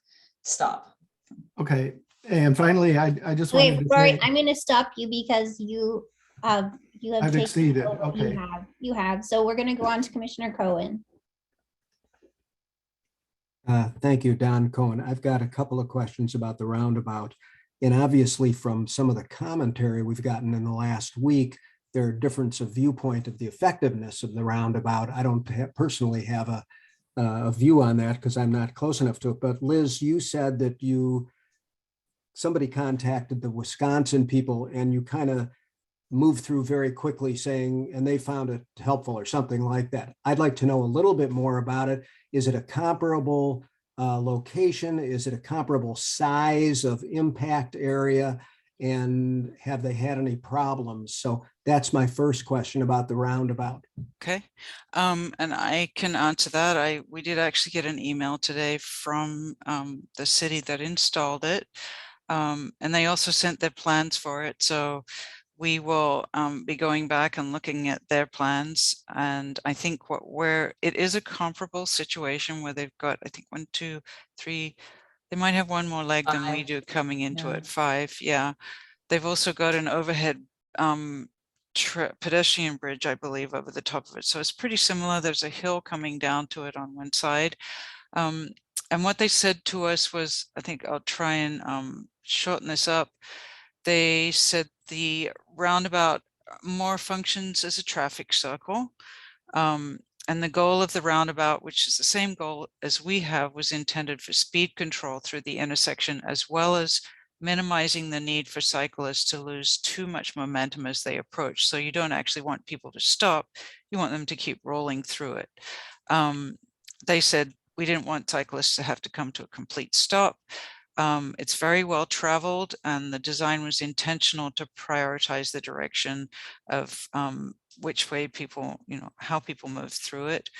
stop. Okay. And finally, I just Wait, wanted to Rory, say, I'm going to stop you because you have I've taken exceeded. what Okay. You have. So we're going to go on to Commissioner Cohen. Thank you, Don Cohen. I've got a couple of questions about the roundabout. And obviously from some of the commentary we've gotten in the last week, there are difference of viewpoint of the effectiveness of the roundabout. I don't personally have a view on that because I'm not close enough to it. But Liz, you said that somebody contacted the Wisconsin people and you kind of moved through very quickly saying, and they found it helpful or something like that. I'd like to know a little bit more about it. Is it a comparable location? Is it a comparable size of impact area? And have they had any problems? So that's my first question about the roundabout. Okay, and I can answer that. We did actually get an email today from the city that installed it, and they also sent their plans for it. So we will be going back and looking at their plans. And I think it is a comparable situation where they've got, I think 1, 2, 3. They might have one more leg than we 5. do coming into Yeah. it. 5, yeah. They've also got an overhead pedestrian bridge, I believe, over the top of it. So it's pretty similar. There's a hill coming down to it on one side. And what they said to us was, I think I'll try and shorten this up. They said the roundabout more functions as a traffic circle. And the goal of the roundabout, which is the same goal as we have, was intended for speed control through the intersection, as well as minimizing the need for cyclists to lose too much momentum as they approach. So you don't actually want people to stop, you want them to keep rolling through it. They said we didn't want cyclists to have to come to a complete stop. It's very well traveled, and the design was intentional to prioritize the direction of which way people, how people move through it.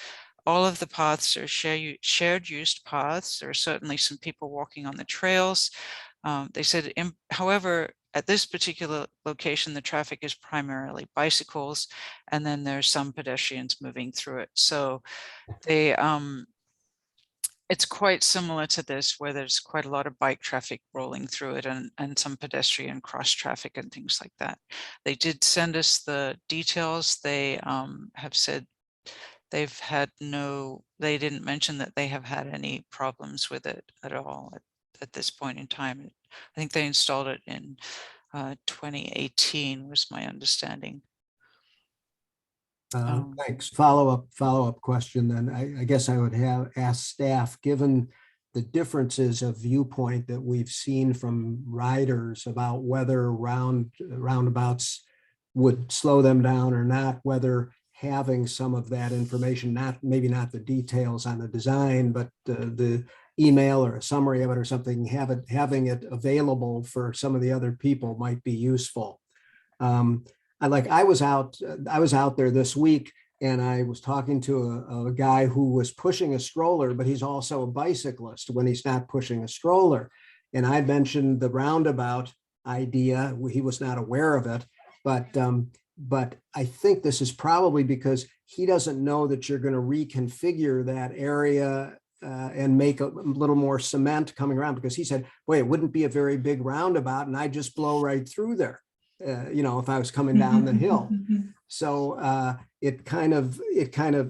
All of the paths are shared use paths. There are certainly some people walking on the trails. They said, however, at this particular location, the traffic is primarily bicycles, and then there's some pedestrians moving through it. So they, it's quite similar to this, where there's quite a lot of bike traffic rolling through it, and some pedestrian cross traffic and things like that. They did send us the details. They have said they've had they didn't mention that they have had any problems with it at all at this point in time. I think they installed it in 2018 was my understanding. Thanks. Follow-up question then. I guess I would have asked staff, given the differences of viewpoint that we've seen from riders about whether roundabouts would slow them down or not, whether having some of that information, maybe not the details on the design, but the email or a summary of it or something, having it available for some of the other people might be useful. I was out there this week, and I was talking to a guy who was pushing a stroller, but he's also a bicyclist when he's not pushing a stroller. And I mentioned the roundabout idea. He was not aware of it, but I think this is probably because he doesn't know that you're going to reconfigure that area and make a little more cement coming around, because he said, boy, it wouldn't be a very big roundabout, and I'd just blow right through there. If I was coming down the hill. So it kind of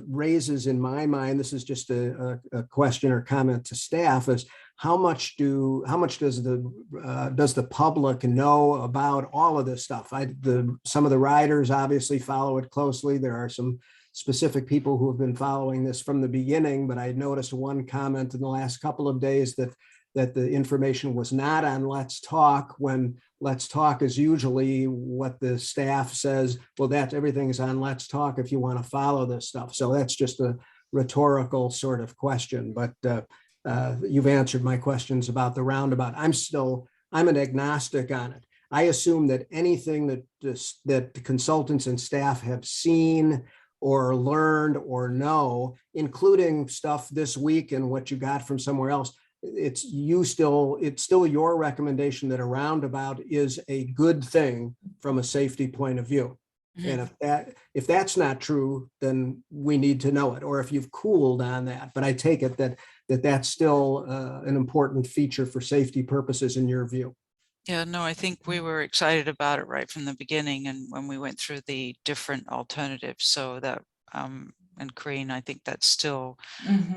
raises in my mind, this is just a question or comment to staff, is how much does the public know about all of this stuff? Some of the riders obviously follow it closely. There are some specific people who have been following this from the beginning, but I noticed one comment in the last couple of days that the information was not on Let's Talk, when Let's Talk is usually what the staff says, well, that's everything's on Let's Talk if you want to follow this stuff. So that's just a rhetorical sort of question, but you've answered my questions about the roundabout. I'm an agnostic on it. I assume that anything that the consultants and staff have seen or learned or know, including stuff this week and what you got from somewhere else, it's still your recommendation that a roundabout is a good thing from a safety point of view. Mm-hmm. And if that's not true, then we need to know it, or if you've cooled on that. But I take it that's still an important feature for safety purposes in your view. Yeah, no, I think we were excited about it right from the beginning, and when we went through the different alternatives. So that and Corinne, I think that's still,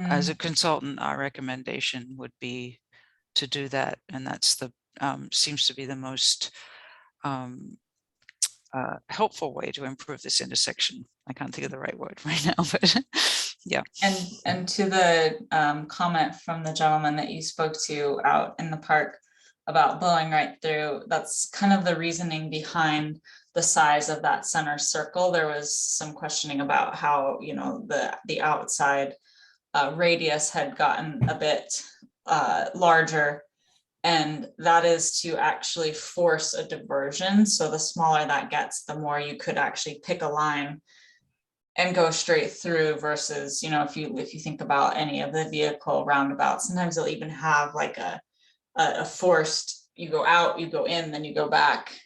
as a consultant, our recommendation would be to do that. And that's the seems to be the most helpful way to improve this intersection. I can't think of the right word right now, but yeah. And to the comment from the gentleman that you spoke to out in the park about blowing right through, that's kind of the reasoning behind the size of that center circle. There was some questioning about how, the outside radius had gotten a bit larger. And that is to actually force a diversion. So the smaller that gets, the more you could actually pick a line and go straight through versus, if you think about any of the vehicle roundabouts, sometimes they'll even have like a forced, you go out, you go in, then you go back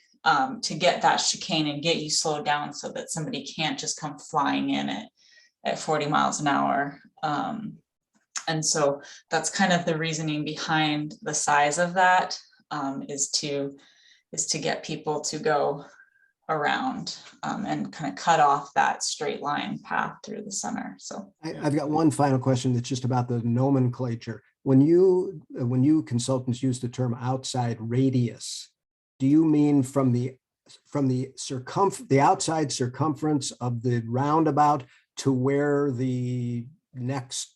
to get that chicane and get you slowed down so that somebody can't just come flying in at 40 miles an hour. And so that's kind of the reasoning behind the size of that, is to get people to go around and kind of cut off that straight line path through the center. So I've got one final question that's just about the nomenclature. When you consultants use the term outside radius, do you mean from the outside circumference of the roundabout to where the next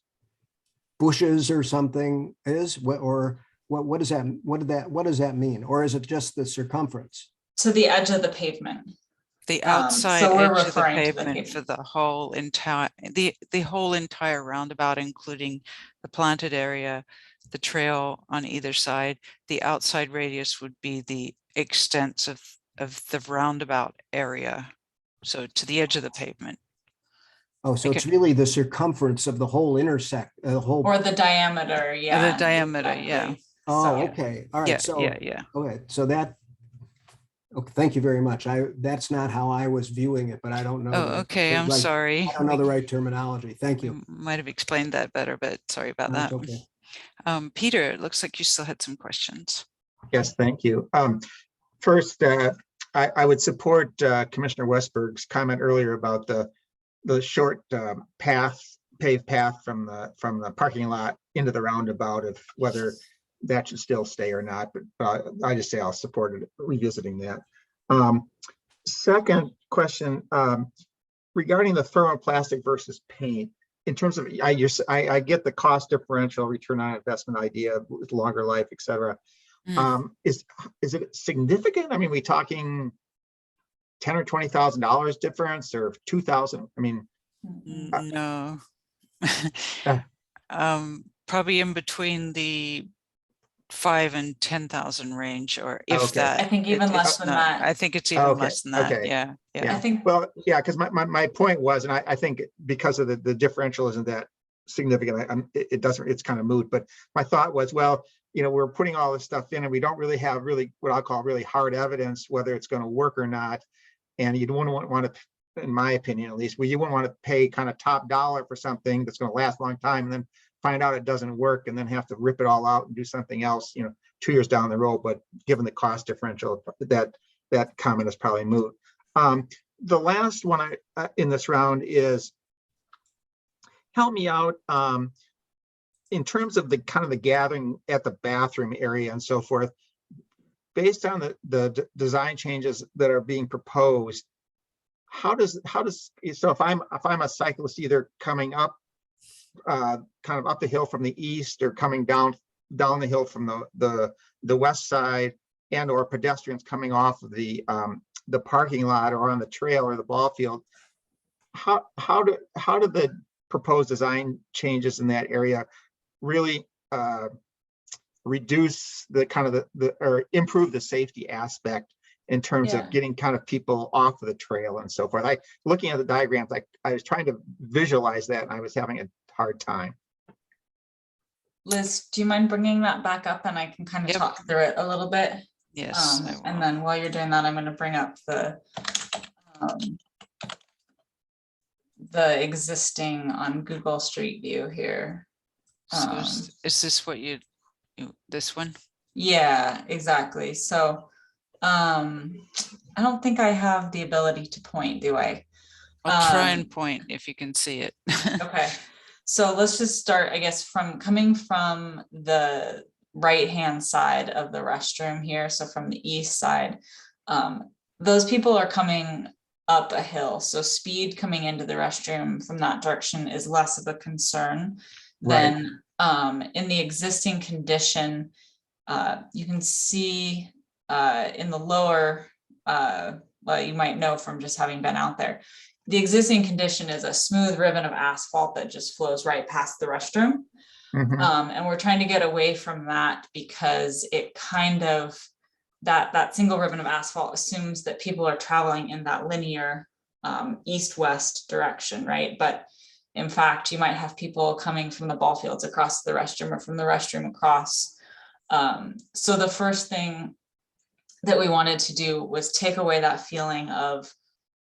bushes or something is, or what does that mean? Or is it just the circumference? To the edge of the pavement. The outside so we're edge of the referring to the pavement for the whole entire, the whole entire roundabout, including the planted area, the trail on either side. The outside radius would be the extent of the roundabout area. So to the edge of the pavement. Oh, so it's really the circumference of the whole or the diameter, yeah. The diameter, exactly. yeah. Oh, So- okay. All right. Yeah, So yeah. okay. So that. Okay, thank you very much. That's not how I was viewing it, but I don't know. Oh, okay. I'm sorry. I don't know the right terminology. Thank you. Might have explained that better, but sorry about That's that. okay. Peter, it looks like you still had some questions. Yes, thank you. First, I would support Commissioner Westberg's comment earlier about the short paved path from the parking lot into the roundabout, of whether that should still stay or not. But I just say I'll support it, revisiting that. Second question, regarding the thermoplastic versus paint. In terms of, I get the cost differential, return on investment idea with longer life, et cetera. Is it significant? I mean, we talking $10,000 or $20,000 difference, or 2,000? I mean, no. Probably in between the 5,000 and 10,000 range, or if okay. that. I think even less than that. I think it's even Okay, less than that. okay. Yeah. I think well, yeah, because my point was, and I think because of the differential isn't that significant, it doesn't, it's kind of moot. But my thought was, well, we're putting all this stuff in and we don't really have what I'll call really hard evidence whether it's going to work or not. And you don't want to, in my opinion at least, you wouldn't want to pay kind of top dollar for something that's going to last a long time and then find out it doesn't work and then have to rip it all out and do something else, 2 years down the road. But given the cost differential, that comment is probably moot. The last one in this round is, help me out in terms of the kind of the gathering at the bathroom area and so forth. Based on the design changes that are being proposed, how does so if I'm a cyclist either coming up kind of up the hill from the east or coming down the hill from the west side, and or pedestrians coming off of the parking lot or on the trail or the ball field, how do the proposed design changes in that area really reduce the kind of or improve the safety aspect in terms of getting kind of people off of the trail and so forth? Looking at the diagrams, I was trying to visualize that and I was having a hard time. Liz, do you mind bringing that back up and I can kind of talk through it a little bit? Yes. And then while you're doing that, I'm going to bring up the existing on Google Street View here. So is this what this one? Yeah, exactly. So I don't think I have the ability to point, do I? I'll try and point if you can see it. Okay. So let's just start, I guess, coming from the right-hand side of the restroom here. So from the east side, those people are coming up a hill. So speed coming into the restroom from that direction is less of a concern than in the existing condition. You can see in the lower, well, you might know from just having been out there, the existing condition is a smooth ribbon of asphalt that just flows right past the restroom. And we're trying to get away from that because it kind of, that single ribbon of asphalt assumes that people are traveling in that linear east-west direction, right? But in fact, you might have people coming from the ball fields across the restroom or from the restroom across. So the first thing that we wanted to do was take away that feeling of,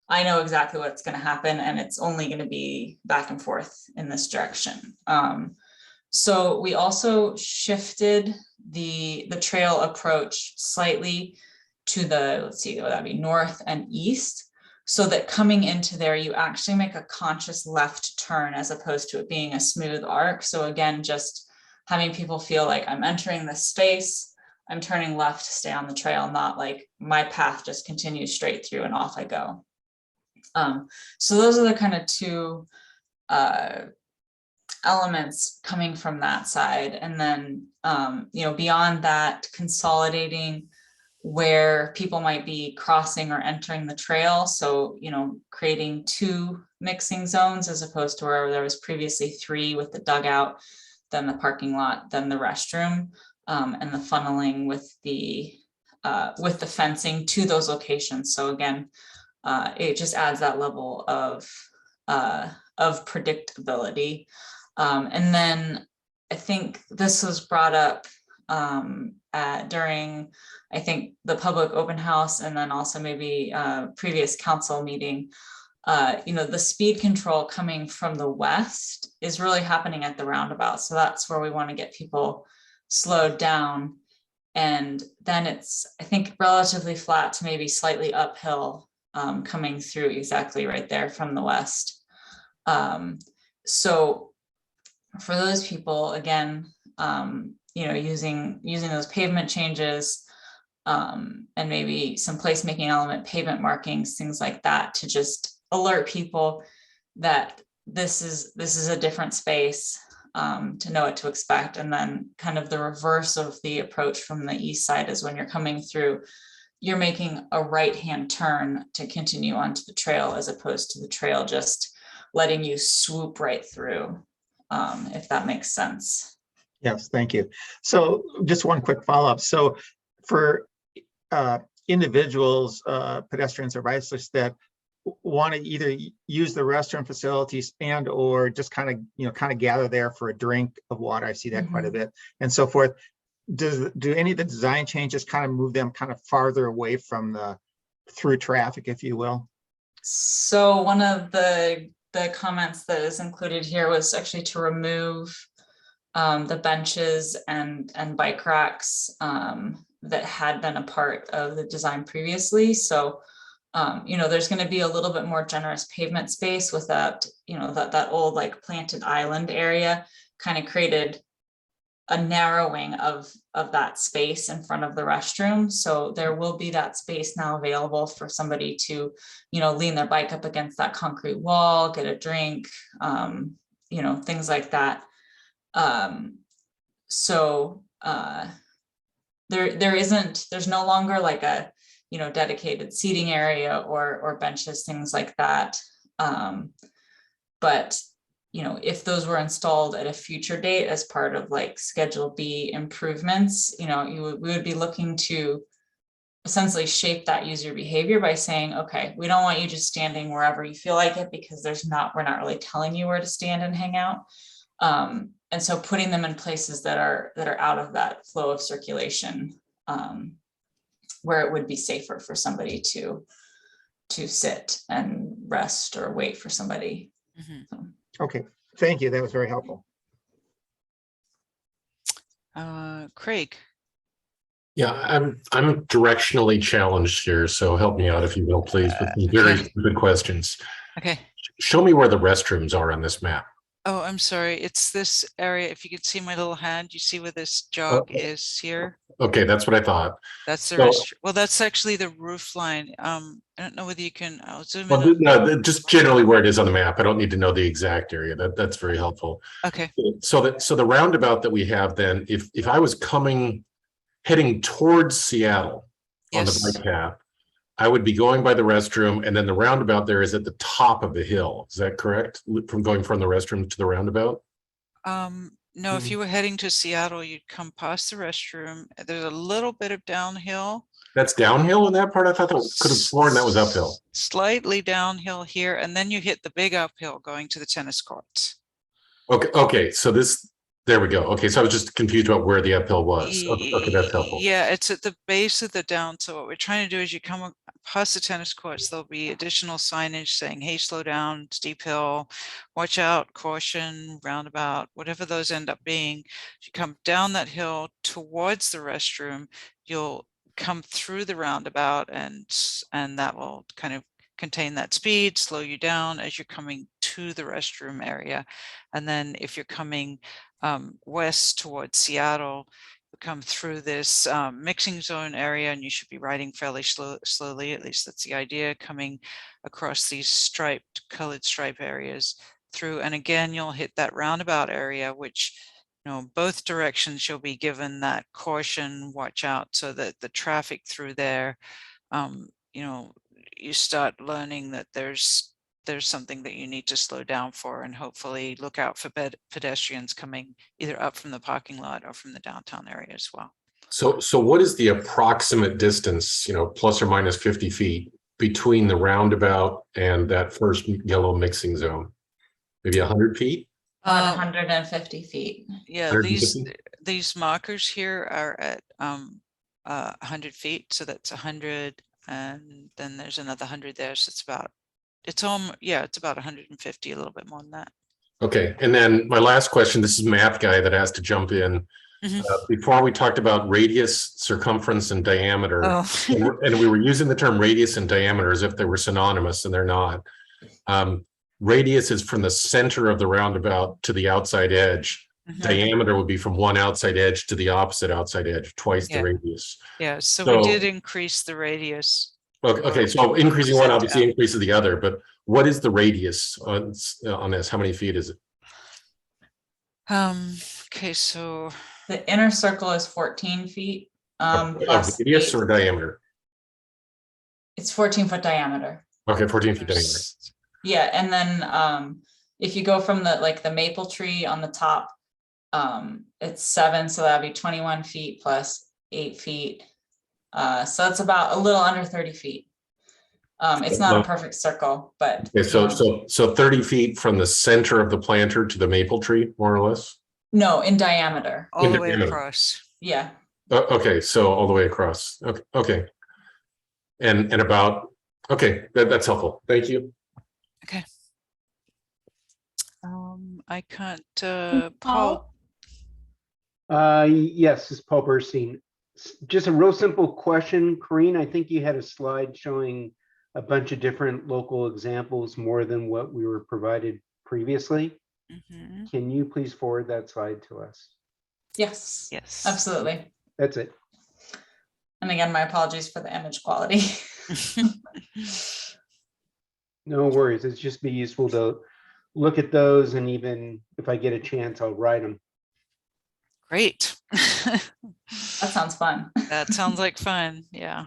I know exactly what's going to happen and it's only going to be back and forth in this direction. So we also shifted the trail approach slightly to the, let's see, would that be north and east, so that coming into there, you actually make a conscious left turn as opposed to it being a smooth arc. So again, just having people feel like I'm entering this space, I'm turning left to stay on the trail, not like my path just continues straight through and off I go. So those are the kind of two elements coming from that side. And then, you know, beyond that, consolidating where people might be crossing or entering the trail. So, you know, creating 2 mixing zones as opposed to where there was previously 3 with the dugout, then the parking lot, then the restroom, and the funneling with the fencing to those locations. So again, it just adds that level of predictability. And then I think this was brought up during, I think, the public open house, and then also maybe previous council meeting. You know, the speed control coming from the west is really happening at the roundabout. So that's where we want to get people slowed down. And then it's, I think, relatively flat to maybe slightly uphill coming through exactly right there from the west. So for those people, again, you know, using those pavement changes and maybe some placemaking element, pavement markings, things like that, to just alert people that this is a different space, to know what to expect. And then kind of the reverse of the approach from the east side is when you're coming through, you're making a right-hand turn to continue onto the trail, as opposed to the trail just letting you swoop right through, if that makes sense. Yes, thank you. So just one quick follow-up. So for individuals, pedestrians or bicyclists that want to either use the restroom facilities and or just kind of gather there for a drink of water, I see that quite a bit, and so forth. Do any of the design changes kind of move them kind of farther away from the through traffic, if you will? So one of the comments that is included here was actually to remove the benches and bike racks that had been a part of the design previously. So you know, there's going to be a little bit more generous pavement space with that, you know, that old like planted island area kind of created a narrowing of that space in front of the restroom. So there will be that space now available for somebody to, you know, lean their bike up against that concrete wall, get a drink, you know, things like that. So there's no longer like a, you know, dedicated seating area or benches, things like that. But you know, if those were installed at a future date as part of like Schedule B improvements, you know, we would be looking to essentially shape that user behavior by saying, okay, we don't want you just standing wherever you feel like it, because we're not really telling you where to stand and hang out. And so putting them in places that are out of that flow of circulation, where it would be safer for somebody to sit and rest or wait for somebody. So. Okay, thank you. That was very helpful. Craig. Yeah, I'm directionally challenged here, so help me out if you will, please, with some very good questions. Okay. Show me where the restrooms are on this map. Oh, I'm sorry. It's this area. If you could see my little hand, you see where this jog is here. Okay, that's what I thought. That's the restroom. Well, that's actually the roof line. I don't know whether you can. I'll zoom in. Well, no, just generally where it is on the map. I don't need to know the exact area. That's very helpful. Okay. So the roundabout that we have then, if I was heading towards Seattle on the bike path, I would be going by the restroom, and then the roundabout there is at the top of the hill. Is that correct? From going from the restroom to the roundabout? No, if you were heading to Seattle, you'd come past the restroom. There's a little bit of downhill. That's downhill in that part? I thought that could have sworn that was uphill. Slightly downhill here, and then you hit the big uphill going to the tennis courts. Okay, so there we go. Okay, so I was just confused about where the uphill was. Okay, that's helpful. Yeah, it's at the base of the down. So what we're trying to do is you come past the tennis courts, there'll be additional signage saying, hey, slow down, steep hill, watch out, caution, roundabout, whatever those end up being. You come down that hill towards the restroom, you'll come through the roundabout, and that will kind of contain that speed, slow you down as you're coming to the restroom area. And then if you're coming west towards Seattle, you come through this mixing zone area, and you should be riding fairly slowly, at least that's the idea, coming across these colored stripe areas through. And again, you'll hit that roundabout area, which, you know, both directions you'll be given that caution, watch out, so that the traffic through there, you know, you start learning that there's something that you need to slow down for, and hopefully look out for pedestrians coming either up from the parking lot or from the downtown area as well. So what is the approximate distance, you know, plus or minus 50 feet between the roundabout and that first yellow mixing zone? Maybe 100 feet? 150 feet. Yeah, 150? these markers here are at 100 feet, so that's 100, and then there's another 100 there, so it's about 150, a little bit more than that. Okay, and then my last question, this is math guy that has to jump in. Before we talked about radius, circumference, and diameter, and we were using the term radius and diameter as if they were synonymous, and they're not. Radius is from the center of the roundabout to the outside edge. Diameter would be from one outside edge to the opposite outside edge, twice the radius. Yeah, so we did increase the radius. Okay, so increasing one obviously increases the other, but what is the radius on this? How many feet is it? Okay, so the inner circle is 14 feet. Radius or diameter? It's 14-foot diameter. Okay, 14 feet diameter. Yeah, and then if you go from the maple tree on the top, it's 7, so that'd be 21 feet plus 8 feet. So it's about a little under 30 feet. It's not a perfect circle, but okay, so 30 feet from the center of the planter to the maple tree, more or less? No, in diameter. All the way across. Yeah. Okay, so all the way across. Okay. And about, okay, that's helpful. Thank you. Okay. I can't, Paul. Yes, it's Paul Burstein. Just a real simple question, Corinne. I think you had a slide showing a bunch of different local examples, more than what we were provided previously. Can you please forward that slide to us? Yes. Yes. Absolutely. That's it. And again, my apologies for the image quality. No worries. It's just be useful to look at those, and even if I get a chance, I'll write them. Great. That sounds fun. That sounds like fun. Yeah.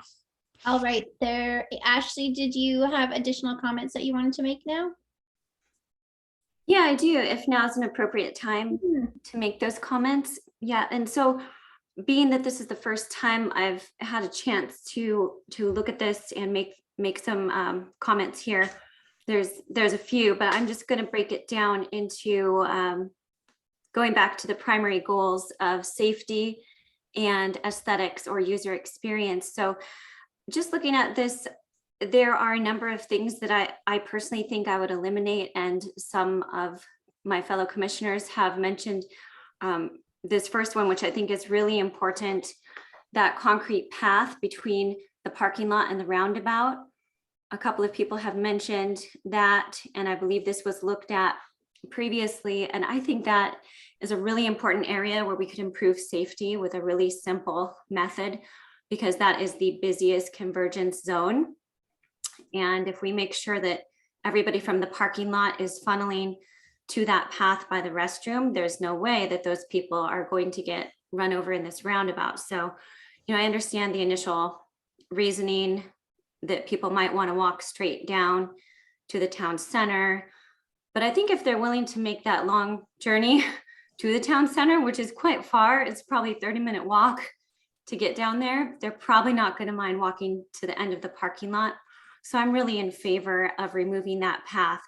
All right, there. Ashley, did you have additional comments that you wanted to make now? Yeah, I do, if now's an appropriate time to make those comments. Yeah, and so being that this is the first time I've had a chance to look at this and make some comments here, there's a few, but I'm just going to break it down into going back to the primary goals of safety and aesthetics or user experience. So just looking at this, there are a number of things that I personally think I would eliminate, and some of my fellow commissioners have mentioned this first one, which I think is really important, that concrete path between the parking lot and the roundabout. A couple of people have mentioned that, and I believe this was looked at previously, and I think that is a really important area where we could improve safety with a really simple method, because that is the busiest convergence zone. And if we make sure that everybody from the parking lot is funneling to that path by the restroom, there's no way that those people are going to get run over in this roundabout. So, I understand the initial reasoning that people might want to walk straight down to the town center. But I think if they're willing to make that long journey to the town center, which is quite far. It's probably 30-minute walk to get down there. They're probably not going to mind walking to the end of the parking lot. So I'm really in favor of removing that path,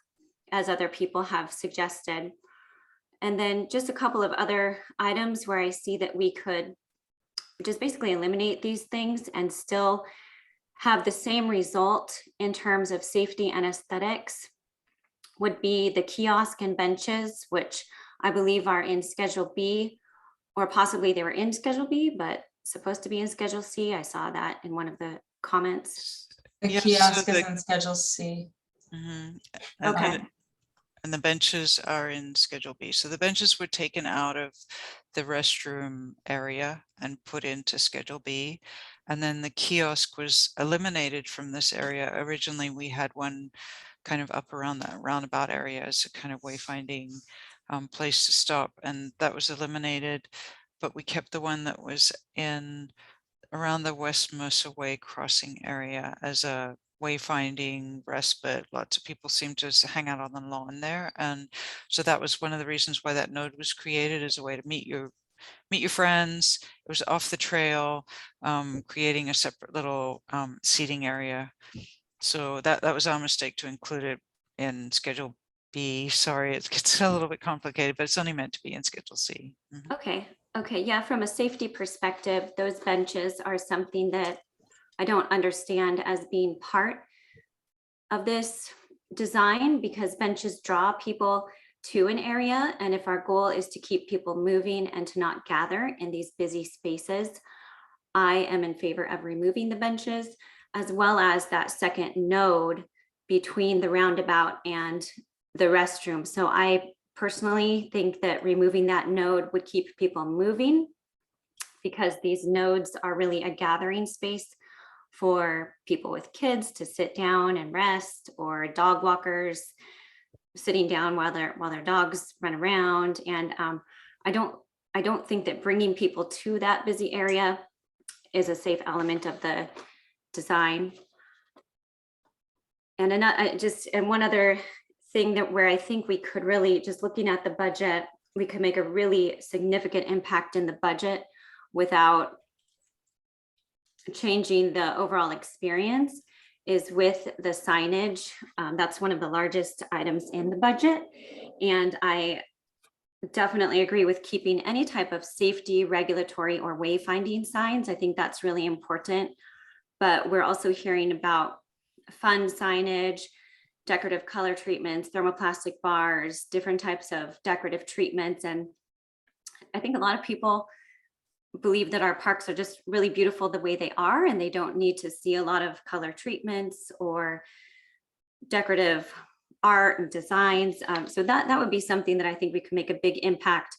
as other people have suggested. And then just a couple of other items where I see that we could just basically eliminate these things and still have the same result in terms of safety and aesthetics would be the kiosk and benches, which I believe are in Schedule B, or possibly they were in Schedule B, but supposed to be in Schedule C. I saw that in one of the comments. The Yes, kiosk so is the- in Schedule C. Mhm. Okay. And the benches are in Schedule B. So the benches were taken out of the restroom area and put into Schedule B. And then the kiosk was eliminated from this area. Originally, we had one kind of up around that roundabout area as a kind of wayfinding place to stop, and that was eliminated. But we kept the one that was in around the West Mercer Way crossing area as a wayfinding respite. Lots of people seem to hang out on the lawn there, and so that was one of the reasons why that node was created, as a way to meet your friends. It was off the trail, creating a separate little seating area. So that was our mistake to include it in Schedule B. Sorry, it gets a little bit complicated, but it's only meant to be in Schedule C. Mhm. Okay, yeah, from a safety perspective, those benches are something that I don't understand as being part of this design, because benches draw people to an area. And if our goal is to keep people moving and to not gather in these busy spaces, I am in favor of removing the benches, as well as that second node between the roundabout and the restroom. So I personally think that removing that node would keep people moving, because these nodes are really a gathering space for people with kids to sit down and rest, or dog walkers sitting down while their dogs run around. And I don't think that bringing people to that busy area is a safe element of the design. And one other thing that where I think we could really, just looking at the budget, we could make a really significant impact in the budget without changing the overall experience, is with the signage. That's one of the largest items in the budget. And I definitely agree with keeping any type of safety, regulatory, or wayfinding signs. I think that's really important. But we're also hearing about fun signage, decorative color treatments, thermoplastic bars, different types of decorative treatments. And I think a lot of people believe that our parks are just really beautiful the way they are, and they don't need to see a lot of color treatments or decorative art and designs. So that would be something that I think we could make a big impact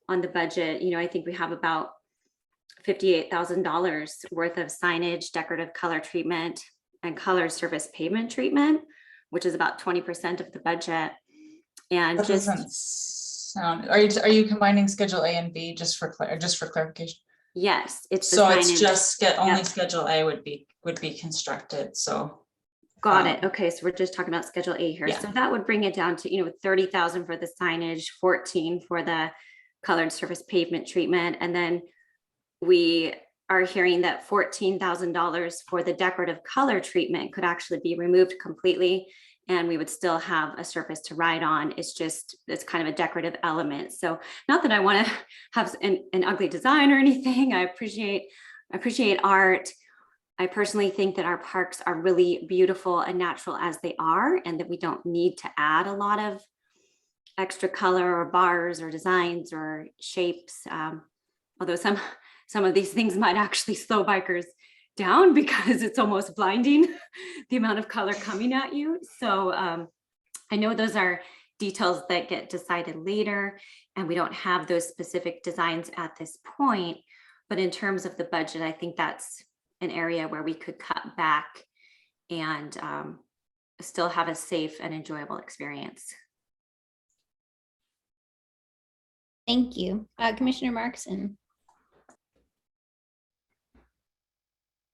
on the budget. You know, I think we have about $58,000 worth of signage, decorative color treatment, and color surface pavement treatment, which is about 20% of the budget. And That doesn't sound, are you combining Schedule A and B just for clarification? Yes, it's the So it's signage. just only Yep. Schedule A would be constructed, so. Got it. Okay, so we're just talking about Schedule A here. Yeah. So that would bring it down to, 30,000 for the signage, 14 for the colored surface pavement treatment. And then we are hearing that $14,000 for the decorative color treatment could actually be removed completely, and we would still have a surface to ride on. It's kind of a decorative element. So not that I want to have an ugly design or anything. I appreciate art. I personally think that our parks are really beautiful and natural as they are, and that we don't need to add a lot of extra color or bars or designs or shapes. Although some of these things might actually slow bikers down, because it's almost blinding, the amount of color coming at you. So I know those are details that get decided later, and we don't have those specific designs at this point. But in terms of the budget, I think that's an area where we could cut back and still have a safe and enjoyable experience. Thank you. Commissioner Markson.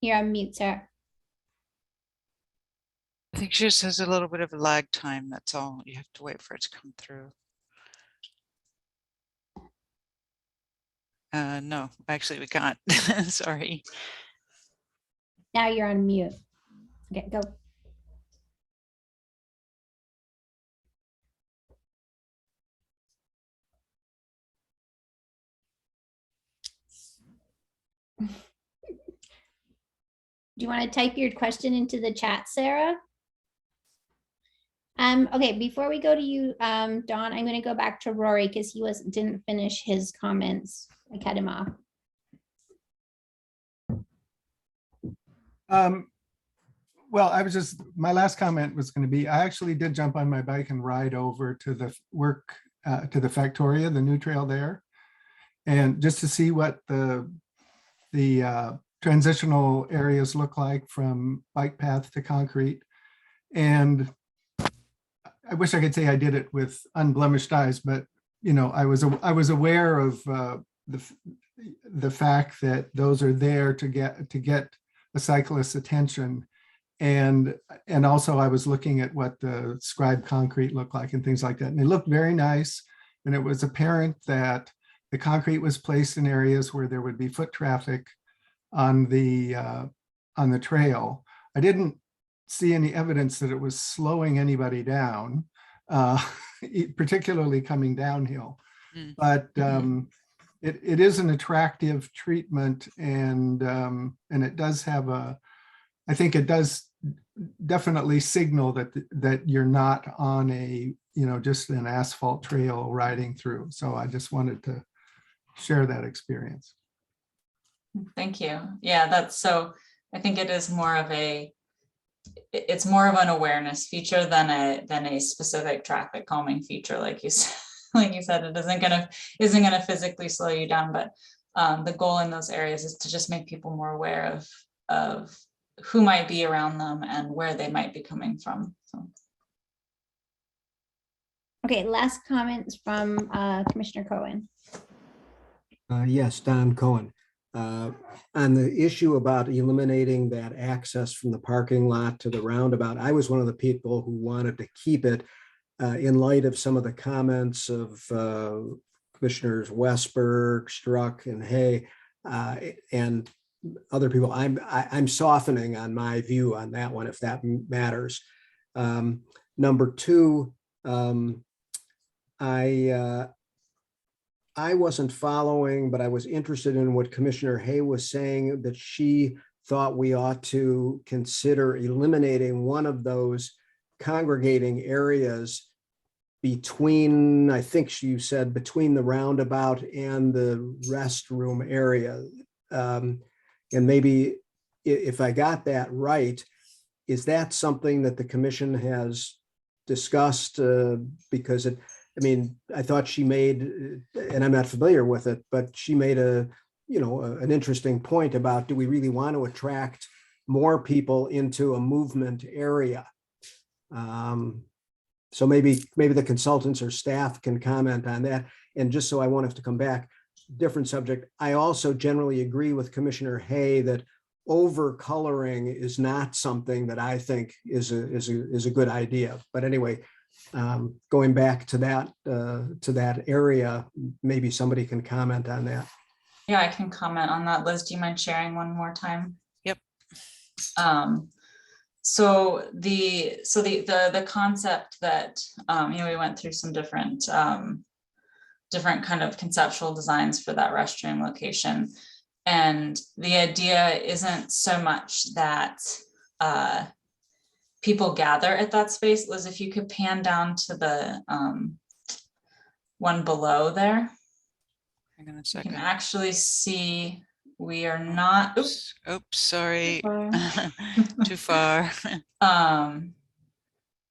You're on mute, sir. I think she just has a little bit of a lag time. That's all. You have to wait for it to come through. No, actually we can't. Sorry. Now you're on mute. Okay, go. Do you want to type your question into the chat, Sarah? Okay, before we go to you, Dawn, I'm going to go back to Rory because he didn't finish his comments. I cut him off. Well, my last comment was going to be, I actually did jump on my bike and ride over to the to the Factoria, the new trail there. And just to see what the transitional areas look like from bike path to concrete. And I wish I could say I did it with unblemished eyes, but I was aware of the fact that those are there to get a cyclist's attention. And also I was looking at what the scribe concrete looked like and things like that. And they looked very nice. And it was apparent that the concrete was placed in areas where there would be foot traffic on the trail. I didn't see any evidence that it was slowing anybody down, particularly coming downhill. But it is an attractive treatment, and it does have I think it does definitely signal that you're not on a just an asphalt trail riding through. So I just wanted to share that experience. Thank you. Yeah, that's so. I think it is more of it's more of an awareness feature than a specific traffic calming feature, like you said. Like you said, it isn't gonna physically slow you down, but the goal in those areas is to just make people more aware of who might be around them and where they might be coming from. So. Okay, last comments from Commissioner Cohen. Yes, Don Cohen. On the issue about eliminating that access from the parking lot to the roundabout, I was one of the people who wanted to keep it in light of some of the comments of Commissioners Westberg, Struck, and Hay, and other people. I'm softening on my view on that one, if that matters. Number two, I wasn't following, but I was interested in what Commissioner Hay was saying, that she thought we ought to consider eliminating one of those congregating areas between, I think you said, between the roundabout and the restroom area. And maybe if I got that right, is that something that the commission has discussed? Because I thought she made, and I'm not familiar with it, but she made an interesting point about, do we really want to attract more people into a movement area? So maybe the consultants or staff can comment on that. And just so I won't have to come back, different subject. I also generally agree with Commissioner Hay that over coloring is not something that I think is a good idea. But anyway, going back to that area, maybe somebody can comment on that. Yeah, I can comment on that. Liz, do you mind sharing one more time? Yep. So the concept that we went through some different kind of conceptual designs for that restroom location, and the idea isn't so much that people gather at that space. Liz, if you could pan down to the one below there, hang on a you second. can actually see we are not. Oops, sorry, too far.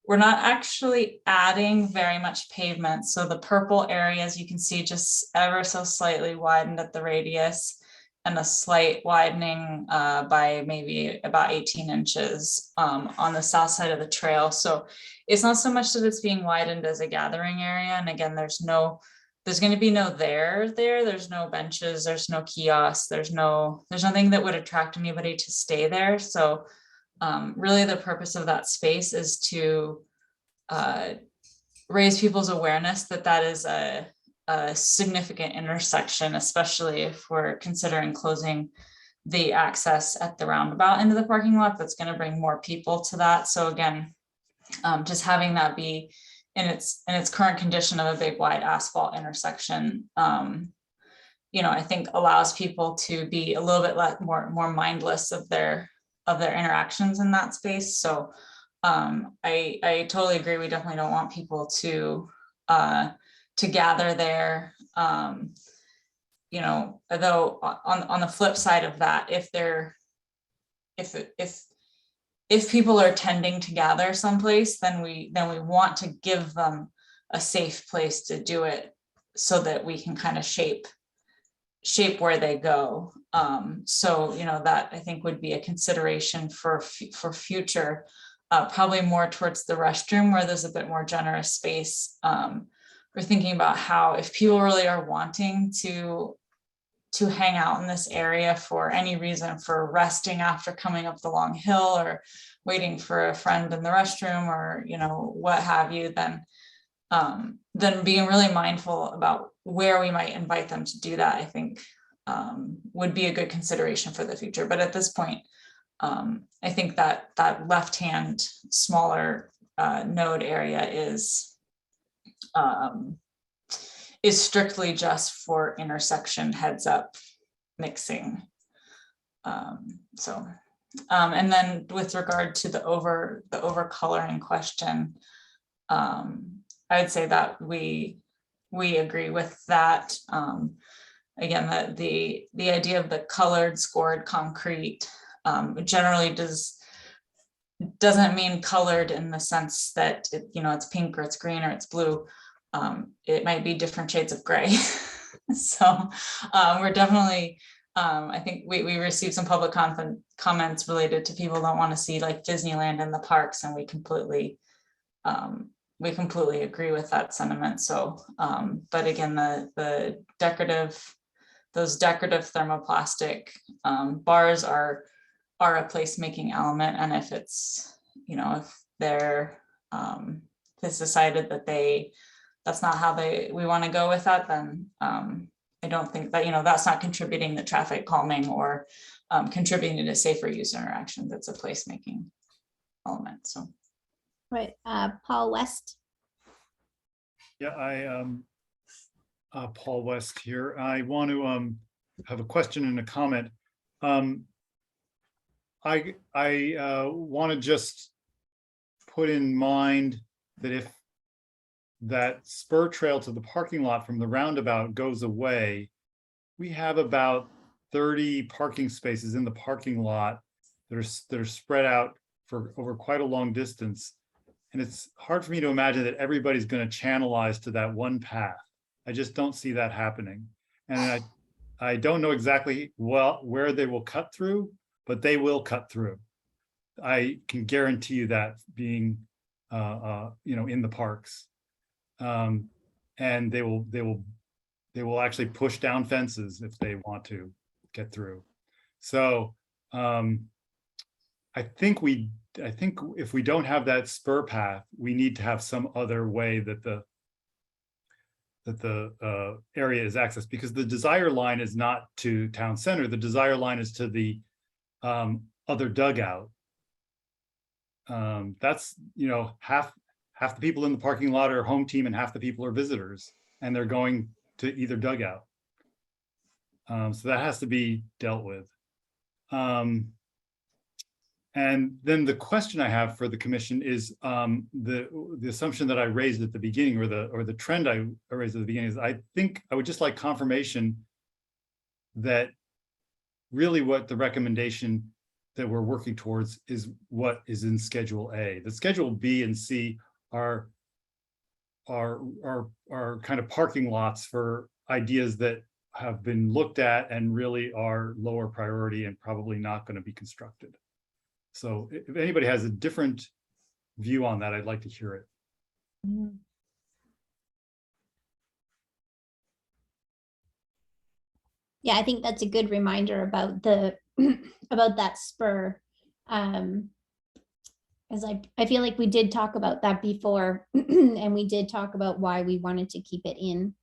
We're not actually adding very much pavement. So the purple areas you can see just ever so slightly widened at the radius, and a slight widening by maybe about 18 inches on the south side of the trail. So it's not so much that it's being widened as a gathering area. And again, there's going to be no there's no benches, there's no kiosks, there's nothing that would attract anybody to stay there. So really the purpose of that space is to raise people's awareness that that is a a significant intersection, especially if we're considering closing the access at the roundabout into the parking lot. That's going to bring more people to that. So again, just having that be in its current condition of a big wide asphalt intersection, I think allows people to be a little bit more mindless of their interactions in that space. So I totally agree. We definitely don't want people to gather there. Although on the flip side of that, if people are tending to gather someplace, then we want to give them a safe place to do it, so that we can kind of shape where they go. So that I think would be a consideration for future, probably more towards the restroom where there's a bit more generous space. We're thinking about how, if people really are wanting to hang out in this area for any reason, for resting after coming up the long hill, or waiting for a friend in the restroom, or what have you, then being really mindful about where we might invite them to do that, I think would be a good consideration for the future. But at this point, I think that left-hand smaller node area is strictly just for intersection heads up mixing. And then with regard to the over coloring question, I would say that we agree with that. Again, that the idea of the colored scored concrete generally doesn't mean colored in the sense that it's pink or it's green or it's blue. It might be different shades of gray. So we're definitely, I think we received some public comments related to people don't want to see like Disneyland in the parks, and we completely agree with that sentiment. So, but again, those decorative thermoplastic bars are a placemaking element, and if it's decided that that's not how we want to go with that, then I don't think that that's not contributing to traffic calming or contributing to safer user interactions. It's a placemaking element. So, right, Paul West. Yeah, Paul West here. I want to have a question and a comment. I want to just put in mind that if that spur trail to the parking lot from the roundabout goes away, we have about 30 parking spaces in the parking lot that are spread out for over quite a long distance. And it's hard for me to imagine that everybody's going to channelize to that one path. I just don't see that happening. And I don't know exactly where they will cut through, but they will cut through. I can guarantee you that, being in the parks. And they will actually push down fences if they want to get through. So I think if we don't have that spur path, we need to have some other way that the area is accessed, because the desire line is not to town center. The desire line is to the other dugout. That's half the people in the parking lot are home team and half the people are visitors, and they're going to either dugout. So that has to be dealt with. And then the question I have for the commission is the assumption that I raised at the beginning, or the trend I raised at the beginning, is I think I would just like confirmation that really what the recommendation that we're working towards is what is in Schedule A. The Schedule B and C are kind of parking lots for ideas that have been looked at and really are lower priority and probably not going to be constructed. So if anybody has a different view on that, I'd like to hear it. Yeah, I think that's a good reminder about the about that spur. As I feel like we did talk about that before, and we did talk about why we wanted to keep it in.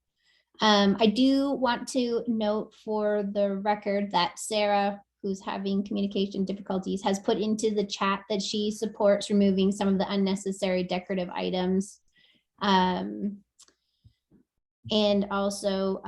I do want to note for the record that Sarah, who's having communication difficulties, has put into the chat that she supports removing some of the unnecessary decorative items. And also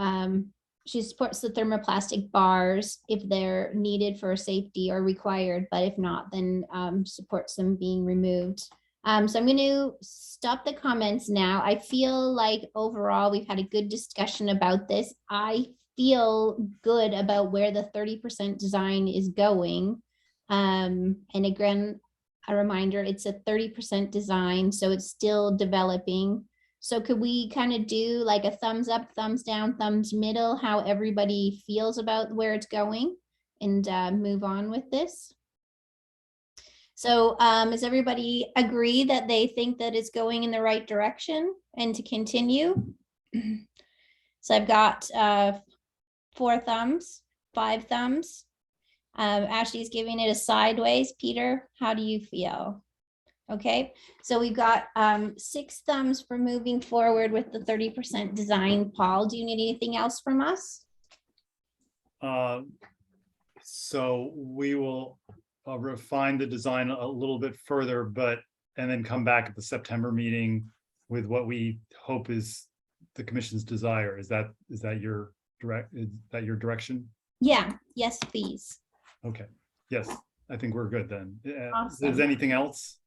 she supports the thermoplastic bars if they're needed for safety or required, but if not, then supports them being removed. So I'm going to stop the comments now. I feel like overall we've had a good discussion about this. I feel good about where the 30% design is going. And again, a reminder, it's a 30% design, so it's still developing. So could we kind of do like a thumbs up, thumbs down, thumbs middle, how everybody feels about where it's going, and move on with this? So does everybody agree that they think that it's going in the right direction and to continue? So I've got 4 thumbs, 5 thumbs. Ashley's giving it a sideways. Peter, how do you feel? Okay, so we've got 6 thumbs for moving forward with the 30% design. Paul, do you need anything else from us? So we will refine the design a little bit further, and then come back at the September meeting with what we hope is the commission's desire. Is that your direction? Yeah, yes, please. Okay, yes, I think we're good then. Awesome. Is anything else?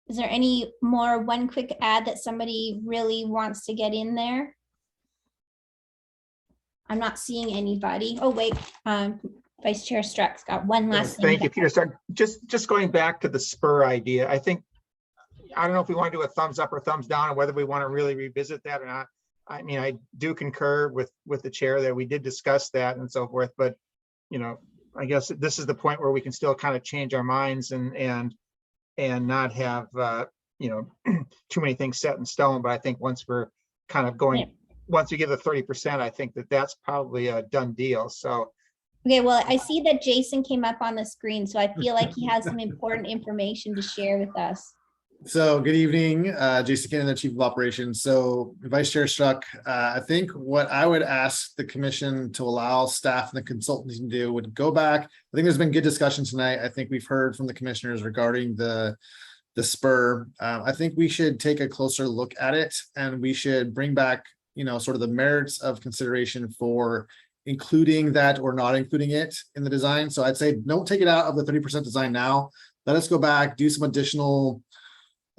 Is there any more one quick ad that somebody really wants to get in there? I'm not seeing anybody. Oh, wait, Vice Chair Struck's got one last thing. Thank you, Peter. So just going back to the spur idea, I don't know if we want to do a thumbs up or thumbs down and whether we want to really revisit that or not. I mean, I do concur with the chair that we did discuss that and so forth, but I guess this is the point where we can still kind of change our minds and not have too many things set in stone. But I think once we're kind of going, once we give the 30%, I think that's probably a done deal. So okay, well, I see that Jason came up on the screen, so I feel like he has some important information to share with us. So good evening, Jason Cannon, the Chief of Operations. So Vice Chair Struck, I think what I would ask the commission to allow staff and the consultants to do would go back. I think there's been good discussion tonight. I think we've heard from the commissioners regarding the spur. I think we should take a closer look at it, and we should bring back, sort of the merits of consideration for including that or not including it in the design. So I'd say don't take it out of the 30% design now. Let us go back, do some additional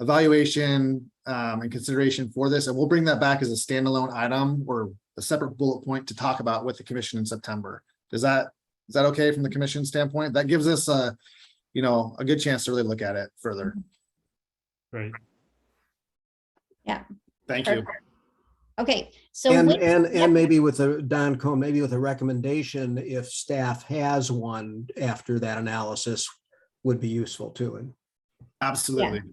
evaluation and consideration for this, and we'll bring that back as a standalone item or a separate bullet point to talk about with the commission in September. Is that okay from the commission standpoint? That gives us a good chance to really look at it further. Right. Yeah. Thank you. Okay, so and maybe with a Don Cohn, maybe with a recommendation, if staff has one after that analysis, would be useful too. Absolutely. Yeah.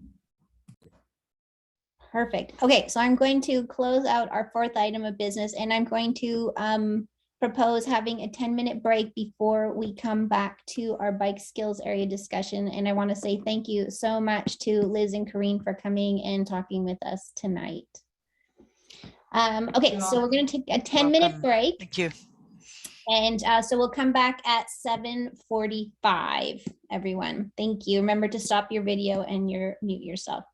Perfect. Okay, so I'm going to close out our 4th item of business, and I'm going to propose having a 10-minute break before we come back to our bike skills area discussion. And I want to say thank you so much to Liz and Kareen for coming and talking with us tonight. Okay, so we're going to take a 10-minute break. Thank you. And so we'll come back at 7:45, everyone. Thank you. Remember to stop your video and mute yourself.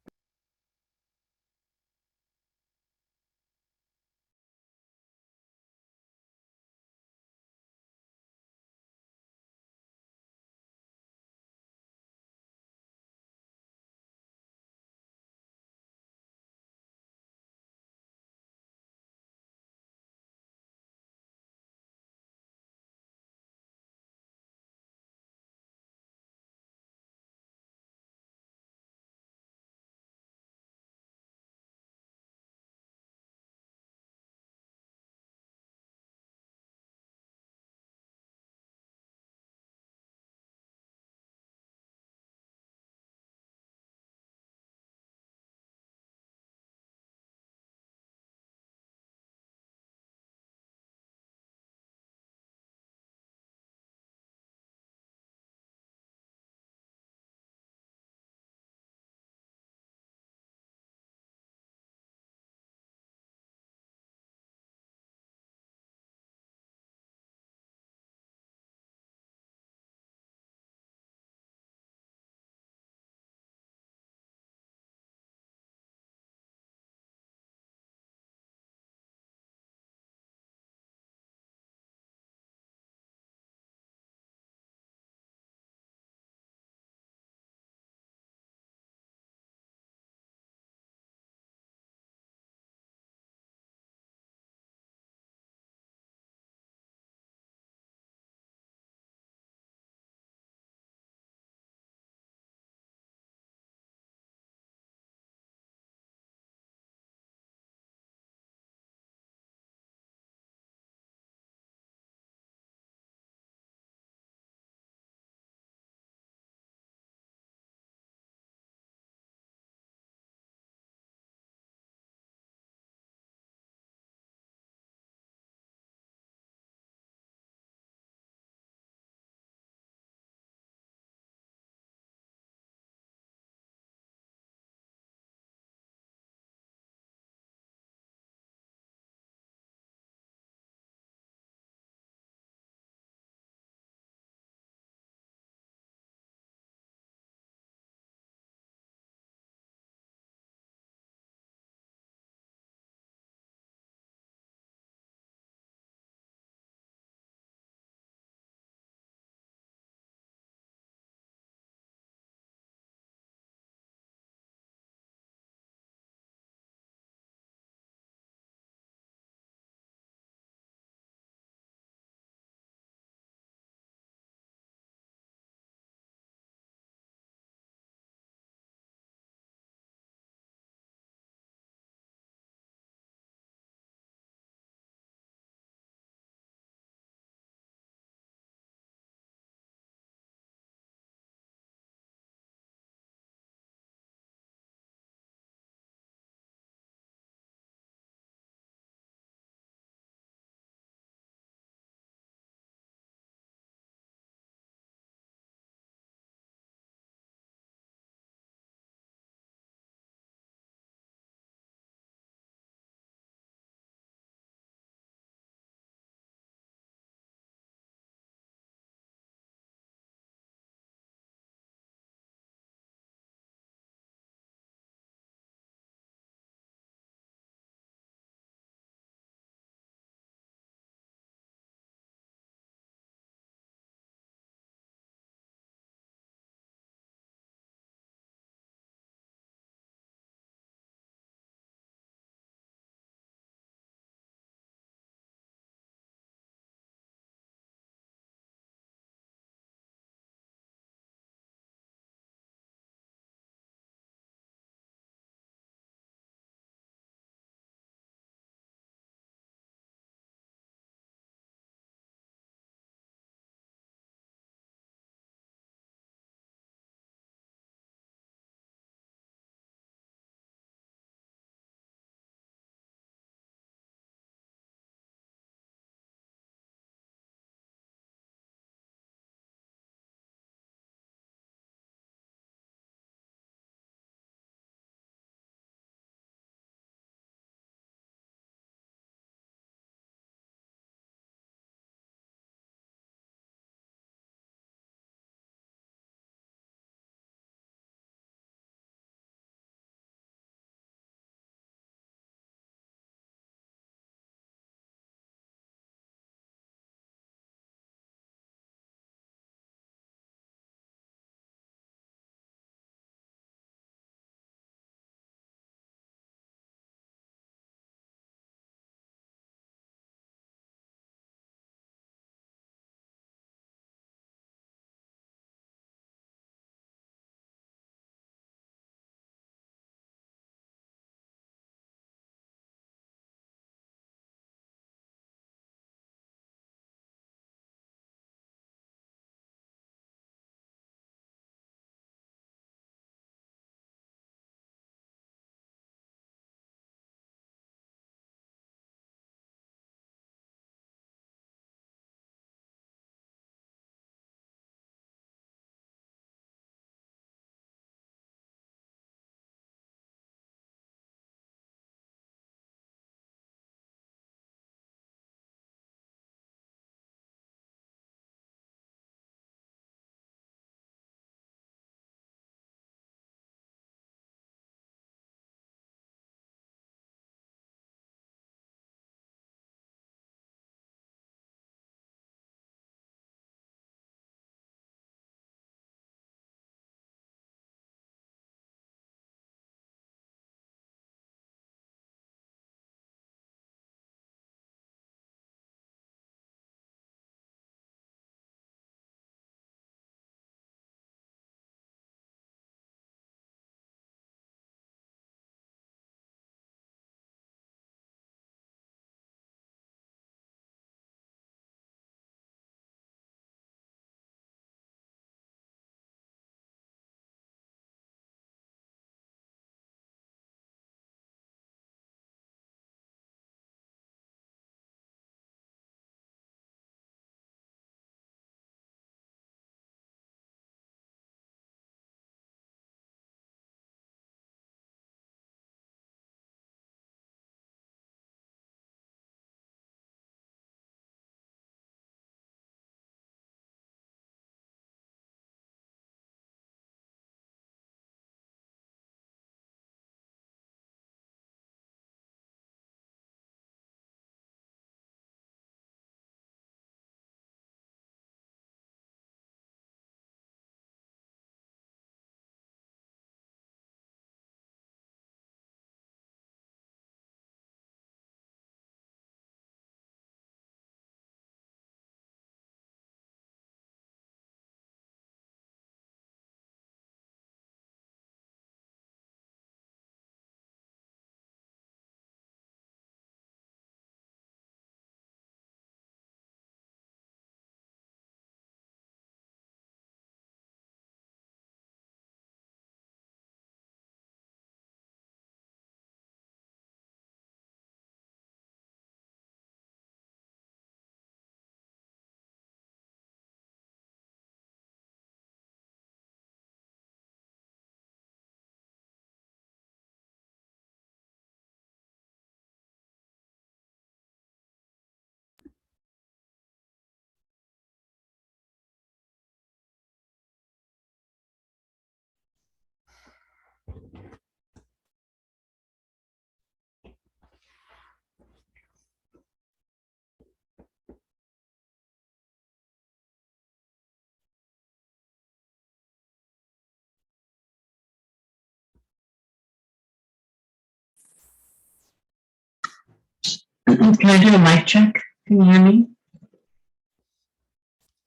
Can I do a mic check? Can you hear me?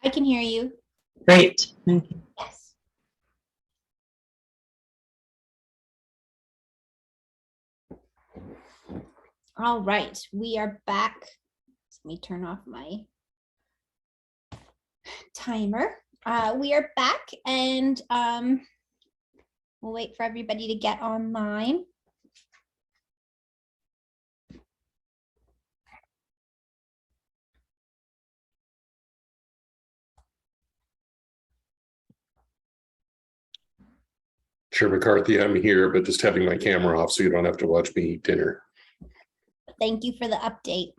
I can hear you. Great. Thank you. Yes. All right, we are back. Let me turn off my timer. We are back, and we'll wait for everybody to get online. Chair McCarthy, I'm here, but just having my camera off so you don't have to watch me eat dinner. Thank you for the update.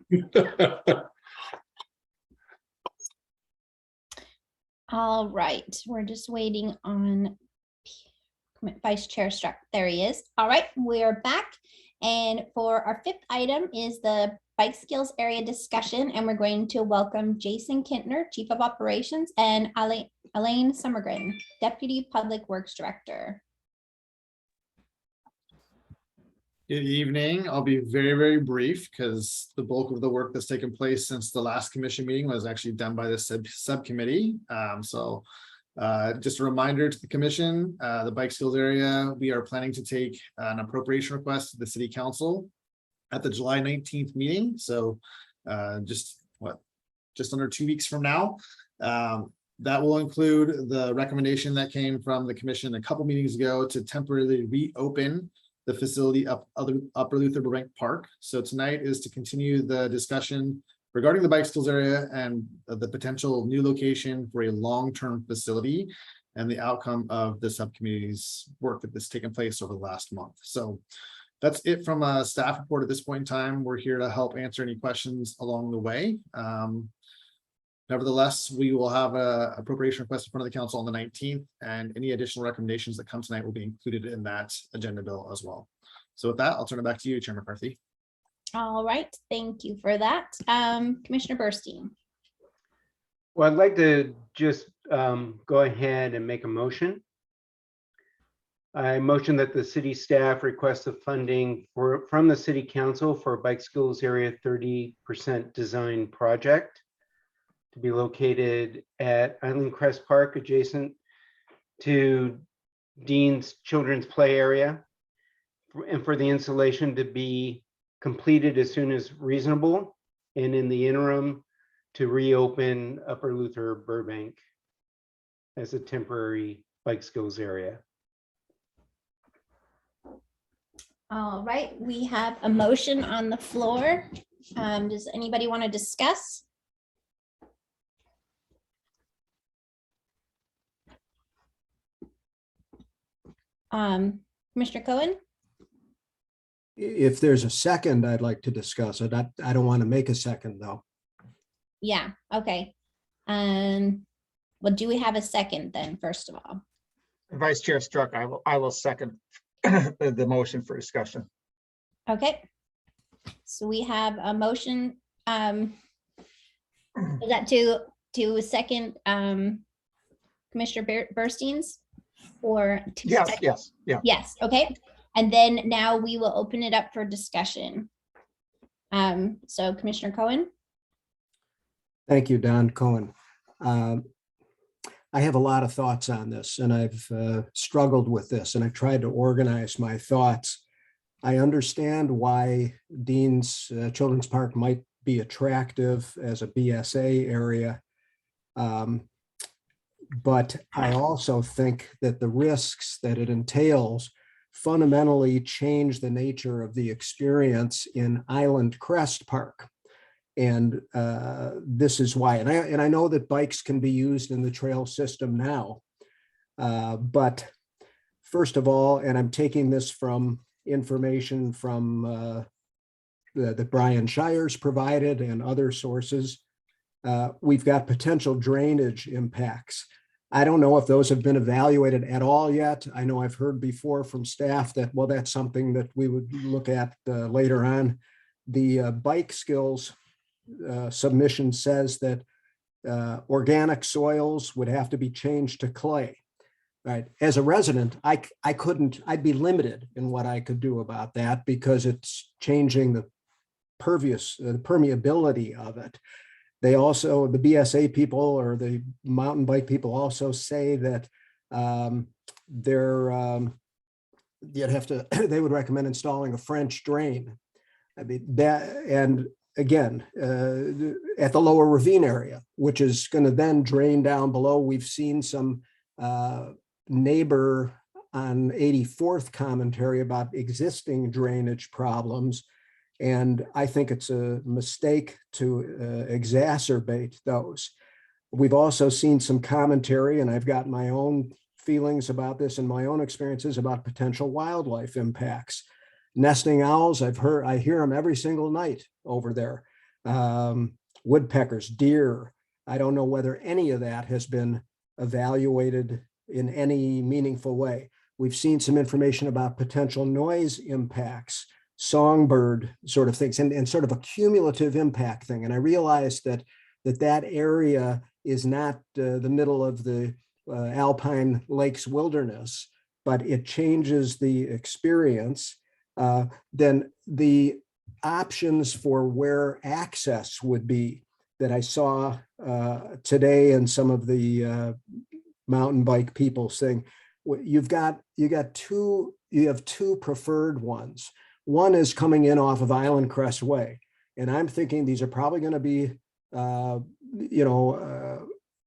All right, we're just waiting on Vice Chair Struck. There he is. All right, we're back. And for our fifth item is the bike skills area discussion. And we're going to welcome Jason Kintner, Chief of Operations, and Elaine Summergren, Deputy Public Works Director. Good evening. I'll be very, very brief because the bulk of the work that's taken place since the last commission meeting was actually done by the subcommittee. Just a reminder to the commission, the bike skills area, we are planning to take an appropriation request to the city council at the July 19th meeting. So just under 2 weeks from now. That will include the recommendation that came from the commission a couple meetings ago to temporarily reopen the facility up Upper Luther Burbank Park. So tonight is to continue the discussion regarding the bike skills area and the potential new location for a long-term facility and the outcome of the subcommittee's work that has taken place over the last month. So that's it from a staff report at this point in time. We're here to help answer any questions along the way. Nevertheless, we will have an appropriation request in front of the council on the 19th, and any additional recommendations that come tonight will be included in that agenda bill as well. So with that, I'll turn it back to you, Chair McCarthy. All right, thank you for that. Commissioner Burstein. Well, I'd like to just go ahead and make a motion. I motion that the city staff request the funding from the city council for a bike skills area 30% design project to be located at Island Crest Park, adjacent to Dean's Children's Play Area, and for the installation to be completed as soon as reasonable, and in the interim to reopen Upper Luther Burbank as a temporary bike skills area. All right, we have a motion on the floor. Does anybody want to discuss? Commissioner Cohen? If there's a second, I'd like to discuss it. I don't want to make a second though. Yeah, okay. Well, do we have a second then, first of all? Vice Chair Struck, I will second the motion for discussion. Okay. So we have a motion, is that to second Commissioner Burstein's? Or to Yes, Yes, okay. And then now we will open it up for discussion. So Commissioner Cohen? Thank you, Don Cohen. I have a lot of thoughts on this, and I've struggled with this, and I tried to organize my thoughts. I understand why Dean's Children's Park might be attractive as a BSA area. But I also think that the risks that it entails fundamentally change the nature of the experience in Island Crest Park. And this is why, and I know that bikes can be used in the trail system now. But first of all, and I'm taking this from information from that Brian Shires provided and other sources, we've got potential drainage impacts. I don't know if those have been evaluated at all yet. I know I've heard before from staff that, well, that's something that we would look at later on. The bike skills submission says that organic soils would have to be changed to clay. Right. As a resident, I'd be limited in what I could do about that because it's changing the the permeability of it. They also, the BSA people or the mountain bike people also say that you'd have to, they would recommend installing a French drain. I mean, that, and again, at the lower ravine area, which is going to then drain down below. We've seen some neighbor on 84th commentary about existing drainage problems. And I think it's a mistake to exacerbate those. We've also seen some commentary, and I've got my own feelings about this and my own experiences about potential wildlife impacts. Nesting owls, I hear them every single night over there. Woodpeckers, deer. I don't know whether any of that has been evaluated in any meaningful way. We've seen some information about potential noise impacts, songbird sort of things, and sort of a cumulative impact thing. And I realized that area is not the middle of the Alpine Lakes wilderness, but it changes the experience. Then the options for where access would be that I saw today in some of the mountain bike people saying, you have two preferred ones. One is coming in off of Island Crest Way. And I'm thinking these are probably going to be,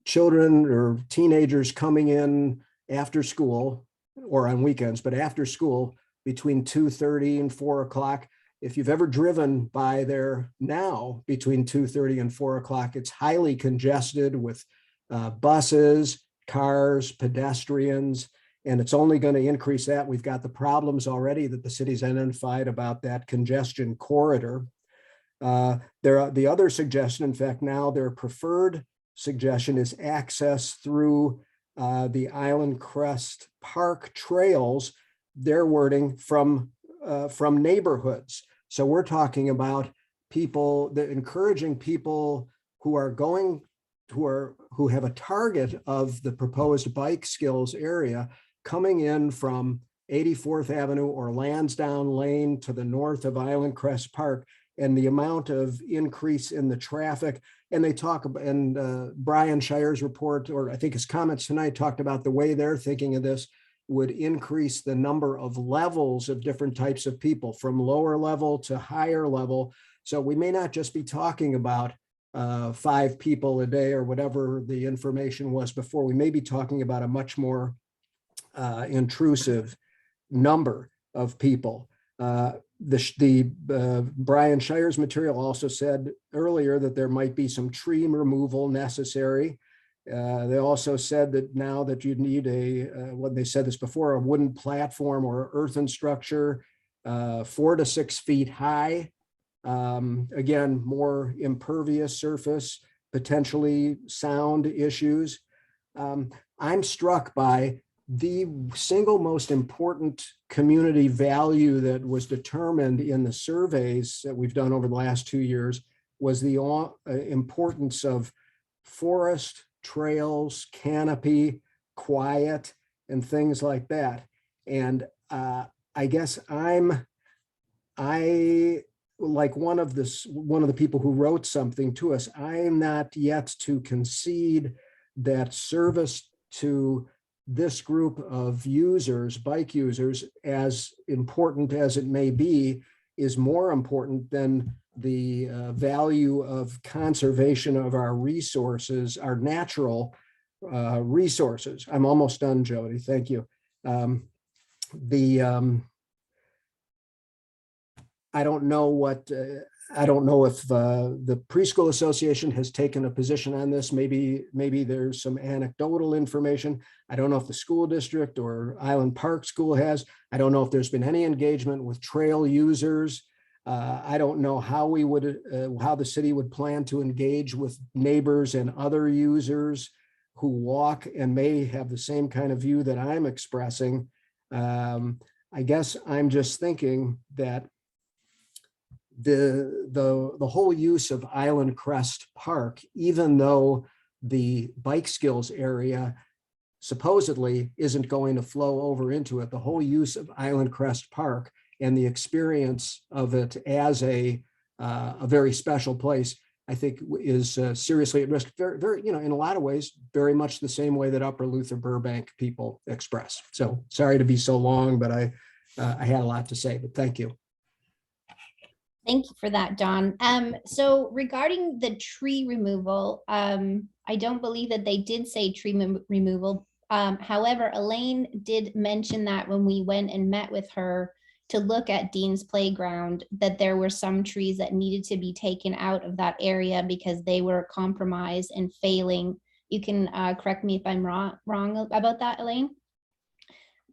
children or teenagers coming in after school or on weekends, but after school between 2:30 and 4 o'clock. If you've ever driven by there now between 2:30 and 4 o'clock, it's highly congested with buses, cars, pedestrians, and it's only going to increase that. We've got the problems already that the city's identified about that congestion corridor. The other suggestion, in fact, now their preferred suggestion is access through the Island Crest Park trails, their wording from neighborhoods. So we're talking about people, encouraging people who have a target of the proposed bike skills area coming in from 84th Avenue or Lansdowne Lane to the north of Island Crest Park, and the amount of increase in the traffic. And they talk about, and Brian Shire's report, or I think his comments tonight, talked about the way they're thinking of this would increase the number of levels of different types of people from lower level to higher level. So we may not just be talking about 5 people a day or whatever the information was before. We may be talking about a much more intrusive number of people. Brian Shire's material also said earlier that there might be some tree removal necessary. They also said that now that you'd need when they said this before, a wooden platform or earthen structure 4 to 6 feet high. Again, more impervious surface, potentially sound issues. I'm struck by the single most important community value that was determined in the surveys that we've done over the last 2 years was the importance of forest, trails, canopy, quiet, and things like that. And I guess like one of the people who wrote something to us, I'm not yet to concede that service to this group of users, bike users, as important as it may be, is more important than the value of conservation of our resources, our natural resources. I'm almost done, Jody. Thank you. I don't know if the Preschool Association has taken a position on this. Maybe there's some anecdotal information. I don't know if the school district or Island Park School has. I don't know if there's been any engagement with trail users. I don't know how the city would plan to engage with neighbors and other users who walk and may have the same kind of view that I'm expressing. I guess I'm just thinking that the whole use of Island Crest Park, even though the bike skills area supposedly isn't going to flow over into it, the whole use of Island Crest Park and the experience of it as a a very special place, I think is seriously at risk. Very, very, you know, in a lot of ways, very much the same way that Upper Luther Burbank people express. So sorry to be so long, but I had a lot to say, but thank you. Thank you for that, Don. So regarding the tree removal, I don't believe that they did say tree removal. However, Elaine did mention that when we went and met with her to look at Dean's Playground, that there were some trees that needed to be taken out of that area because they were compromised and failing. You can correct me if I'm wrong about that, Elaine?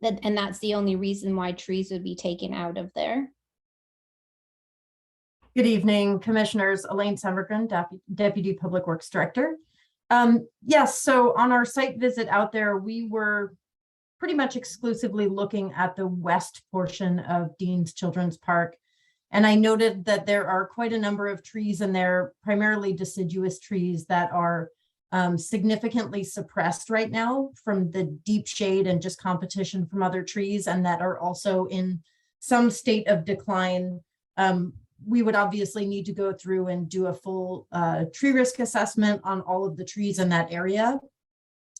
And that's the only reason why trees would be taken out of there. Good evening, Commissioners. Elaine Summergren, Deputy Public Works Director. Yes, so on our site visit out there, we were pretty much exclusively looking at the west portion of Dean's Children's Park. And I noted that there are quite a number of trees in there, primarily deciduous trees that are significantly suppressed right now from the deep shade and just competition from other trees, and that are also in some state of decline. We would obviously need to go through and do a full tree risk assessment on all of the trees in that area.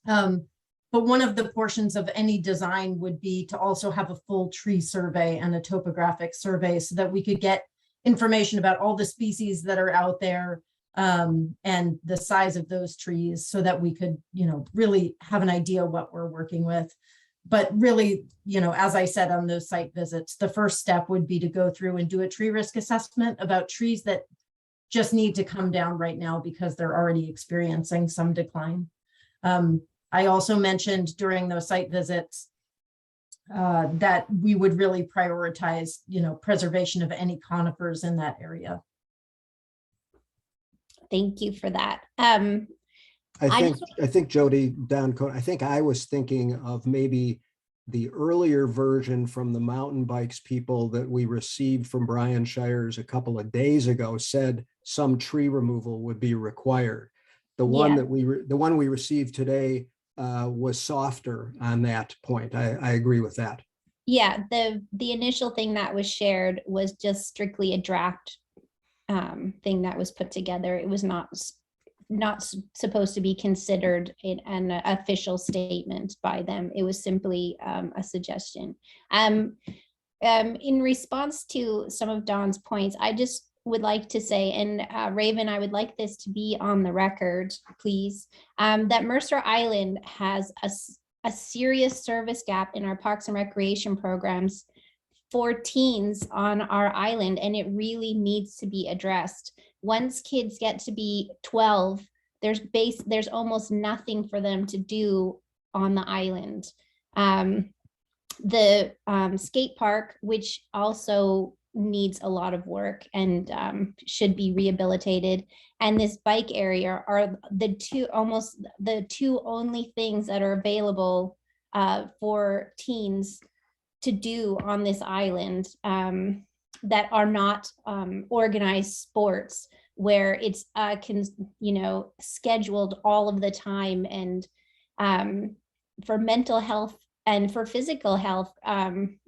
But one of the portions of any design would be to also have a full tree survey and a topographic survey so that we could get information about all the species that are out there and the size of those trees so that we could, you know, really have an idea what we're working with. But really, you know, as I said on those site visits, the first step would be to go through and do a tree risk assessment about trees that just need to come down right now because they're already experiencing some decline. I also mentioned during those site visits that we would really prioritize, you know, preservation of any conifers in that area. Thank you for that. I think Jody Downcoat, I think I was thinking of maybe the earlier version from the mountain bikes people that we received from Brian Shires a couple of days ago said some tree removal would be required. The one that the one we received today was softer on that point. I agree with that. Yeah, the initial thing that was shared was just strictly a draft thing that was put together. It was not supposed to be considered an official statement by them. It was simply a suggestion. In response to some of Dawn's points, I just would like to say, and Raven, I would like this to be on the record, please, that Mercer Island has a serious service gap in our Parks and Recreation programs for teens on our island, and it really needs to be addressed. Once kids get to be 12, there's almost nothing for them to do on the island. The skate park, which also needs a lot of work and should be rehabilitated, and this bike area are the two only things that are available for teens to do on this island that are not organized sports where it's scheduled all of the time. And for mental health and for physical health,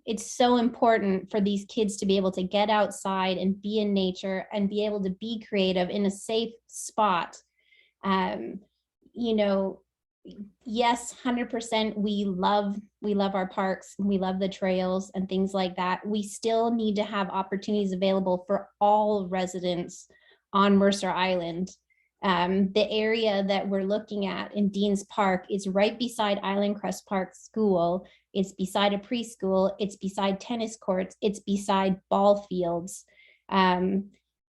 it's so important for these kids to be able to get outside and be in nature and be able to be creative in a safe spot. Yes, 100%, we love our parks, we love the trails and things like that. We still need to have opportunities available for all residents on Mercer Island. The area that we're looking at in Dean's Park is right beside Island Crest Park School. It's beside a preschool, it's beside tennis courts, it's beside ball fields.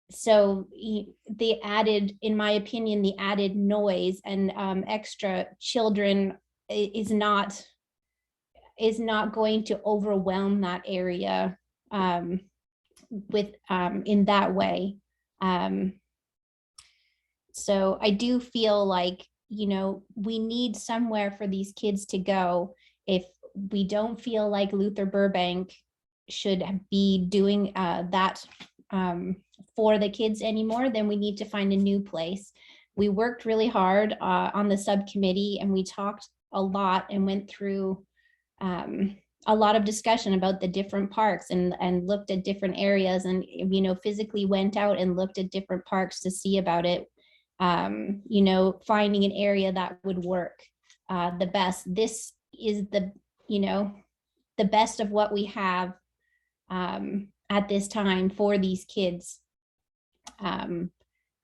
So the added, in my opinion, the added noise and extra children is not going to overwhelm that area with in that way. So I do feel like, we need somewhere for these kids to go. If we don't feel like Luther Burbank should be doing that for the kids anymore, then we need to find a new place. We worked really hard on the subcommittee, and we talked a lot and went through a lot of discussion about the different parks and looked at different areas and, you know, physically went out and looked at different parks to see about it. You know, finding an area that would work the best. This is the, you know, the best of what we have at this time for these kids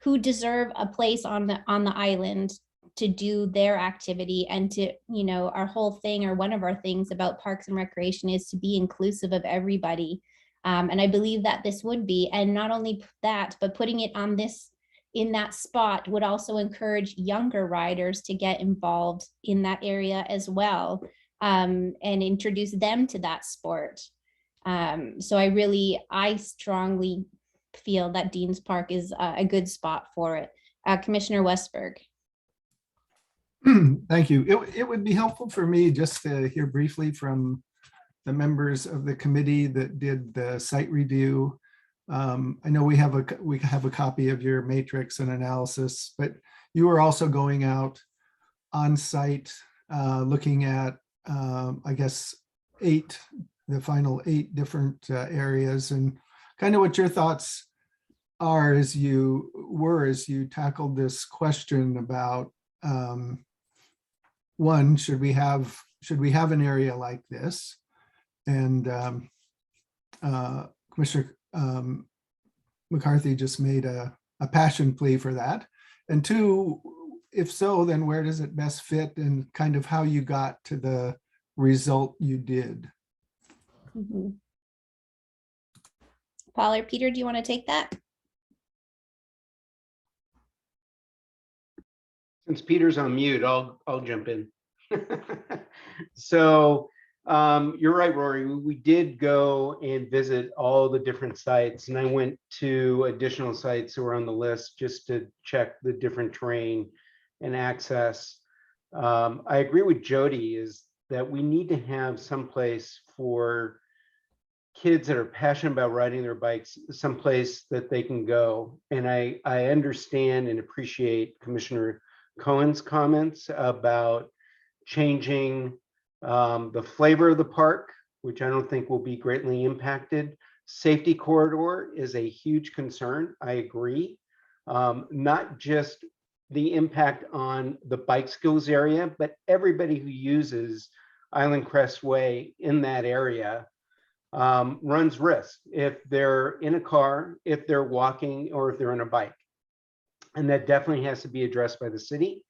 who deserve a place on the island to do their activity and to, you know, our whole thing, or one of our things about Parks and Recreation is to be inclusive of everybody. And I believe that this would be, and not only that, but putting it on this, in that spot would also encourage younger riders to get involved in that area as well, and introduce them to that sport. So I strongly feel that Dean's Park is a good spot for it. Commissioner Westberg. Thank you. It would be helpful for me just to hear briefly from the members of the committee that did the site review. I know we have a copy of your matrix and analysis, but you were also going out on site, looking at, I guess, the final 8 different areas, and kind of what your thoughts are as you tackled this question about, one, should we have an area like this? And Commissioner McCarthy just made a passion plea for that. And 2, if so, then where does it best fit, and kind of how you got to the result you did? Mm-hmm. Paul or Peter, do you want to take that? Since Peter's on mute, I'll jump in. So you're right, Rory. We did go and visit all the different sites, and I went to additional sites that were on the list just to check the different terrain and access. I agree with Jody is that we need to have some place for kids that are passionate about riding their bikes, someplace that they can go. And I understand and appreciate Commissioner Cohen's comments about changing the flavor of the park, which I don't think will be greatly impacted. Safety corridor is a huge concern. I agree. Not just the impact on the bike skills area, but everybody who uses Island Crest Way in that area runs risk if they're in a car, if they're walking, or if they're on a bike. And that definitely has to be addressed by the city.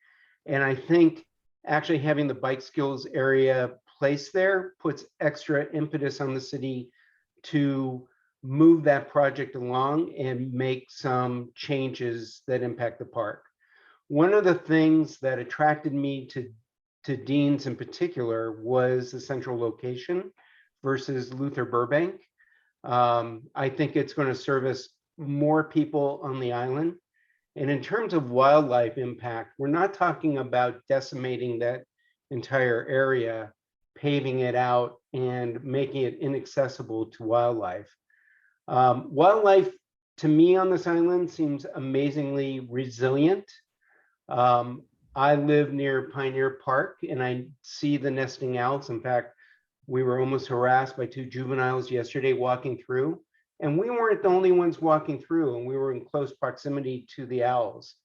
And I think actually having the bike skills area placed there puts extra impetus on the city to move that project along and make some changes that impact the park. One of the things that attracted me to Dean's in particular was the central location versus Luther Burbank. I think it's going to service more people on the island. And in terms of wildlife impact, we're not talking about decimating that entire area, paving it out and making it inaccessible to wildlife. Wildlife to me on this island seems amazingly resilient. I live near Pioneer Park and I see the nesting owls. In fact, we were almost harassed by 2 juveniles yesterday walking through, and we weren't the only ones walking through, and we were in close proximity to the owls.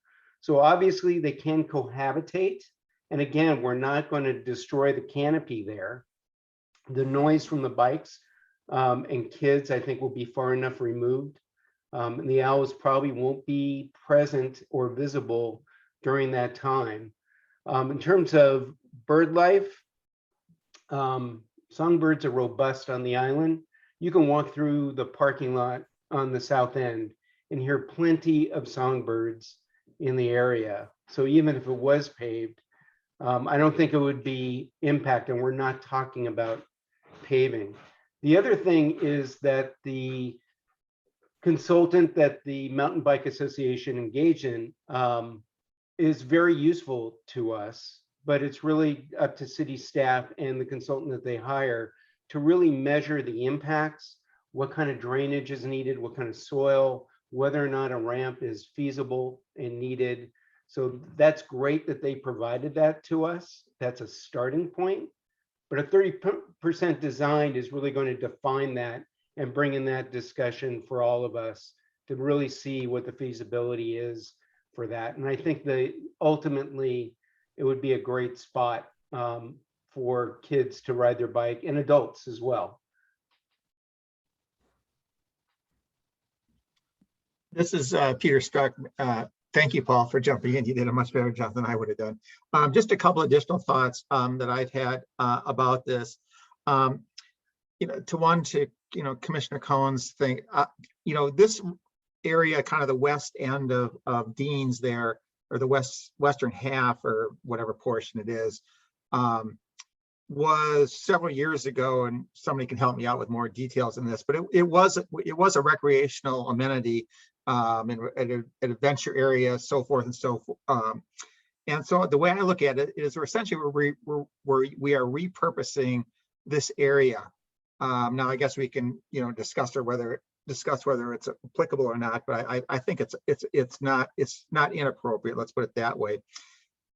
So obviously they can cohabitate. And again, we're not going to destroy the canopy there. The noise from the bikes and kids, I think, will be far enough removed. And the owls probably won't be present or visible during that time. In terms of bird life, songbirds are robust on the island. You can walk through the parking lot on the south end and hear plenty of songbirds in the area. So even if it was paved, I don't think it would be impacted. We're not talking about paving. The other thing is that the consultant that the Mountain Bike Association engaged in is very useful to us, but it's really up to city staff and the consultant that they hire to really measure the impacts, what kind of drainage is needed, what kind of soil, whether or not a ramp is feasible and needed. So that's great that they provided that to us. That's a starting point. But a 30% design is really going to define that and bring in that discussion for all of us to really see what the feasibility is for that. And I think that ultimately it would be a great spot for kids to ride their bike and adults as well. This is Peter Struck. Thank you, Paul, for jumping in. You did a much better job than I would have done. Just a couple additional thoughts that I've had about this. To Commissioner Cohen's thing, this area, kind of the west end of Dean's there, or the western half, or whatever portion it is, was several years ago, and somebody can help me out with more details in this, but it was a recreational amenity, and an adventure area, so forth and so forth. And so the way I look at it is, we're essentially we are repurposing this area. Now, I guess we can discuss whether it's applicable or not, but I think it's not inappropriate. Let's put it that way.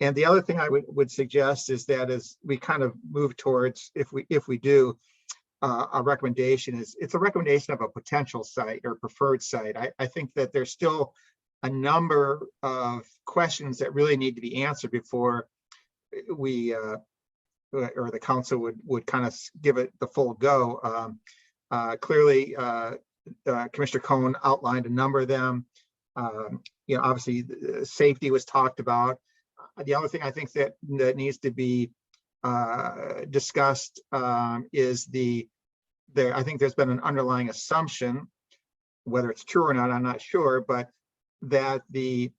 And the other thing I would suggest is that as we kind of move towards, if we do a recommendation, it's a recommendation of a potential site or preferred site. I think that there's still a number of questions that really need to be answered before we or the council would kind of give it the full go. Clearly, Commissioner Cohen outlined a number of them. Obviously, safety was talked about. The other thing I think that needs to be discussed is I think there's been an underlying assumption, whether it's true or not, I'm not sure, but that the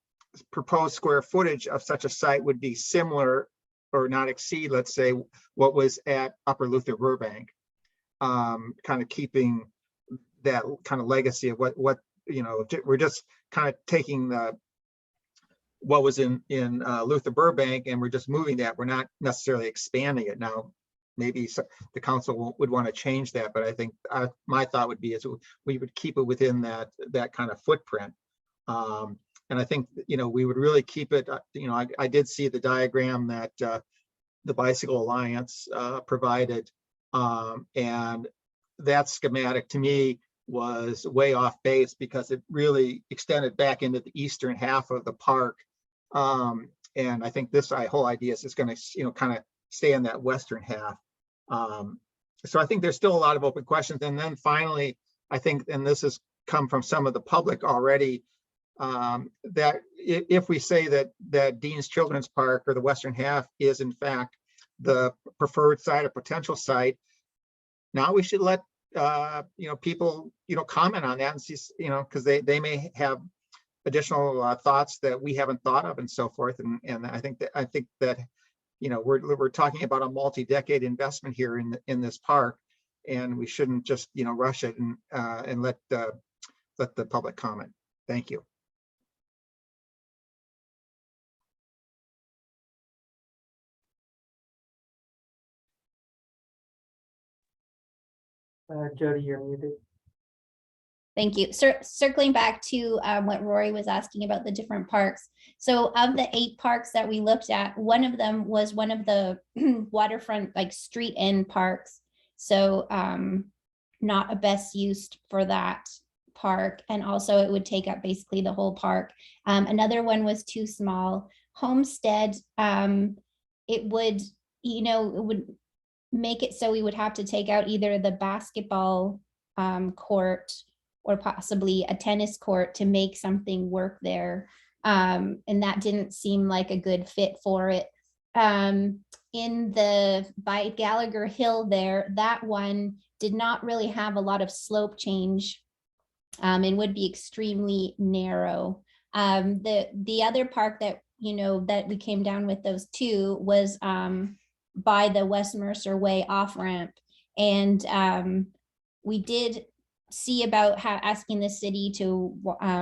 proposed square footage of such a site would be similar or not exceed, let's say, what was at Upper Luther Burbank, kind of keeping that kind of legacy of what we're just kind of taking what was in Luther Burbank, and we're just moving that. We're not necessarily expanding it. Now, maybe the council would want to change that, but I think my thought would be is we would keep it within that kind of footprint. And I think we would really keep it. I did see the diagram that the Bicycle Alliance provided, and that schematic to me was way off base because it really extended back into the eastern half of the park. And I think this whole idea is going to kind of stay in that western half. So I think there's still a lot of open questions. And then finally, I think, and this has come from some of the public already, that if we say that Dean's Children's Park, or the western half, is in fact the preferred site or potential site, now we should let people comment on that and see, because they may have additional thoughts that we haven't thought of and so forth. And I think that we're talking about a multi-decade investment here in this park, and we shouldn't just rush it and let the public comment. Thank you. Jody, you're muted. Thank you. Circling back to what Rory was asking about the different parks. So of the 8 parks that we looked at, one of them was one of the waterfront, like street end parks. So not a best use for that park. And also it would take up basically the whole park. Another one was too small. Homestead, it would make it so we would have to take out either the basketball court or possibly a tennis court to make something work there. And that didn't seem like a good fit for it. By Gallagher Hill there, that one did not really have a lot of slope change and would be extremely narrow. The other park that that we came down with those 2 was by the West Mercer Way off ramp, and we did see about asking the city to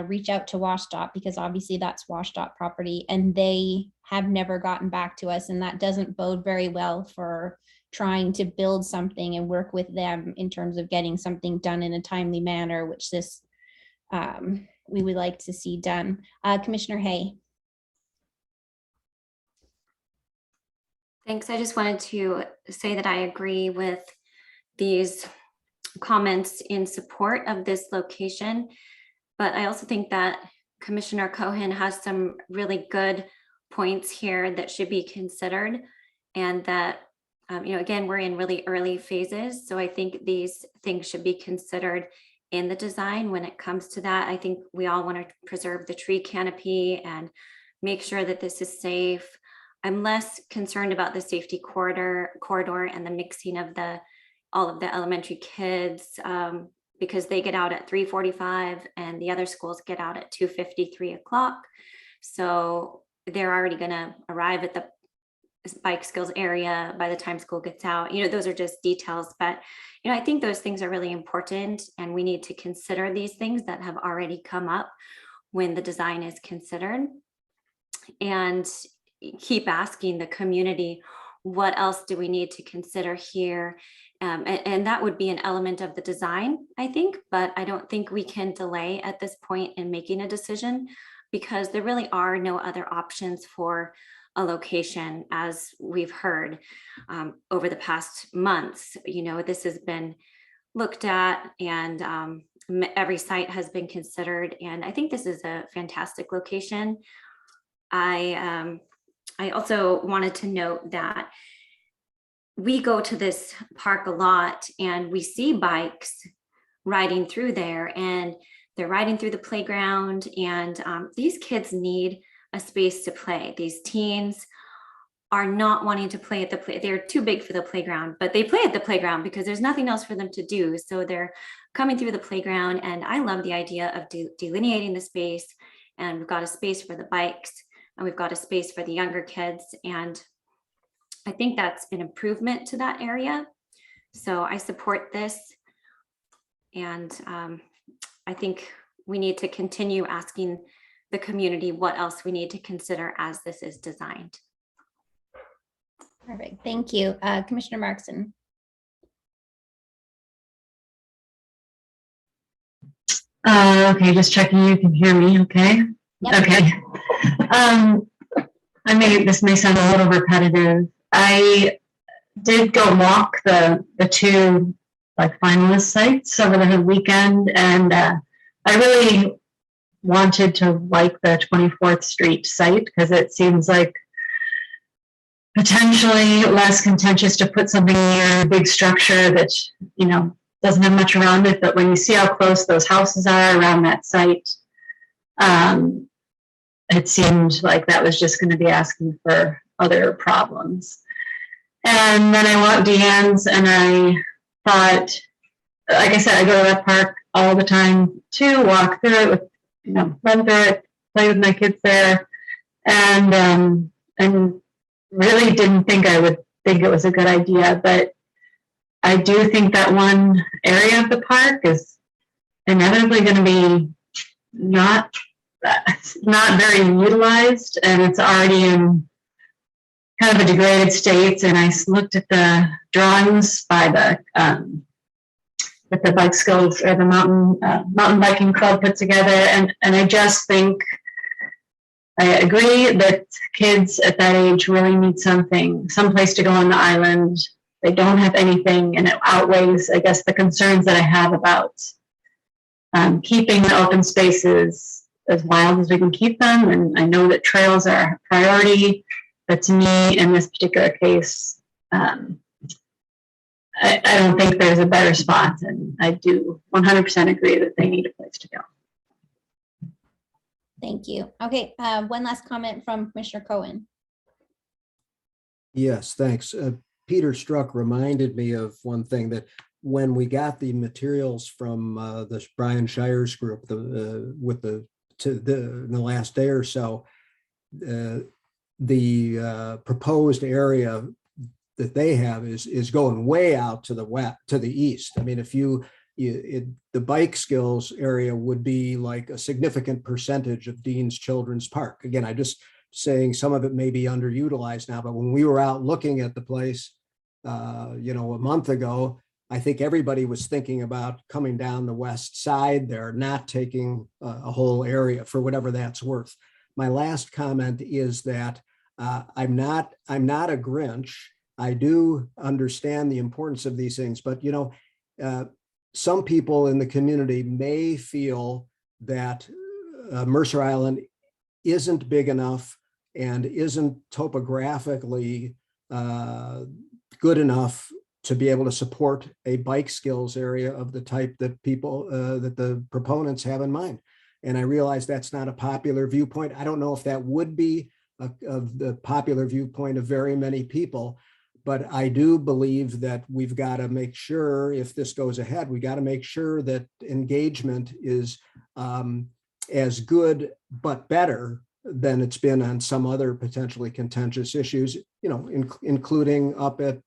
reach out to WashDOT, because obviously that's WashDOT property, and they have never gotten back to us, and that doesn't bode very well for trying to build something and work with them in terms of getting something done in a timely manner, which this we would like to see done. Commissioner Hay. Thanks. I just wanted to say that I agree with these comments in support of this location. But I also think that Commissioner Cohen has some really good points here that should be considered, and that, again, we're in really early phases. So I think these things should be considered in the design when it comes to that. I think we all want to preserve the tree canopy and make sure that this is safe. I'm less concerned about the safety corridor and the mixing of all of the elementary kids, because they get out at 3:45 and the other schools get out at 2:50, 3 o'clock. So they're already going to arrive at the bike skills area by the time school gets out. Those are just details, but I think those things are really important, and we need to consider these things that have already come up when the design is considered, and keep asking the community, what else do we need to consider here? And that would be an element of the design, I think, but I don't think we can delay at this point in making a decision, because there really are no other options for a location, as we've heard over the past months. This has been looked at, and every site has been considered, and I think this is a fantastic location. I also wanted to note that we go to this park a lot, and we see bikes riding through there, and they're riding through the playground, and these kids need a space to play. These teens are not wanting to play at the play. They're too big for the playground, but they play at the playground because there's nothing else for them to do. So they're coming through the playground, and I love the idea of delineating the space, and we've got a space for the bikes, and we've got a space for the younger kids. And I think that's an improvement to that area. So I support this. And I think we need to continue asking the community what else we need to consider as this is designed. Perfect. Thank you. Commissioner Markson. Okay, just checking you can hear me, okay? Yep. Okay. This may sound a little repetitive. I did go walk the two finalist sites over the weekend, and I really wanted to like the 24th Street site, because it seems like potentially less contentious to put something near a big structure that doesn't have much around it. But when you see how close those houses are around that site, it seemed like that was just going to be asking for other problems. And then I walked Deanne's, and I thought, like I said, I go to that park all the time too, walk through it, run through it, play with my kids there, and really didn't think I would think it was a good idea. But I do think that one area of the park is inevitably going to be not very utilized, and it's already in kind of a degraded state. And I looked at the drawings by that the bike skills or the mountain biking club put together, and I just think I agree that kids at that age really need someplace to go on the island. They don't have anything, and it outweighs, I guess, the concerns that I have about keeping the open spaces as wild as we can keep them. And I know that trails are a priority, but to me, in this particular case, I don't think there's a better spot, and I do 100% agree that they need a place to go. Thank you. Okay, one last comment from Commissioner Cohen. Yes, thanks. Peter Struck reminded me of one thing, that when we got the materials from the Brian Shires group in the last day or so, the proposed area that they have is going way out to the east. I mean, if the bike skills area would be like a significant percentage of Dean's Children's Park. Again, I'm just saying some of it may be underutilized now, but when we were out looking at the place, a month ago, I think everybody was thinking about coming down the west side there, not taking a whole area for whatever that's worth. My last comment is that I'm not a Grinch. I do understand the importance of these things, but some people in the community may feel that Mercer Island isn't big enough and isn't topographically good enough to be able to support a bike skills area of the type that that the proponents have in mind. And I realize that's not a popular viewpoint. I don't know if that would be of the popular viewpoint of very many people, but I do believe that we've got to make sure, if this goes ahead, we got to make sure that engagement is as good but better than it's been on some other potentially contentious issues, including up at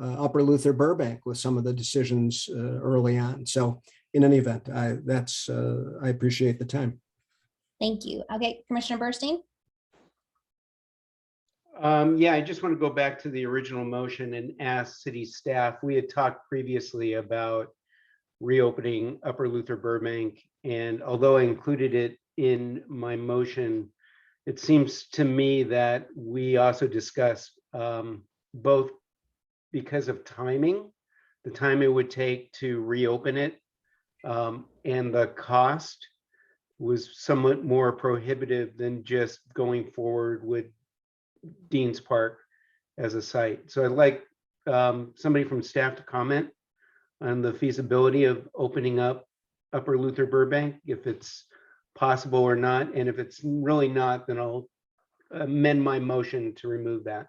Upper Luther Burbank with some of the decisions early on. So in any event, I appreciate the time. Thank you. Okay, Commissioner Burstein. Yeah, I just want to go back to the original motion and ask city staff. We had talked previously about reopening Upper Luther Burbank, and although I included it in my motion, it seems to me that we also discussed both because of timing, the time it would take to reopen it, and the cost was somewhat more prohibitive than just going forward with Dean's Park as a site. So I'd like somebody from staff to comment on the feasibility of opening up Upper Luther Burbank, if it's possible or not. And if it's really not, then I'll amend my motion to remove that.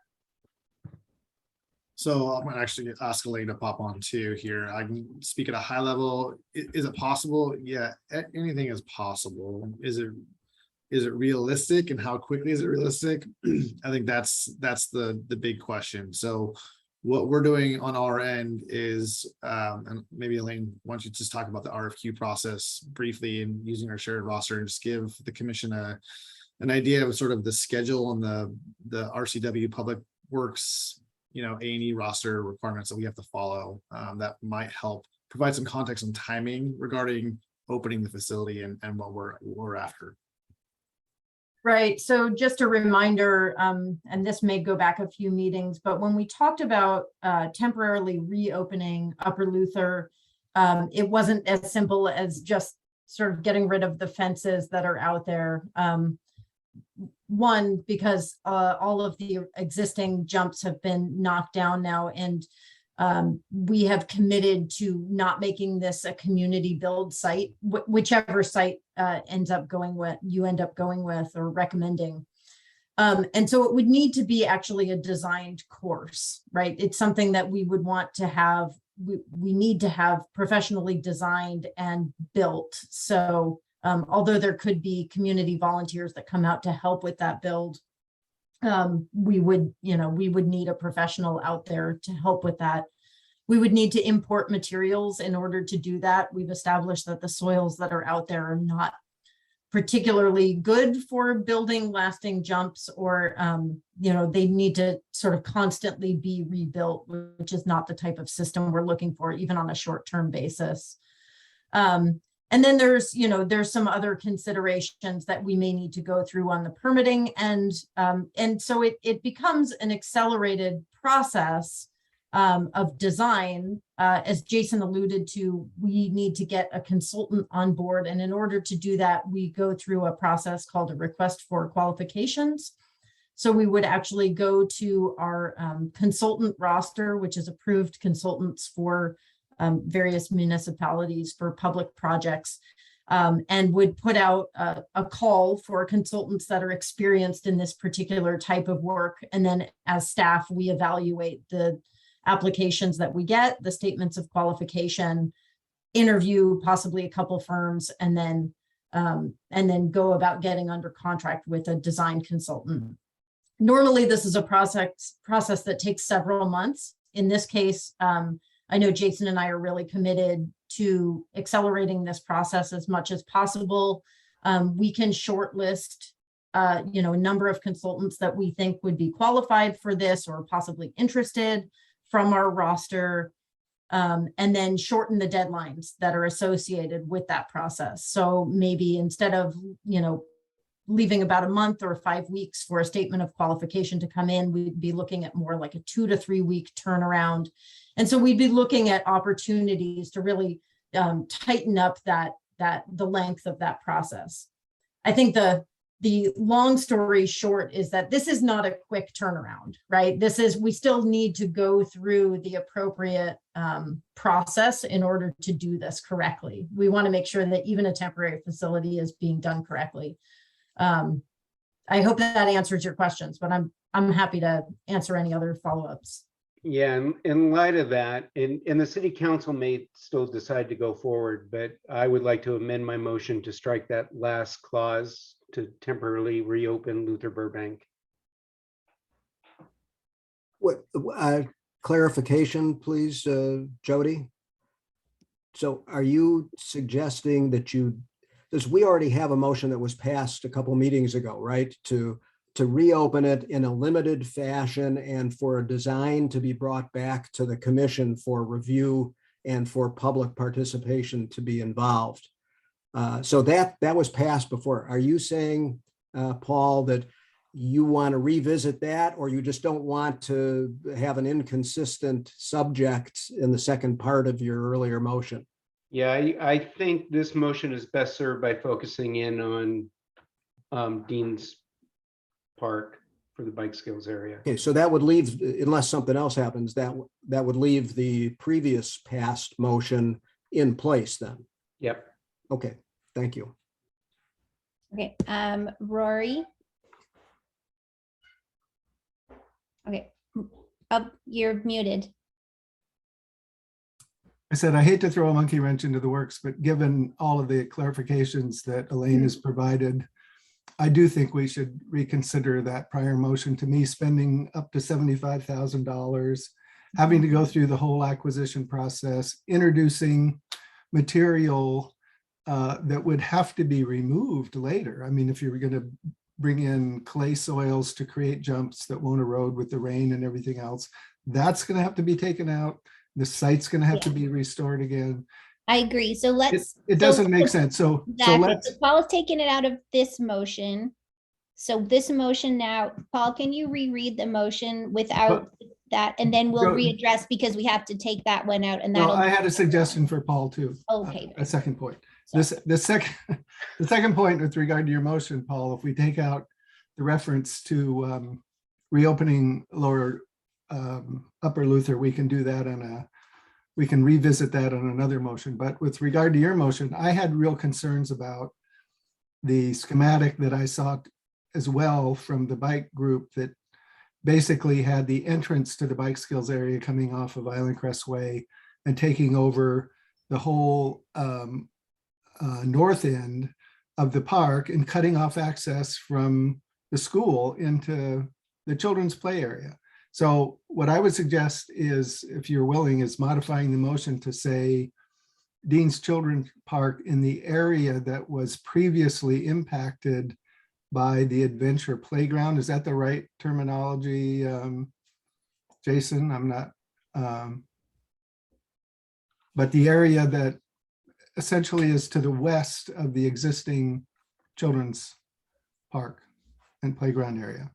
So I'm gonna actually ask Elaine to pop on too here. I can speak at a high level. Is it possible? Yeah, anything is possible. Is it realistic, and how quickly is it realistic? I think that's the big question. So what we're doing on our end is, and maybe Elaine, why don't you just talk about the RFQ process briefly and using our shared roster, and just give the commission an idea of sort of the schedule and the RCW Public Works, A&E roster requirements that we have to follow, that might help provide some context on timing regarding opening the facility and what we're after. Right. So just a reminder, and this may go back a few meetings, but when we talked about temporarily reopening Upper Luther, it wasn't as simple as just sort of getting rid of the fences that are out there. One, because all of the existing jumps have been knocked down now, and we have committed to not making this a community build site, whichever site you end up going with or recommending. And so it would need to be actually a designed course, right? It's something that we would want to have, we need to have professionally designed and built. So although there could be community volunteers that come out to help with that build, we would need a professional out there to help with that. We would need to import materials in order to do that. We've established that the soils that are out there are not particularly good for building lasting jumps, or they need to sort of constantly be rebuilt, which is not the type of system we're looking for, even on a short-term basis. And then there's some other considerations that we may need to go through on the permitting, and so it becomes an accelerated process of design. As Jason alluded to, we need to get a consultant on board, and in order to do that, we go through a process called a request for qualifications. So we would actually go to our consultant roster, which is approved consultants for various municipalities for public projects, and would put out a call for consultants that are experienced in this particular type of work. And then as staff, we evaluate the applications that we get, the statements of qualification, interview possibly a couple firms, and then go about getting under contract with a design consultant. Normally, this is a process that takes several months. In this case, I know Jason and I are really committed to accelerating this process as much as possible. We can shortlist a number of consultants that we think would be qualified for this or possibly interested from our roster, and then shorten the deadlines that are associated with that process. So maybe instead of leaving about a month or 5 weeks for a statement of qualification to come in, we'd be looking at more like a 2 to 3 week turnaround. And so we'd be looking at opportunities to really tighten up the length of that process. I think the long story short is that this is not a quick turnaround, right? We still need to go through the appropriate process in order to do this correctly. We want to make sure that even a temporary facility is being done correctly. I hope that answers your questions, but I'm happy to answer any other follow-ups. Yeah, in light of that, and the city council may still decide to go forward, but I would like to amend my motion to strike that last clause to temporarily reopen Luther Burbank. What, clarification, please, Jody? So are you suggesting that because we already have a motion that was passed a couple meetings ago, right? To reopen it in a limited fashion and for a design to be brought back to the commission for review and for public participation to be involved. So that was passed before. Are you saying, Paul, that you want to revisit that, or you just don't want to have an inconsistent subject in the second part of your earlier motion? Yeah, I think this motion is best served by focusing in on Dean's Park for the bike skills area. Okay, so that would leave, unless something else happens, that would leave the previous passed motion in place then. Yep. Okay, thank you. Okay, Rory. Okay, you're muted. I said, I hate to throw a monkey wrench into the works, but given all of the clarifications that Elaine has provided, I do think we should reconsider that prior motion. To me, spending up to $75,000, having to go through the whole acquisition process, introducing material that would have to be removed later. I mean, if you were going to bring in clay soils to create jumps that won't erode with the rain and everything else, that's going to have to be taken out. The site's going to have to be restored again. I agree. So let's. It doesn't make sense. So let's. Paul is taking it out of this motion. So this motion now, Paul, can you reread the motion without that, and then we'll readdress, because we have to take that one out. And Well, I had a suggestion for Paul too. Okay. A second point. The second point with regard to your motion, Paul, if we take out the reference to reopening lower Upper Luther, we can do that we can revisit that on another motion. But with regard to your motion, I had real concerns about the schematic that I saw as well from the bike group that basically had the entrance to the bike skills area coming off of Island Crest Way and taking over the whole north end of the park and cutting off access from the school into the children's play area. So what I would suggest is, if you're willing, is modifying the motion to say Dean's Children's Park in the area that was previously impacted by the adventure playground. Is that the right terminology, Jason? I'm not. But the area that essentially is to the west of the existing children's park and playground area.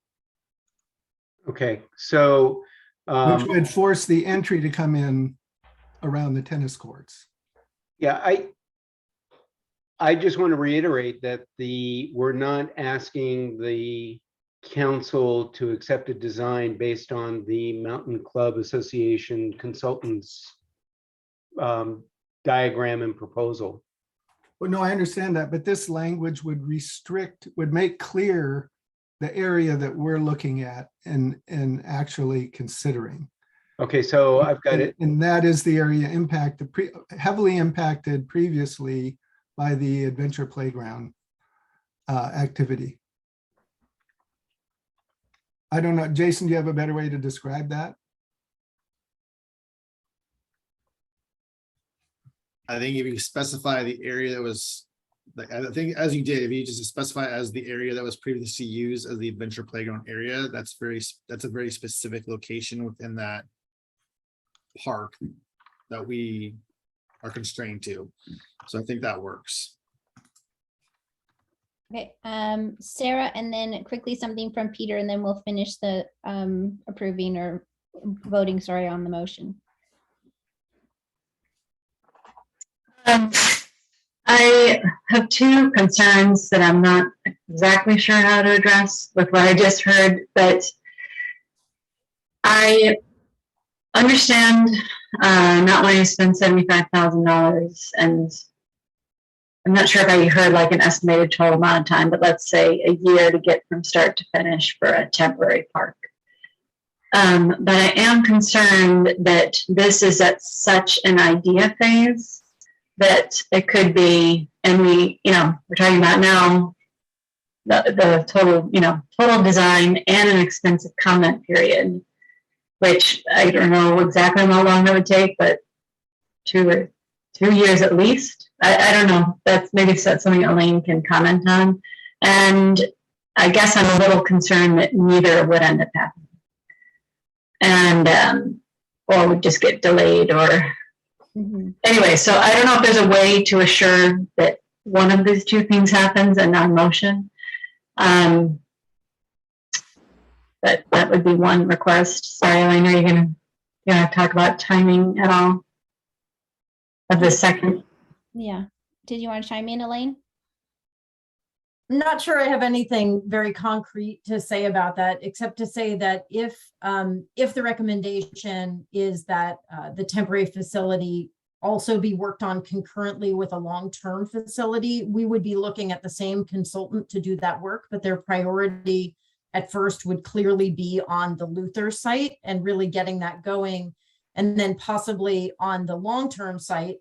Okay, so which would force the entry to come in around the tennis courts. Yeah, I just want to reiterate that we're not asking the council to accept a design based on the Mountain Club Association consultants diagram and proposal. Well, no, I understand that, but this language would make clear the area that we're looking at and actually considering. Okay, so I've got it. And that is the area heavily impacted previously by the adventure playground activity. I don't know, Jason, do you have a better way to describe that? I think if you specify the area that was, like, I think as you did, if you just specify as the area that was previously used as the adventure playground area, that's a very specific location within that park that we are constrained to. So I think that works. Okay, Sarah, and then quickly something from Peter, and then we'll finish the approving or voting, sorry, on the motion. I have two concerns that I'm not exactly sure how to address with what I just heard, but I understand not wanting to spend $75,000, and I'm not sure if I heard like an estimated total amount of time, but let's say a year to get from start to finish for a temporary park. But I am concerned that this is at such an idea phase that it could be, and we're talking about now the total, total design and an extensive comment period, which I don't know exactly how long that would take, but 2 years at least. I don't know. That's maybe something Elaine can comment on. And I guess I'm a little concerned that neither would end up happening. And, or would just get delayed or, anyway, so I don't know if there's a way to assure that one of these two things happens and not motion. But that would be one request. Sorry, Elaine, are you gonna talk about timing at all of the second? Yeah. Did you want to chime in, Elaine? I'm not sure I have anything very concrete to say about that, except to say that if the recommendation is that the temporary facility also be worked on concurrently with a long-term facility, we would be looking at the same consultant to do that work, but their priority at first would clearly be on the Luther site and really getting that going. And then possibly on the long-term site,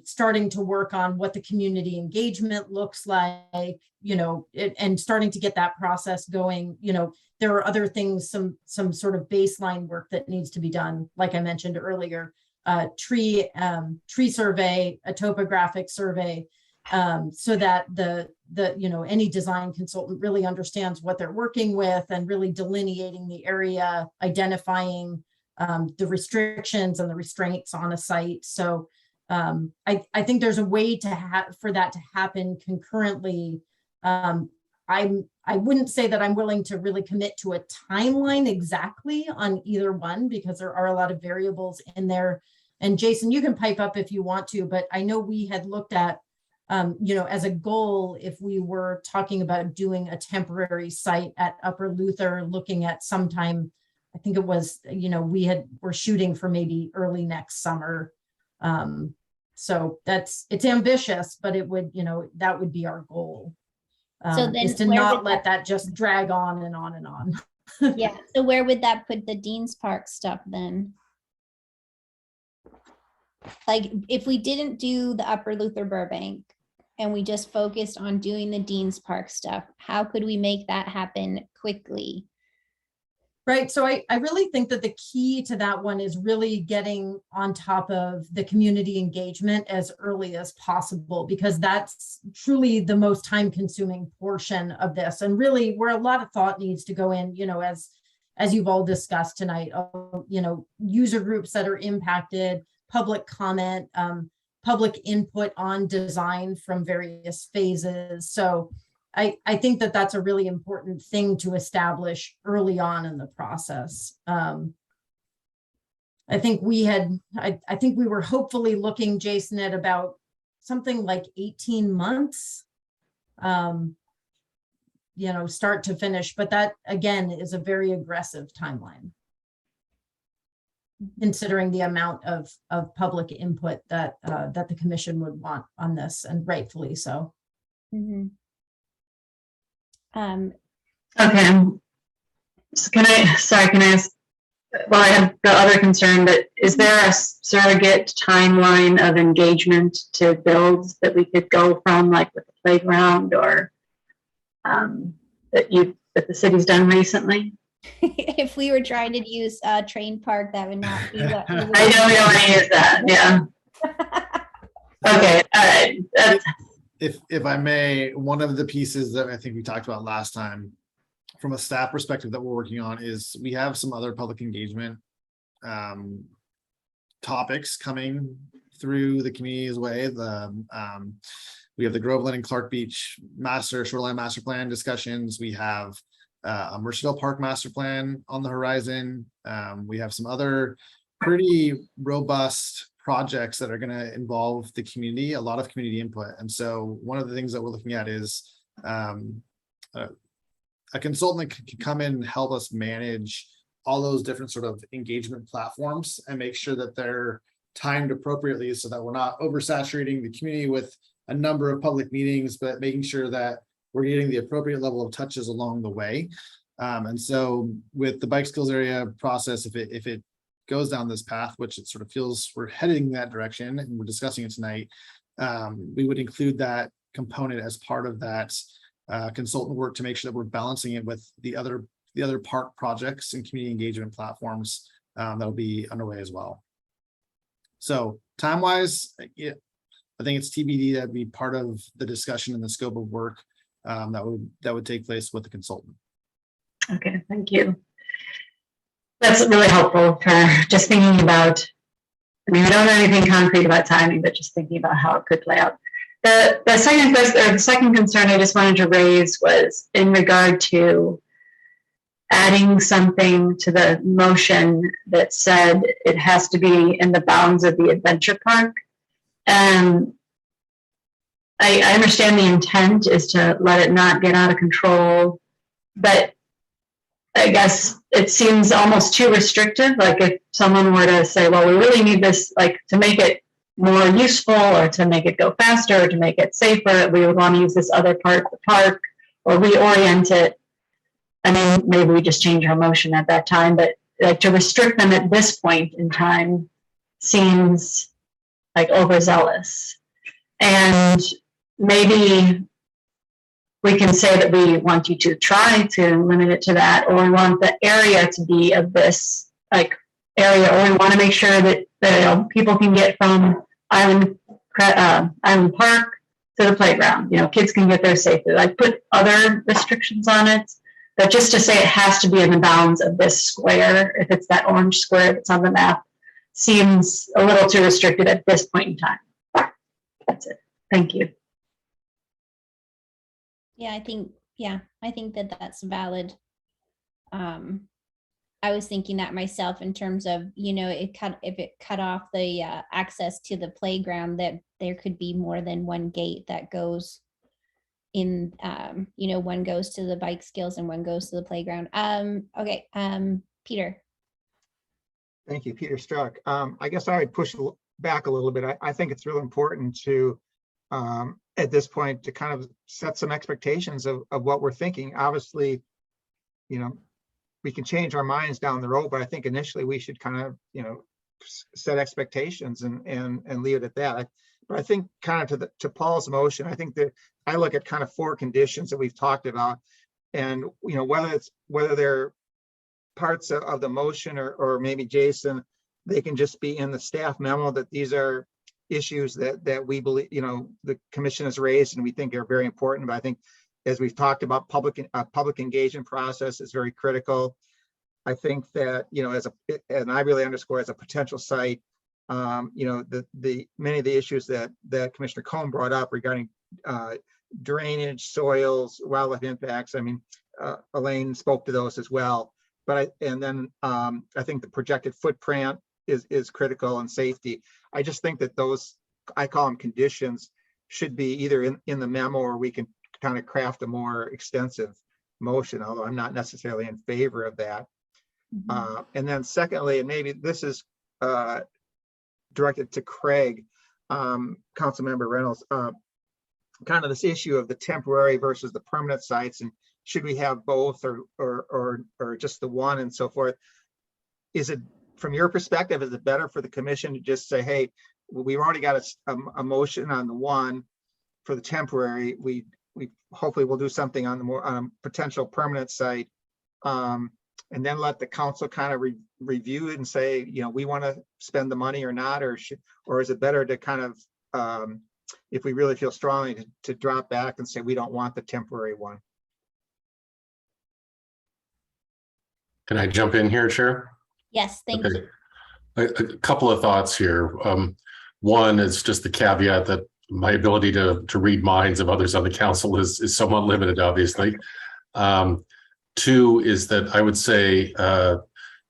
starting to work on what the community engagement looks like, and starting to get that process going. There are other things, some sort of baseline work that needs to be done. Like I mentioned earlier, tree survey, a topographic survey, so that any design consultant really understands what they're working with and really delineating the area, identifying the restrictions and the restraints on a site. So I think there's a way for that to happen concurrently. I wouldn't say that I'm willing to really commit to a timeline exactly on either one, because there are a lot of variables in there. And Jason, you can pipe up if you want to, but I know we had looked at, as a goal, if we were talking about doing a temporary site at Upper Luther, looking at sometime, I think it was, we're shooting for maybe early next summer. So it's ambitious, but it would, that would be our goal. So then is to not let that just drag on and on and on. Yeah. So where would that put the Dean's Park stuff then? Like if we didn't do the Upper Luther Burbank and we just focused on doing the Dean's Park stuff, how could we make that happen quickly? Right. So I really think that the key to that one is really getting on top of the community engagement as early as possible, because that's truly the most time consuming portion of this. And really where a lot of thought needs to go in, as you've all discussed tonight, user groups that are impacted, public comment, public input on design from various phases. So I think that that's a really important thing to establish early on in the process. I think we were hopefully looking, Jason, at about something like 18 months, start to finish. But that, again, is a very aggressive timeline, considering the amount of public input that the commission would want on this, and rightfully so. Mm-hmm. Okay. So can I ask, well, I have the other concern, but is there a surrogate timeline of engagement to builds that we could go from, like with the playground, or that the city's done recently? If we were trying to use a train park, that would not be what we would. I know we don't want to use that. Yeah. Okay. All right. If I may, one of the pieces that I think we talked about last time from a staff perspective that we're working on is we have some other public engagement topics coming through the community's way. We have the Groveland and Clark Beach Shoreline Master Plan discussions. We have a Mercerdale Park Master Plan on the horizon. We have some other pretty robust projects that are going to involve the community, a lot of community input. And so one of the things that we're looking at is a consultant that can come in and help us manage all those different sort of engagement platforms and make sure that they're timed appropriately so that we're not oversaturating the community with a number of public meetings, but making sure that we're getting the appropriate level of touches along the way. And so with the bike skills area process, if it goes down this path, which it sort of feels we're heading that direction and we're discussing it tonight, we would include that component as part of that consultant work to make sure that we're balancing it with the other park projects and community engagement platforms that'll be underway as well. So time-wise, yeah, I think it's TBD. That'd be part of the discussion and the scope of work that would take place with the consultant. Okay, thank you. That's really helpful for just thinking about, I mean, we don't know anything concrete about timing, but just thinking about how it could play out. The second concern I just wanted to raise was in regard to adding something to the motion that said it has to be in the bounds of the adventure park. I understand the intent is to let it not get out of control, but I guess it seems almost too restrictive. Like if someone were to say, well, we really need this, like to make it more useful or to make it go faster or to make it safer, we would want to use this other part of the park or reorient it. I mean, maybe we just change our motion at that time, but like to restrict them at this point in time seems like overzealous. And maybe we can say that we want you to try to limit it to that, or we want the area to be of this like area, or we want to make sure that people can get from Island Park to the playground. You know, kids can get there safely. Like put other restrictions on it, but just to say it has to be in the bounds of this square, if it's that orange square that's on the map, seems a little too restricted at this point in time. That's it. Thank you. Yeah, I think that that's valid. I was thinking that myself in terms of, you know, if it cut off the access to the playground, that there could be more than one gate that goes in, you know, one goes to the bike skills and one goes to the playground. Okay, Peter. Thank you, Peter Struck. I guess I would push back a little bit. I think it's real important to, at this point, to kind of set some expectations of what we're thinking. Obviously, you know, we can change our minds down the road, but I think initially we should kind of, you know, set expectations and leave it at that. But I think kind of to Paul's motion, I think that I look at kind of 4 conditions that we've talked about, and you know, whether they're parts of the motion or maybe Jason, they can just be in the staff memo that these are issues that we believe, you know, the commission has raised and we think are very important. But I think, as we've talked about, public engagement process is very critical. I think that, you know, and I really underscore as a potential site, you know, the many of the issues that Commissioner Cohn brought up regarding drainage, soils, wildlife impacts. I mean, Elaine spoke to those as well. But I think the projected footprint is critical, and safety. I just think that those, I call them conditions, should be either in the memo, or we can kind of craft a more extensive motion, although I'm not necessarily in favor of that. Mm-hmm. And then secondly, and maybe this is directed to Craig, Councilmember Reynolds, kind of this issue of the temporary versus the permanent sites, and should we have both or just the one and so forth? Is it, from your perspective, is it better for the commission to just say, hey, we've already got a motion on the one for the temporary, we hopefully we'll do something on a potential permanent site, and then let the council kind of review it and say, you know, we want to spend the money or not, or is it better to kind of, if we really feel strongly, to drop back and say we don't want the temporary one? Can I jump in here, Chair? Yes, thank you. A couple of thoughts here. One is just the caveat that my ability to read minds of others on the council is somewhat limited, obviously. Two is that I would say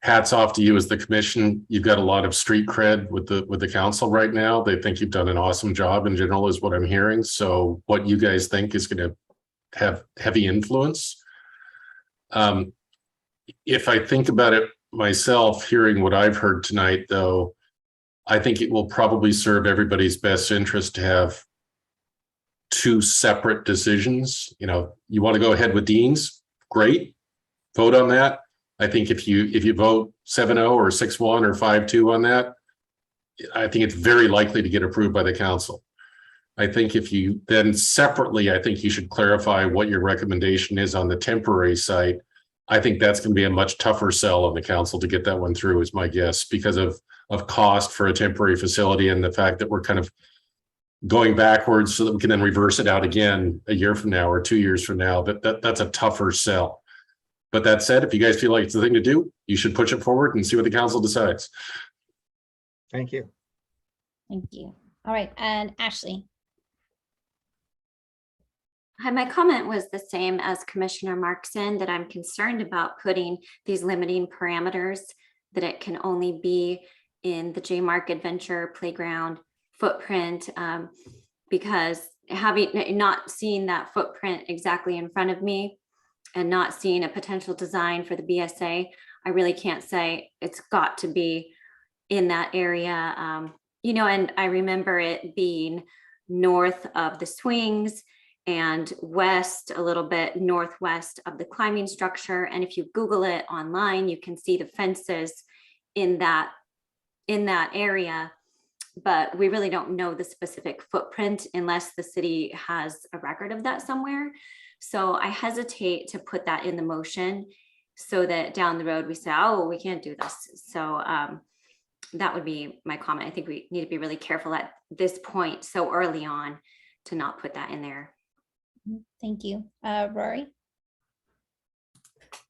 hats off to you as the commission. You've got a lot of street cred with the council right now. They think you've done an awesome job in general, is what I'm hearing. So what you guys think is going to have heavy influence. If I think about it myself, hearing what I've heard tonight, though, I think it will probably serve everybody's best interest to have two separate decisions. You know, you want to go ahead with Dean's, great, vote on that. I think if you vote 7-0 or 6-1 or 5-2 on that, I think it's very likely to get approved by the council. I think if you then separately, I think you should clarify what your recommendation is on the temporary site. I think that's going to be a much tougher sell on the council to get that one through, is my guess, because of cost for a temporary facility and the fact that we're kind of going backwards so that we can then reverse it out again a year from now or 2 years from now. That's a tougher sell. But that said, if you guys feel like it's the thing to do, you should push it forward and see what the council decides. Thank you. Thank you. All right, and Ashley. Hi, my comment was the same as Commissioner Markson, that I'm concerned about putting these limiting parameters, that it can only be in the J Mark Adventure Playground footprint, because not seeing that footprint exactly in front of me and not seeing a potential design for the BSA, I really can't say it's got to be in that area. You know, and I remember it being north of the swings and west, a little bit northwest of the climbing structure. And if you Google it online, you can see the fences in that area, but we really don't know the specific footprint unless the city has a record of that somewhere. So I hesitate to put that in the motion so that down the road we say, oh, we can't do this. So that would be my comment. I think we need to be really careful at this point so early on to not put that in there. Thank you. Rory?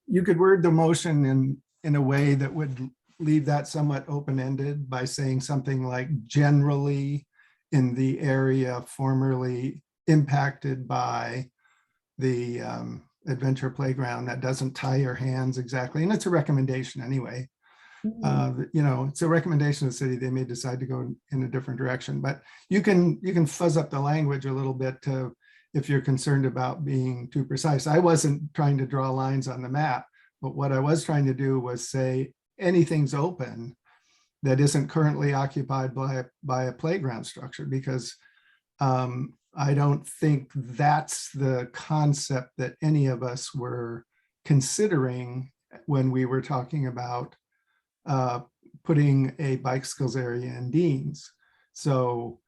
You could word the motion in a way that would leave that somewhat open-ended by saying something like generally in the area formerly impacted by the adventure playground. That doesn't tie your hands exactly. And it's a recommendation anyway. You know, it's a recommendation of the city. They may decide to go in a different direction, but you can fuzz up the language a little bit to, if you're concerned about being too precise. I wasn't trying to draw lines on the map, but what I was trying to do was say anything's open that isn't currently occupied by a playground structure, because I don't think that's the concept that any of us were considering when we were talking about putting a bike skills area in Dean's. So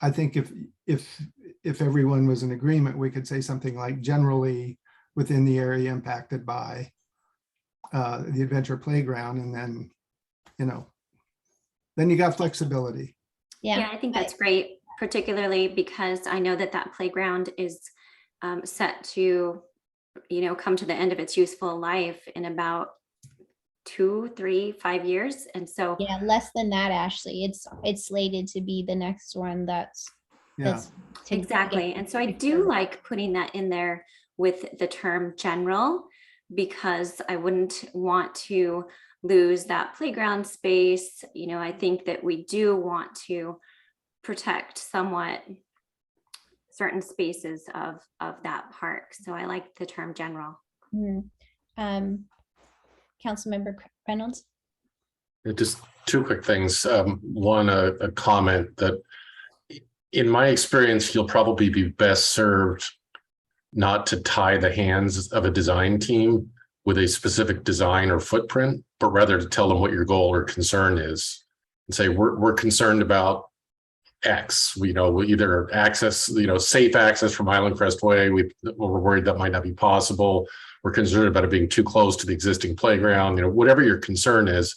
I think if everyone was in agreement, we could say something like generally within the area impacted by the adventure playground, and then, you know, then you got flexibility. Yeah, I think that's great, particularly because I know that that playground is set to, you know, come to the end of its useful life in about 2, 3, 5 years. And so yeah, less than that, Ashley. It's slated to be the next one that's exactly. And so I do like putting that in there with the term general, because I wouldn't want to lose that playground space. You know, I think that we do want to protect somewhat certain spaces of that park. So I like the term general. Councilmember Reynolds? Just two quick things. One, a comment that in my experience, you'll probably be best served not to tie the hands of a design team with a specific design or footprint, but rather to tell them what your goal or concern is and say, we're concerned about X. We know either access, you know, safe access from Highland Crest Way. We're worried that might not be possible. We're concerned about it being too close to the existing playground. You know, whatever your concern is,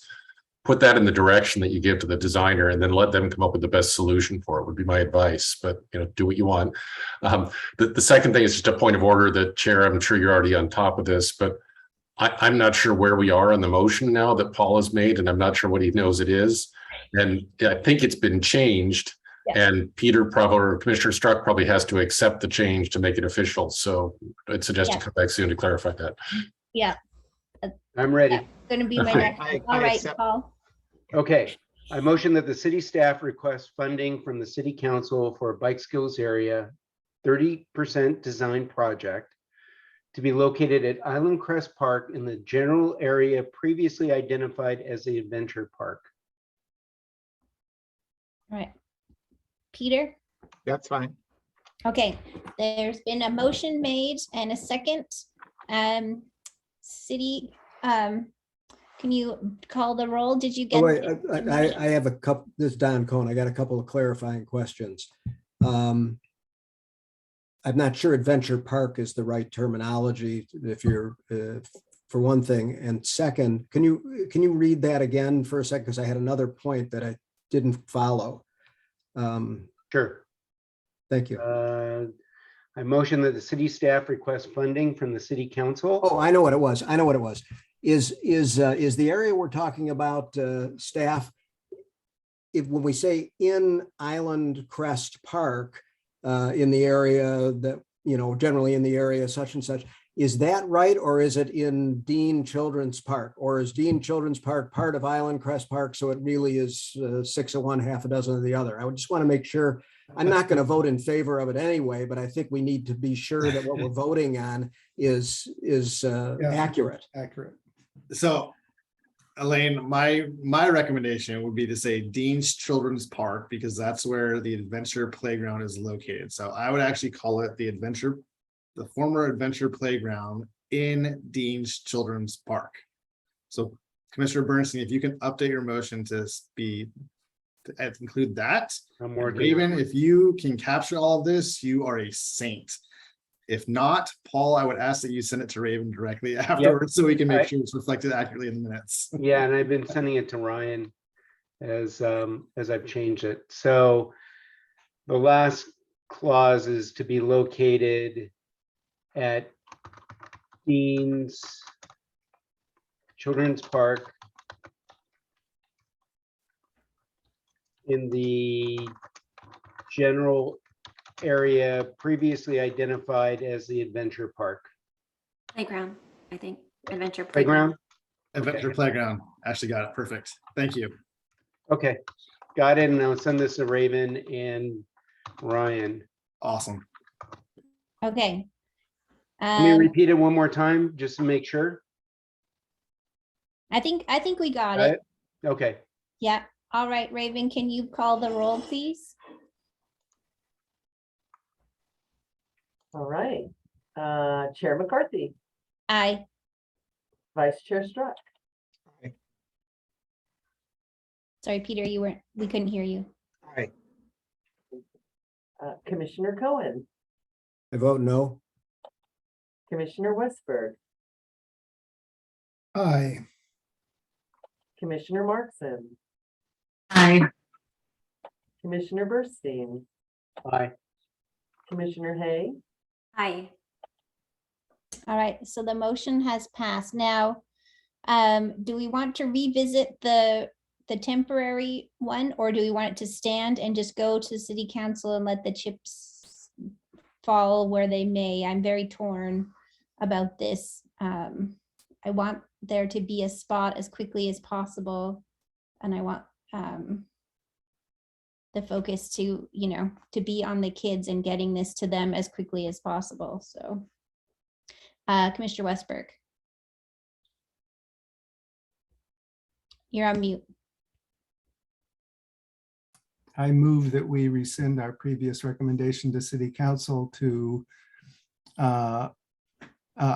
put that in the direction that you give to the designer, and then let them come up with the best solution for it would be my advice. But, you know, do what you want. The second thing is just a point of order that, Chair, I'm sure you're already on top of this, but I'm not sure where we are on the motion now that Paul has made, and I'm not sure what he knows it is. And I think it's been changed. Yes. And Peter probably, or Commissioner Struck probably has to accept the change to make it official. So I'd suggest to Yes. come back soon to clarify that. Yeah, I'm ready. going to be my Okay. next. All right, accept. Paul. Okay, I motion that the city staff request funding from the city council for a bike skills area 30% design project to be located at Island Crest Park in the general area previously identified as the Adventure Park. All right. Peter? That's fine. Okay, there's been a motion made and a second. City, can you call the roll? Did you Oh, get? wait, I have a couple, this is Don Cohn. I got a couple of clarifying questions. I'm not sure Adventure Park is the right terminology if you're, for one thing. And second, can you read that again for a second? Because I had another point that I didn't follow. Sure. Thank you. I motion that the city staff request funding from the city council. Oh, I know what it was. I know what it was. Is the area we're talking about, staff, when we say in Island Crest Park, in the area that, generally in the area such and such, is that right? Or is it in Dean Children's Park? Or is Dean Children's Park part of Island Crest Park? So it really is 6 of one, half a dozen of the other. I would just want to make sure. I'm not going to vote in favor of it anyway, but I think we need to be sure that what we're voting on is accurate. Accurate. So Elaine, my recommendation would be to say Dean's Children's Park, because that's where the adventure playground is located. So I would actually call it the former adventure playground in Dean's Children's Park. So Commissioner Bernstein, if you can update your motion to include that. I'm working. Raven, if you can capture all of this, you are a saint. If not, Paul, I would ask that you send it to Raven directly afterwards so we can make sure it's reflected accurately in the minutes. Yeah, and I've been sending it to Ryan as I've changed it. So the last clause is to be located at Dean's Children's Park in the general area previously identified as the Adventure Park. Playground, I think. Adventure Playground? Adventure Okay. Playground. Ashley got it. Perfect. Thank you. Okay, got it. And I'll send this to Raven and Ryan. Awesome. Okay. Let me repeat it one more time, just to make sure. I think we got Got it. it? Okay. Yeah. All right, Raven, can you call the roll, please? All right. Chair McCarthy, Aye. Vice Chair Struck, Sorry, Peter, we couldn't hear you. All right. Commissioner Cohen, I vote no. Commissioner Westberg, Aye. Commissioner Markson, Aye. Commissioner Bernstein, Aye. Commissioner Hay, Aye. All right, so the motion has passed. Now, do we want to revisit the temporary one, or do we want it to stand and just go to city council and let the chips fall where they may? I'm very torn about this. I want there to be a spot as quickly as possible, and I want the focus to, to be on the kids and getting this to them as quickly as possible. So, Commissioner Westberg, you're on mute. I move that we rescind our previous recommendation to city council to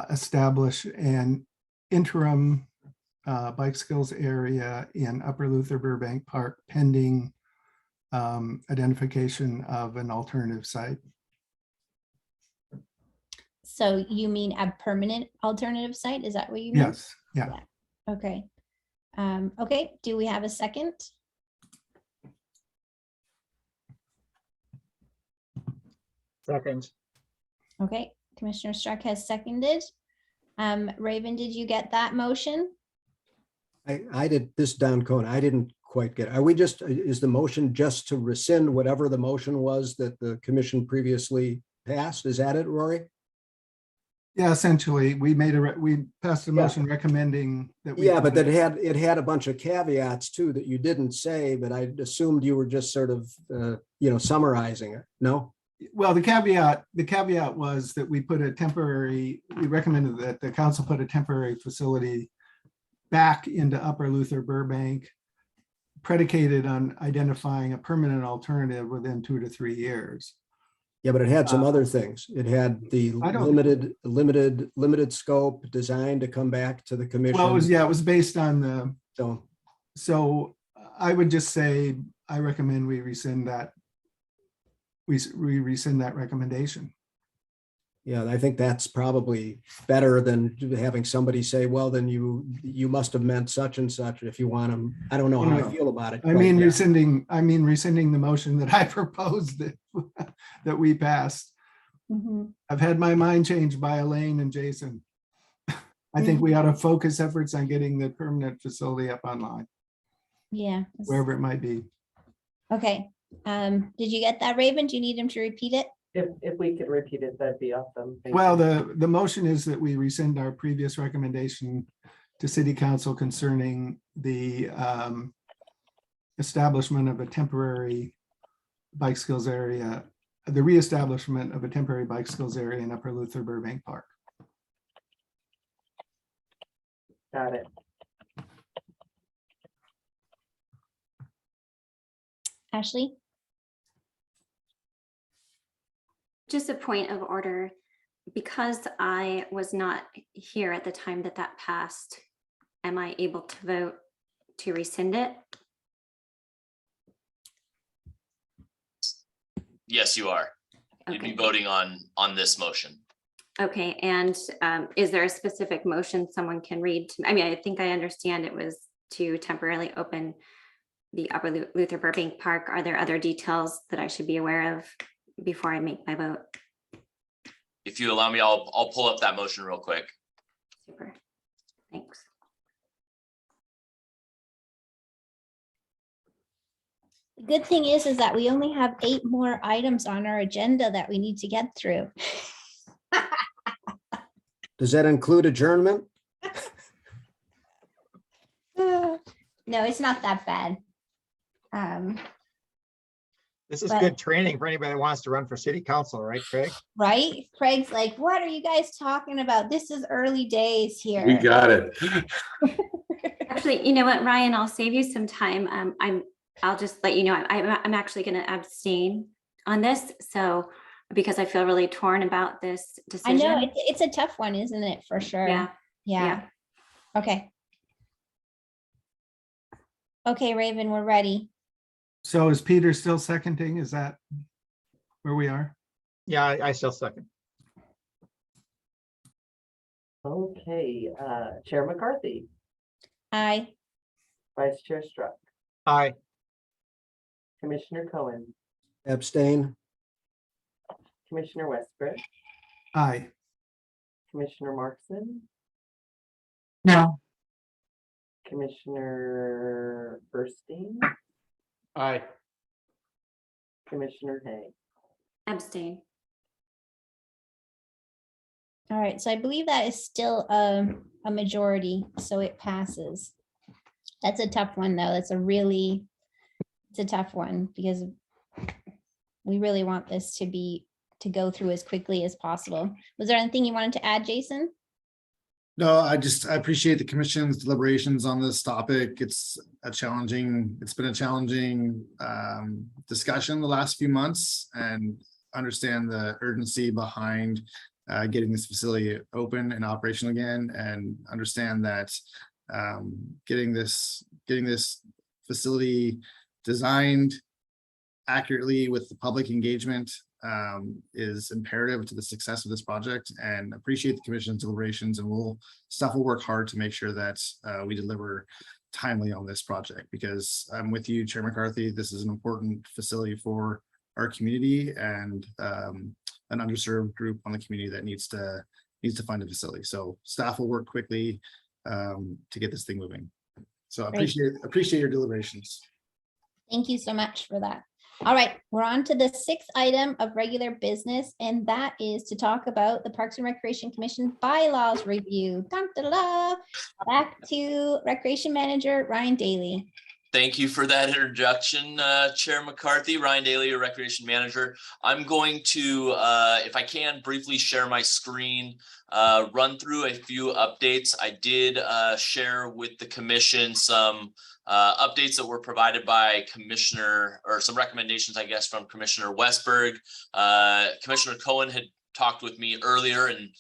establish an interim bike skills area in Upper Luther Burbank Park pending identification of an alternative site. So you mean a permanent alternative site? Is that what you mean? Yes, yeah. Okay. Okay, do we have a second? Second. Okay, Commissioner Struck has seconded. Raven, did you get that motion? I did this, Don Cohn. I didn't quite get. Are we just, is the motion just to rescind whatever the motion was that the commission previously passed? Is that it, Rory? Yeah, essentially, we passed a motion recommending that. Yeah, but that it had a bunch of caveats too that you didn't say, but I assumed you were just sort of, summarizing it. No? Well, the caveat was that we recommended that the council put a temporary facility back into Upper Luther Burbank, predicated on identifying a permanent alternative within 2 to 3 years. Yeah, but it had some other things. It had the limited scope designed to come back to the commission. Well, it was based on the, so I would just say, I recommend we rescind that. We rescind that recommendation. Yeah, I think that's probably better than having somebody say, well, then you must have meant such and such if you want them. I don't know how I feel about it. Rescinding the motion that I proposed that we passed. I've had my mind changed by Elaine and Jason. I think we ought to focus efforts on getting the permanent facility up online. Yeah. Wherever it might be. Okay. Did you get that, Raven? Do you need him to repeat it? If we could repeat it, that'd be awesome. Thank Well, you. the motion is that we rescind our previous recommendation to City Council concerning the establishment of a temporary bike skills area, the reestablishment of a temporary bike skills area in Upper Luther Burbank Park. Got it. Ashley? Just a point of order, because I was not here at the time that passed, am I able to vote to rescind it? Yes, you are. You'd be voting on this motion. Okay, and is there a specific motion someone can read? I mean, I think I understand it was to temporarily open the Upper Luther Burbank Park. Are there other details that I should be aware of before I make my vote? If you allow me, I'll pull up that motion real quick. Super, thanks. The good thing is that we only have 8 more items on our agenda that we need to get through. Does that include adjournment? No, it's not that bad. This is But- good training for anybody that wants to run for city council, right, Craig? Right? Craig's like, what are you guys talking about? This is early days here. We got it. Actually, you know what, Ryan, I'll save you some time. I'll just let you know, I'm actually going to abstain on this. So, because I feel really torn about this I decision. know it's a tough one, isn't it? For sure. Yeah. Yeah. Okay. Okay, Raven, we're ready. So is Peter still seconding? Is that where we are? Yeah, I still second. Okay, Chair McCarthy, Aye. Vice Chair Struck, Aye. Commissioner Cohen, Abstain. Commissioner Westbrook, Aye. Commissioner Markson, No. Commissioner Burstein, Aye. Commissioner Hay. Abstain. All right, so I believe that is still a majority, so it passes. That's a tough one, though. It's a tough one because we really want this to go through as quickly as possible. Was there anything you wanted to add, Jason? No, I appreciate the commission's deliberations on this topic. It's been a challenging discussion the last few months, and understand the urgency behind getting this facility open and operational again, and understand that getting this facility designed accurately with the public engagement is imperative to the success of this project, and appreciate the commission's deliberations, and staff will work hard to make sure that we deliver timely on this project, because I'm with you, Chair McCarthy. This is an important facility for our community, and an underserved group on the community that needs to find a facility. So staff will work quickly to get this thing moving. So I Great. appreciate your deliberations. Thank you so much for that. All right, we're on to the 6th item of regular business, and that is to talk about the Parks and Recreation Commission bylaws review. Dun, dun, dun, dun. Back to Recreation Manager Ryan Daly. Thank you for that introduction, Chair McCarthy. Ryan Daly, your Recreation Manager. I'm going to, if I can, briefly share my screen, run through a few updates. I did share with the commission some updates that were provided by Commissioner, or some recommendations, I guess, from Commissioner Westberg. Commissioner Cohen had talked with me earlier, and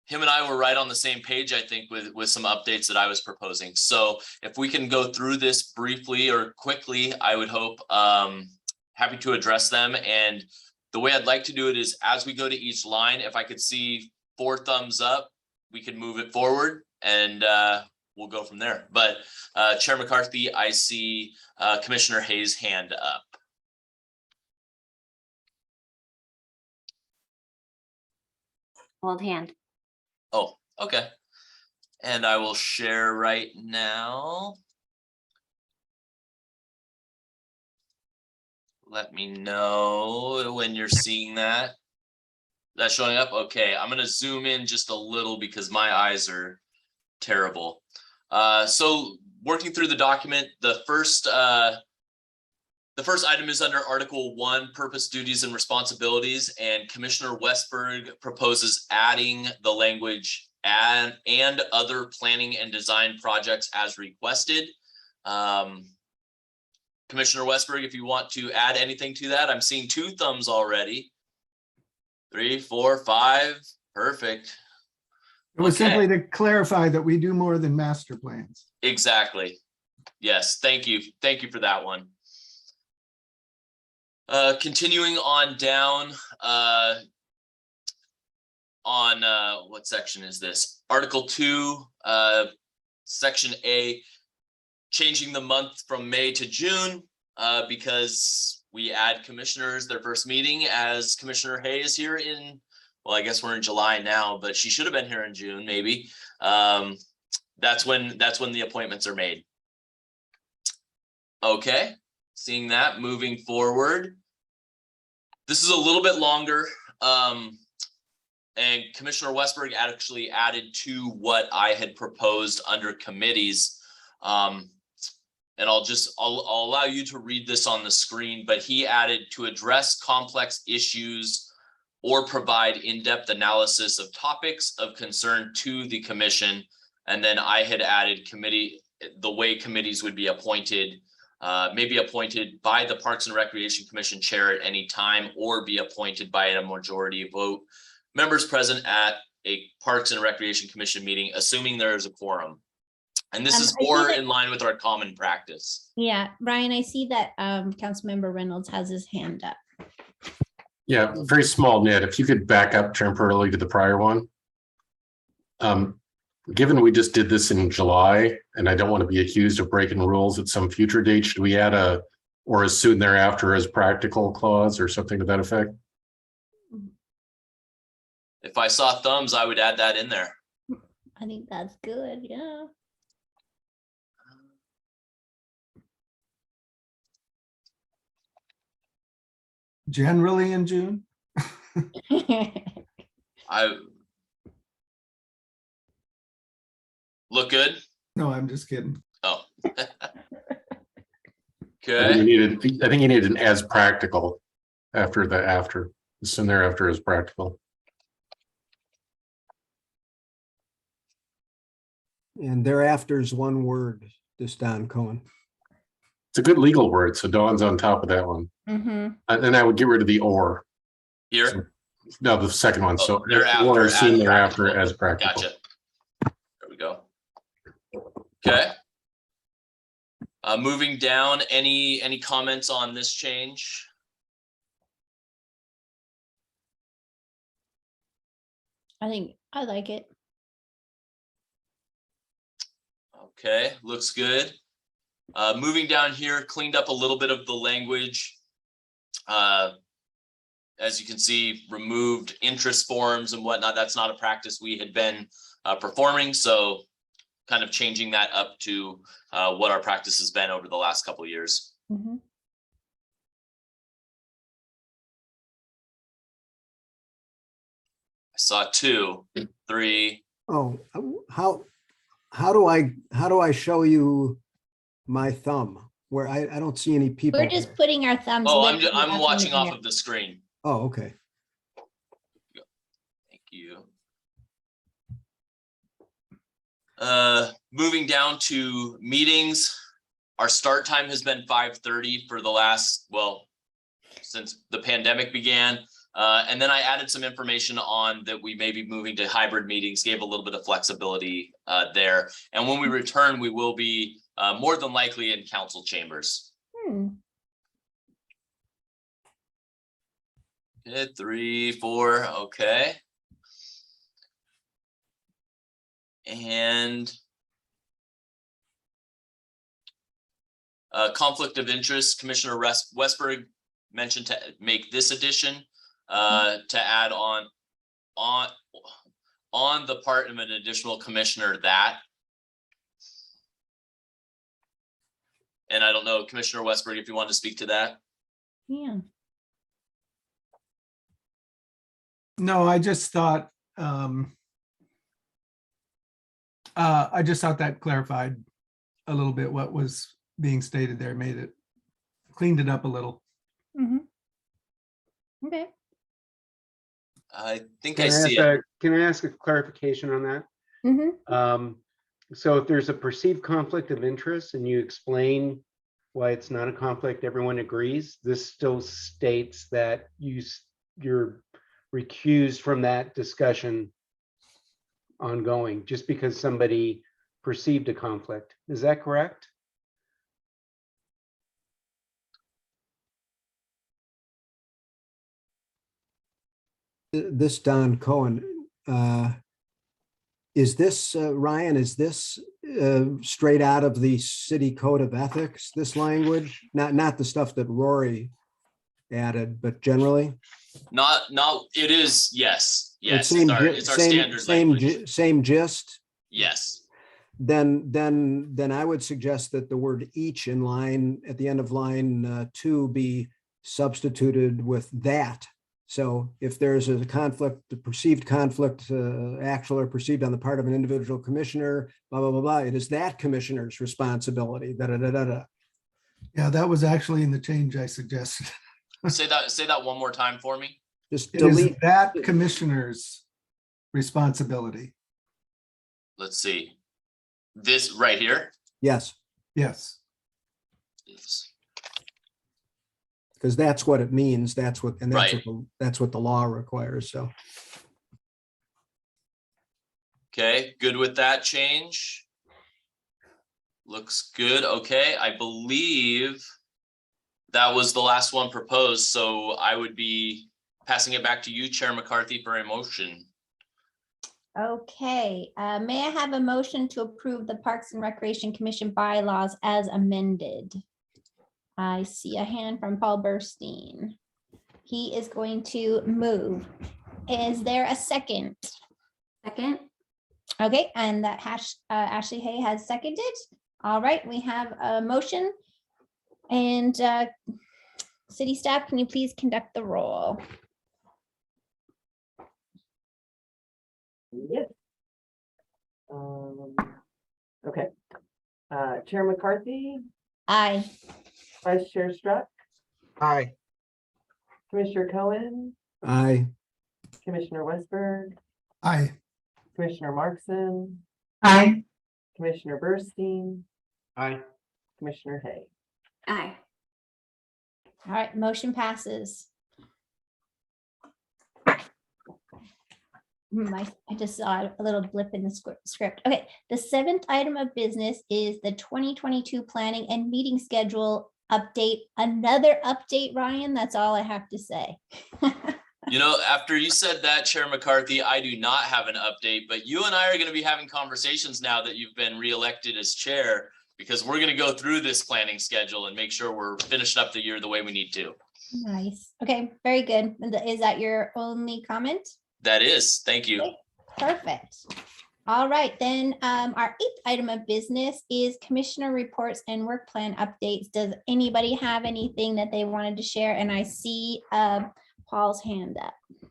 him and I were right on the same page, I think, with some updates that I was proposing. So if we can go through this briefly or quickly, I would hope, happy to address them. And the way I'd like to do it is, as we go to each line, if I could see 4 thumbs up, we can move it forward, and we'll go from there. But Chair McCarthy, I see Commissioner Hayes' hand up. Hold hand. Oh, okay. And I will share right now. Let me know when you're seeing that. That's showing up? Okay, I'm gonna zoom in just a little because my eyes are terrible. So working through the document, the first item is under Article 1, Purpose, Duties, and Responsibilities, and Commissioner Westberg proposes adding the language and other planning and design projects as requested. Commissioner Westberg, if you want to add anything to that, I'm seeing 2 thumbs already. 3, 4, 5, perfect. It was simply to clarify that we do more than master plans. Exactly. Yes, thank you. Thank you for that one. Continuing on down on what section is this? Article 2, Section A, changing the month from May to June because we add commissioners their first meeting, as Commissioner Hay is here in, well, I guess we're in July now, but she should have been here in June, maybe. That's when the appointments are made. Okay, seeing that, moving forward. This is a little bit longer, and Commissioner Westberg actually added to what I had proposed under committees. And I'll allow you to read this on the screen, but he added to address complex issues or provide in-depth analysis of topics of concern to the commission. And then I had added the way committees would be appointed, maybe appointed by the Parks and Recreation Commission chair at any time, or be appointed by a majority vote members present at a Parks and Recreation Commission meeting, assuming there is a quorum. And this is more in line with our common practice. Yeah, Ryan, I see that Councilmember Reynolds has his hand up. Yeah, very small, Ned. If you could back up temporarily to the prior one. Given we just did this in July, and I don't want to be accused of breaking rules at some future date, should we add a "or as soon thereafter as practical" clause or something to that effect? If I saw thumbs, I would add that in there. I think that's good, yeah. Generally in June? I look good. No, I'm just kidding. Oh. I Okay. think you needed an "as practical" after the "after." As soon thereafter as practical. And thereafter is one word, this Don Cohen. It's a good legal word, so Dawn's on top of that one. Mm-hmm. And then I would get rid of the "or." Here? So, no, the second one. So thereafter, or as soon as thereafter practical. as practical. Gotcha. There we go. Okay. Moving down, any comments on this change? I think I like it. Okay, looks good. Moving down here, cleaned up a little bit of the language. As you can see, removed interest forms and whatnot. That's not a practice we had been performing, so kind of changing that up to what our practice has been over the last couple of years. Mhm. I saw 2, 3. Oh, how do I show you my thumb where I don't see any people? We're just putting our thumbs. Oh, literally up I'm in watching the off air. of the screen. Oh, okay. Thank you. Moving down to meetings, our start time has been 5:30 for the last, well, since the pandemic began. And then I added some information on that we may be moving to hybrid meetings, gave a little bit of flexibility there. And when we return, we will be more than likely in council chambers. Okay, 3, 4, okay. And conflict of interest, Commissioner Westberg mentioned to make this addition to add on the part of an additional commissioner that. And I don't know, Commissioner Westberg, if you want to speak to that. Yeah. No, I just thought that clarified a little bit what was being stated there, cleaned it up a little. Okay. I think Can I see ask it. Can I ask a clarification on that? So if there's a perceived conflict of interest and you explain why it's not a conflict, everyone agrees, this still states that you're recused from that discussion ongoing, just because somebody perceived a conflict. Is that correct? This Don Cohen, is this, Ryan, is this straight out of the city code of ethics, this language? Not the stuff that Rory added, but generally? Not, it is, yes, yes. Same It's our standard language. Same gist? Yes. Then I would suggest that the word each in line, at the end of line 2 be substituted with that. So if there's a conflict, the perceived conflict, actual or perceived on the part of an individual commissioner, blah, blah, blah, blah, it is that commissioner's responsibility, da, da, da, da, da. Yeah, that was actually in the change I suggested. Say that one more time for me. Just It is delete that commissioner's responsibility. Let's see. This right here. Yes, Yes. Yes. because that's what it means. That's what Right. that's what the law requires. So Okay, good with that change. Looks good. Okay, I believe that was the last one proposed, so I would be passing it back to you, Chair McCarthy, for a motion. Okay, may I have a motion to approve the Parks and Recreation Commission bylaws as amended? I see a hand from Paul Burstein. He is going to move. Is there a second? Second. Okay, and that Ashley Hay has seconded. All right, we have a motion. And city staff, can you please conduct the roll? Yes. Okay. Chair McCarthy, Aye. Vice Chair Struck, Aye. Commissioner Cohen, aye. Commissioner Westberg, Aye. Commissioner Markson, Aye. Commissioner Burstein, Aye. Commissioner Hay. Aye. All right, motion passes. I just saw a little blip in the script. Okay, the 7th item of business is the 2022 planning and meeting schedule update. Another update, Ryan. That's all I have to say. You know, after you said that, Chair McCarthy, I do not have an update, but you and I are going to be having conversations now that you've been reelected as chair, because we're going to go through this planning schedule and make sure we're finishing up the year the way we need to. Nice. Okay, very good. And is that your only comment? That is, thank you. Okay, perfect. All right, then our 8th item of business is commissioner reports and work plan updates. Does anybody have anything that they wanted to share? And I see Paul's hand up. Is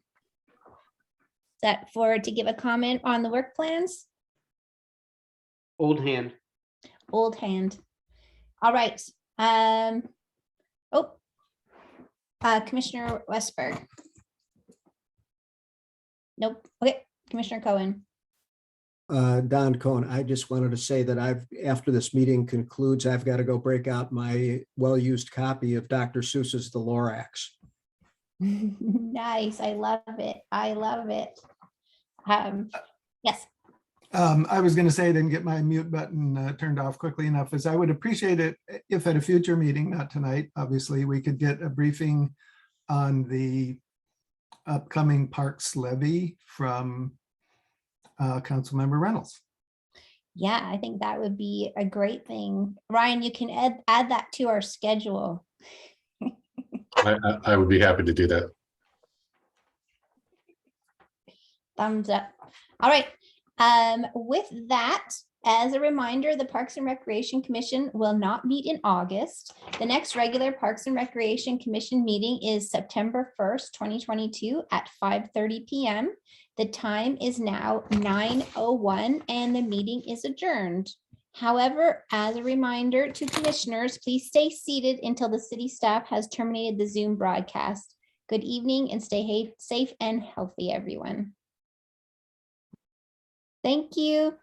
that for to give a comment on the work plans? Old hand. Old hand. All right. Commissioner Westberg. Nope. Okay, Commissioner Cohen. Don Cohen, I just wanted to say that after this meeting concludes, I've got to go break out my well-used copy of Dr. Seuss's The Lorax. Nice. I love it. I love it. Yes. I was going to say I didn't get my mute button turned off quickly enough, as I would appreciate it if at a future meeting, not tonight, obviously, we could get a briefing on the upcoming parks levy from Councilmember Reynolds. Yeah, I think that would be a great thing. Ryan, you can add that to our schedule. I would be happy to do that. Thumbs up. All right. With that, as a reminder, the Parks and Recreation Commission will not meet in August. The next regular Parks and Recreation Commission meeting is September 1st, 2022 at 5:30 p.m. The time is now 9:01 and the meeting is adjourned. However, as a reminder to commissioners, please stay seated until the city staff has terminated the Zoom broadcast. Good evening and stay safe and healthy, everyone. Thank you.